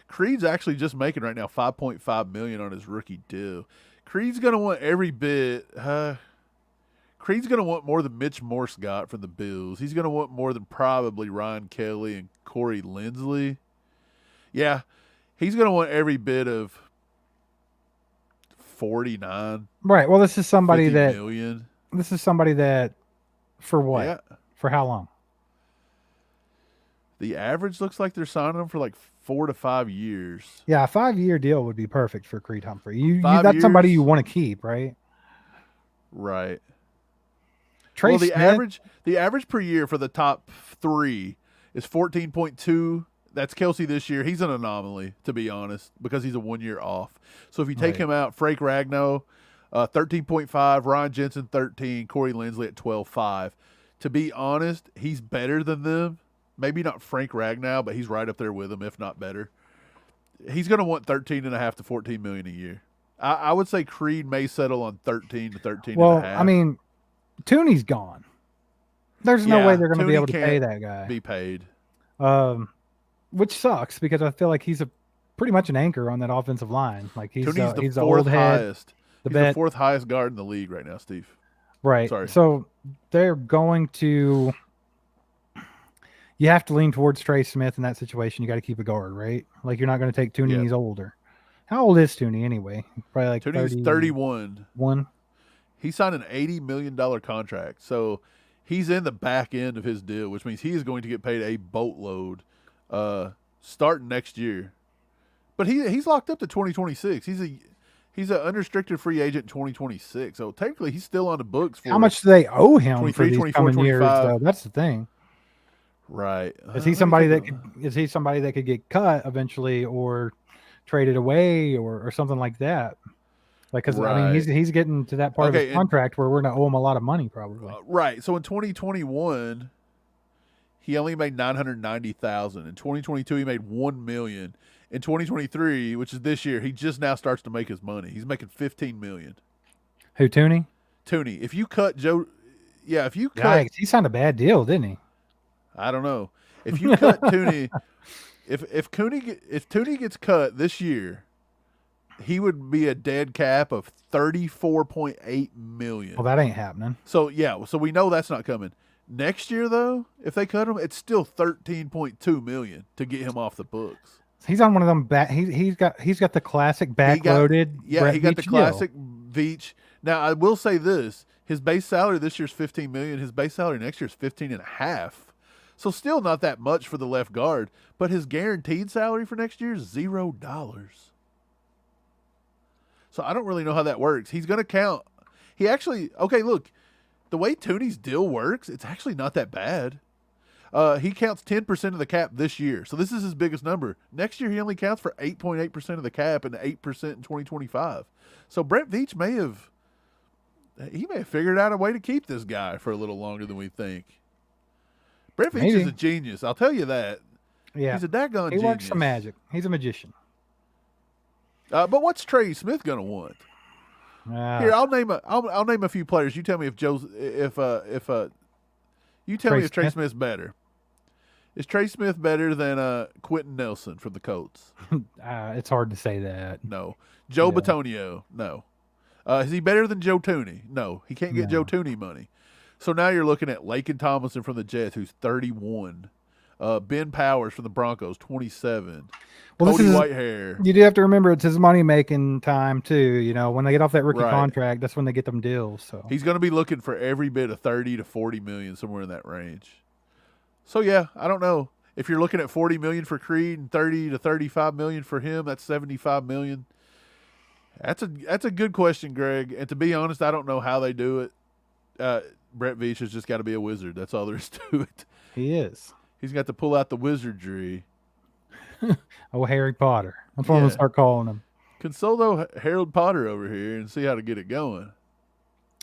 Creed's actually just making right now $5.5 million on his rookie deal. Creed's going to want every bit. Creed's going to want more than Mitch Morse got from the Bills. He's going to want more than probably Ryan Kelly and Corey Linsley. Yeah, he's going to want every bit of 49. Right. Well, this is somebody that million. This is somebody that for what? Yeah. For how long? The average looks like they're signing them for like 4 to 5 years. Yeah, a 5-year deal would be perfect for Creed Humphrey. That's somebody you want to keep, right? Right. Trey Smith, the average per year for the top 3 is 14.2. That's Kelce this year. He's an anomaly, to be honest, because he's a 1 year off. So if you take him out, Frank Ragnow, 13.5, Ryan Jensen, 13, Corey Linsley at 12.5. To be honest, he's better than them. Maybe not Frank Ragnow, but he's right up there with them, if not better. He's going to want $13.5 to $14 million a year. I would say Creed may settle on 13 to 13.5. Well, I mean, Tooney's gone. There's no way they're going to be able to pay that guy. Be paid. Which sucks because I feel like he's pretty much an anchor on that offensive line. Like he's the fourth old head, highest. He's the fourth highest guard in the league right now, Steve. Right. Sorry. So they're going to. You have to lean towards Trey Smith in that situation. You got to keep a guard, right? Like you're not going to take Tooney. Yeah. He's older. How old is Tooney anyway? Probably like Tooney's 31. One. He signed an $80 million contract, so he's in the back end of his deal, which means he is going to get paid a boatload starting next year. But he's locked up to 2026. He's an unrestricted free agent in 2026. So technically, he's still on the books. For how much do they owe him for these coming years? Though? That's the thing. Right. Is he somebody that could get cut eventually or traded away or something like that? Like, because I mean, he's getting to that part of his contract where we're going to owe him a lot of money, probably. Right. So in 2021, he only made $990,000. In 2022, he made $1 million. In 2023, which is this year, he just now starts to make his money. He's making $15 million. Who, Tooney? Tooney. If you cut Joe, Yikes, he signed a bad deal, didn't he? I don't know. If you cut Tooney, if Tooney gets cut this year, he would be a dead cap of $34.8 million. Well, that ain't happening. So so we know that's not coming. Next year though, if they cut him, it's still $13.2 million to get him off the books. He's on one of them back. He's got the classic backloaded. He got the classic Veach. Now I will say this: his base salary this year's $15 million. His base salary next year is $15.5. So still not that much for the left guard, but his guaranteed salary for next year is $0. So I don't really know how that works. He's going to count. Look, the way Tooney's deal works, it's actually not that bad. He counts 10% of the cap this year. So this is his biggest number. Next year, he only counts for 8.8% of the cap and 8% in 2025. So Brett Veach may have figured out a way to keep this guy for a little longer than we think. Brett Veach is a genius. I'll tell you that. Yeah. He's a daggone genius. He works some magic. He's a magician. But what's Trey Smith going to want? Here, I'll name a few players. You tell me if Trey Smith's better. Is Trey Smith better than Quentin Nelson from the Colts? It's hard to say that. No. Joe Bitonio? No. Is he better than Joe Tooney? No. He can't get Joe Tooney money. So now you're looking at Laken Tomlinson from the Jets, who's 31. Ben Powers from the Broncos, 27. Well, Cody Whitehair. You do have to remember it's his money-making time, too. You know, when they get off that rookie contract, that's when they get them deals. So he's going to be looking for every bit of 30 to 40 million, somewhere in that range. So, yeah, I don't know. If you're looking at 40 million for Creed and 30 to 35 million for him, that's 75 million. That's a good question, Greg. And to be honest, I don't know how they do it. Brett Veach has just got to be a wizard. That's all there is to it. He is. He's got to pull out the wizardry. Oh, Harry Potter. That's what I'm going to start calling him. Console Harold Potter over here and see how to get it going.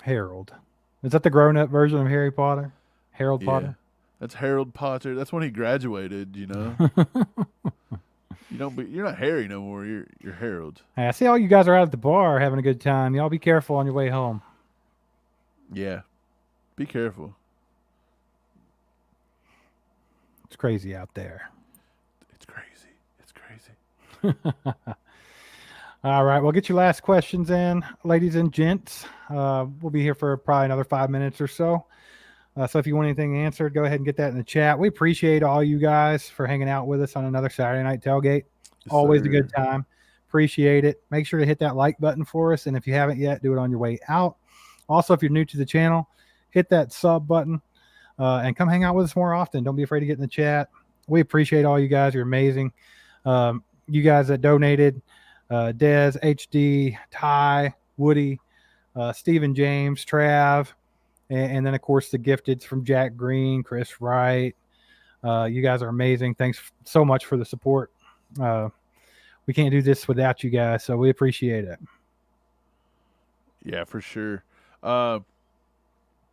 Harold. Is that the grown-up version of Harry Potter? Harold Potter? That's Harold Potter. That's when he graduated, you know. You're not Harry no more. You're Harold. Hey, I see all you guys are out at the bar having a good time. Y'all be careful on your way home. Yeah. Be careful. It's crazy out there. It's crazy. It's crazy. All right. Well, get your last questions in, ladies and gents. We'll be here for probably another 5 minutes or so. So if you want anything answered, go ahead and get that in the chat. We appreciate all you guys for hanging out with us on another Saturday Night Tailgate. Yes, always a good time. Appreciate it. Make sure to hit that like button for us. And if you haven't yet, do it on your way out. Also, if you're new to the channel, hit that sub button and come hang out with us more often. Don't be afraid to get in the chat. We appreciate all you guys. You're amazing. You guys that donated, Dez, HD, Ty, Woody, Stephen James, Trav, and then, of course, the gifteds from Jack Green, Chris Wright. You guys are amazing. Thanks so much for the support. We can't do this without you guys, so we appreciate it. Yeah, for sure.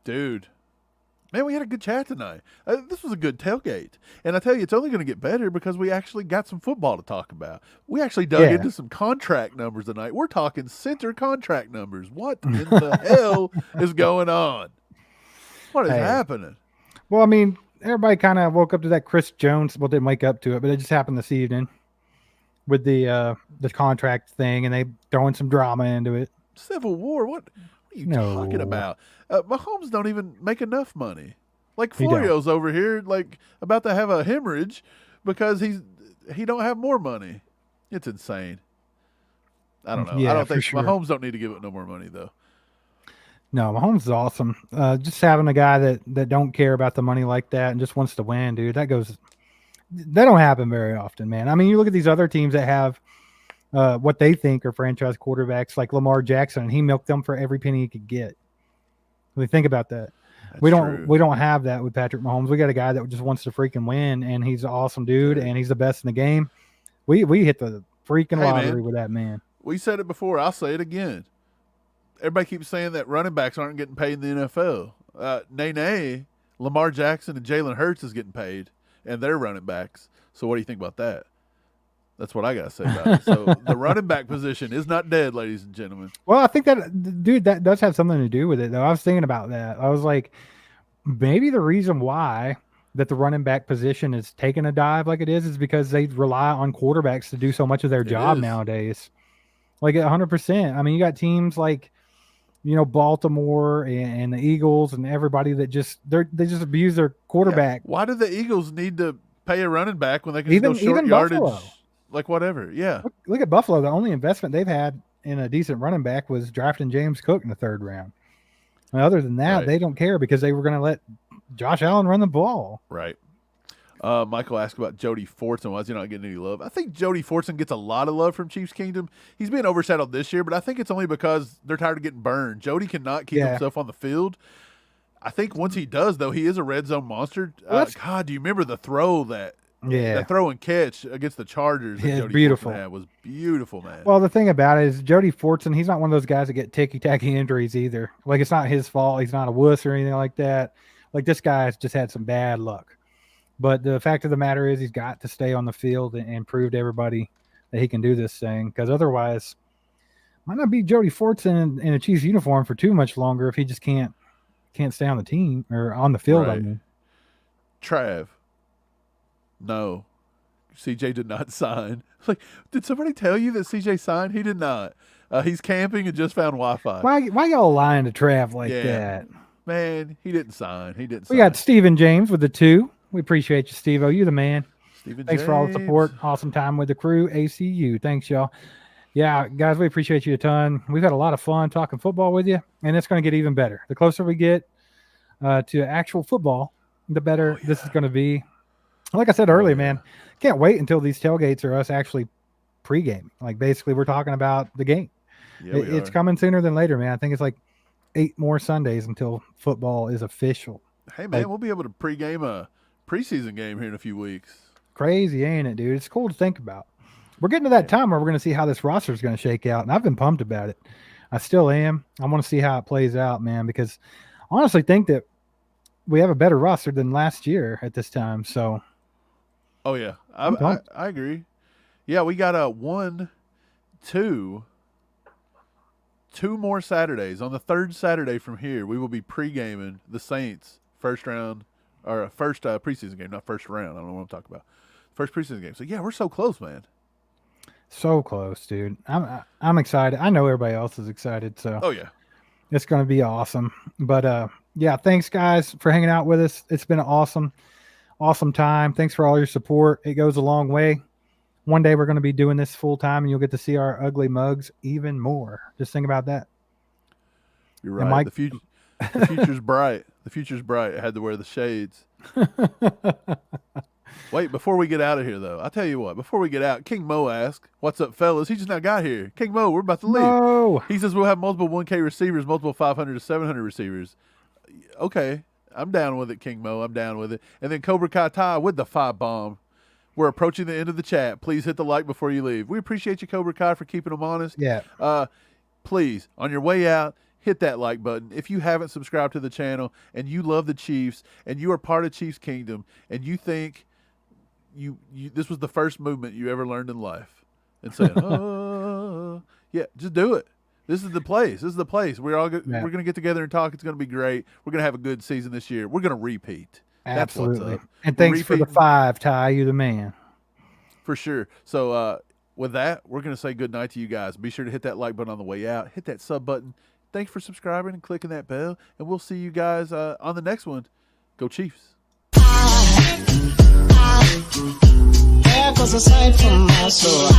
Dude, man, we had a good chat tonight. This was a good tailgate. And I tell you, it's only going to get better because we actually got some football to talk about. We actually dug into some contract numbers tonight. We're talking center contract numbers. What in the hell is going on? What is happening? Well, I mean, everybody kind of woke up to that Chris Jones. Well, didn't wake up to it, but it just happened this evening with the contract thing, and they throwing some drama into it. Civil War? What are you talking about? Mahomes don't even make enough money. Like Florio's over here, like about to have a hemorrhage because he don't have more money. It's insane. I don't know. Yeah, I don't think sure. Mahomes don't need to give it no more money though. No, Mahomes is awesome. Just having a guy that don't care about the money like that and just wants to win, dude. That don't happen very often, man. I mean, you look at these other teams that have what they think are franchise quarterbacks like Lamar Jackson, and he milked them for every penny he could get. Really think about that. We don't have that with Patrick Mahomes. We got a guy that just wants to freaking win, and he's an awesome dude, and he's the best in the game. We hit the freaking lottery with that man. We said it before. I'll say it again. Everybody keeps saying that running backs aren't getting paid in the NFL. Nay, Lamar Jackson and Jalen Hurts is getting paid, and they're running backs. So what do you think about that? That's what I got to say about it. So the running back position is not dead, ladies and gentlemen. Well, I think that does have something to do with it, though. I was thinking about that. I was like, maybe the reason why that the running back position is taking a dive like it is because they rely on quarterbacks to do so much of their job nowadays. like 100%. I mean, you got teams like, Baltimore and the Eagles and everybody that they just abuse their quarterback. Yeah. Why do the Eagles need to pay a running back when they can Even just go short yardage? Buffalo. Like whatever. Yeah. Look at Buffalo. The only investment they've had in a decent running back was drafting James Cook in the 3rd round. And other than that, they don't care because they were going to let Josh Allen run the ball. Right. Michael asked about Jody Fortson. Why is he not getting any love? I think Jody Fortson gets a lot of love from Chiefs Kingdom. He's being overshadowed this year, but I think it's only because they're tired of getting burned. Jody cannot keep himself on the field. I think once he does, though, he is a red zone monster. God, do you remember the throw that throw and catch against the Chargers? Yeah, Jody beautiful. Fortson had was beautiful, man. Well, the thing about it is Jody Fortson, he's not one of those guys that get ticky-tacky injuries either. Like, it's not his fault. He's not a wuss or anything like that. Like, this guy's just had some bad luck. But the fact of the matter is he's got to stay on the field and prove to everybody that he can do this thing, because otherwise might not be Jody Fortson in a Chiefs uniform for too much longer if he just can't stay on the team or on the field. Right. I mean, Trav, no, CJ did not sign. Like, did somebody tell you that CJ signed? He did not. He's camping and just found Wi-Fi. Why y'all lying to Trav like that? Man, he didn't sign. We got Stephen James with the 2. We appreciate you, Steve-O. You the man. Thanks James. For all the support. Awesome time with the crew. ACU. Thanks, y'all. Yeah, guys, we appreciate you a ton. We've had a lot of fun talking football with you, and it's going to get even better. The closer we get to actual football, the better this is going to be. Like I said earlier, man, can't wait until these tailgates are us actually pregame. Like, basically, we're talking about the game. Yeah, it's coming sooner than later, man. I think it's like 8 more Sundays until football is official. Hey, man, we'll be able to pregame a preseason game here in a few weeks. Crazy, ain't it, dude? It's cool to think about. We're getting to that time where we're going to see how this roster is going to shake out, and I've been pumped about it. I still am. I want to see how it plays out, man, because I honestly think that we have a better roster than last year at this time. So, oh yeah, I agree. Yeah, we got two more Saturdays. On the 3rd Saturday from here, we will be pre-gaming the Saints first preseason game, not first round. I don't know what I'm talking about. First preseason game. So yeah, we're so close, man. So close, dude. I'm excited. I know everybody else is excited. So oh yeah, it's going to be awesome. But yeah, thanks guys for hanging out with us. It's been an awesome time. Thanks for all your support. It goes a long way. One day we're going to be doing this full time, and you'll get to see our ugly mugs even more. Just think about that. You're right. The future's bright. The future's bright. I had to wear the shades. Wait, before we get out of here, though, I'll tell you what. Before we get out, King Mo asked, "What's up, fellas?" He just now got here. King Mo, we're about to leave. No. He says we'll have multiple 1K receivers, multiple 500 to 700 receivers. Okay, I'm down with it, King Mo. I'm down with it. And then Cobra Kai Ty with the 5 bomb. We're approaching the end of the chat. Please hit the like before you leave. We appreciate you, Cobra Kai, for keeping them honest. Yeah. Please, on your way out, hit that like button. If you haven't subscribed to the channel and you love the Chiefs and you are part of Chiefs Kingdom and you think you this was the first movement you ever learned in life and saying, oh, yeah, just do it. This is the place. This is the place. We're going to get together and talk. It's going to be great. We're going to have a good season this year. We're going to repeat. Absolutely. That's what's up. And thanks for the 5, Ty. You the man. For sure. So with that, we're going to say good night to you guys. Be sure to hit that like button on the way out. Hit that sub button. Thanks for subscribing and clicking that bell. And we'll see you guys on the next one. Go Chiefs. There goes a sight from my soul.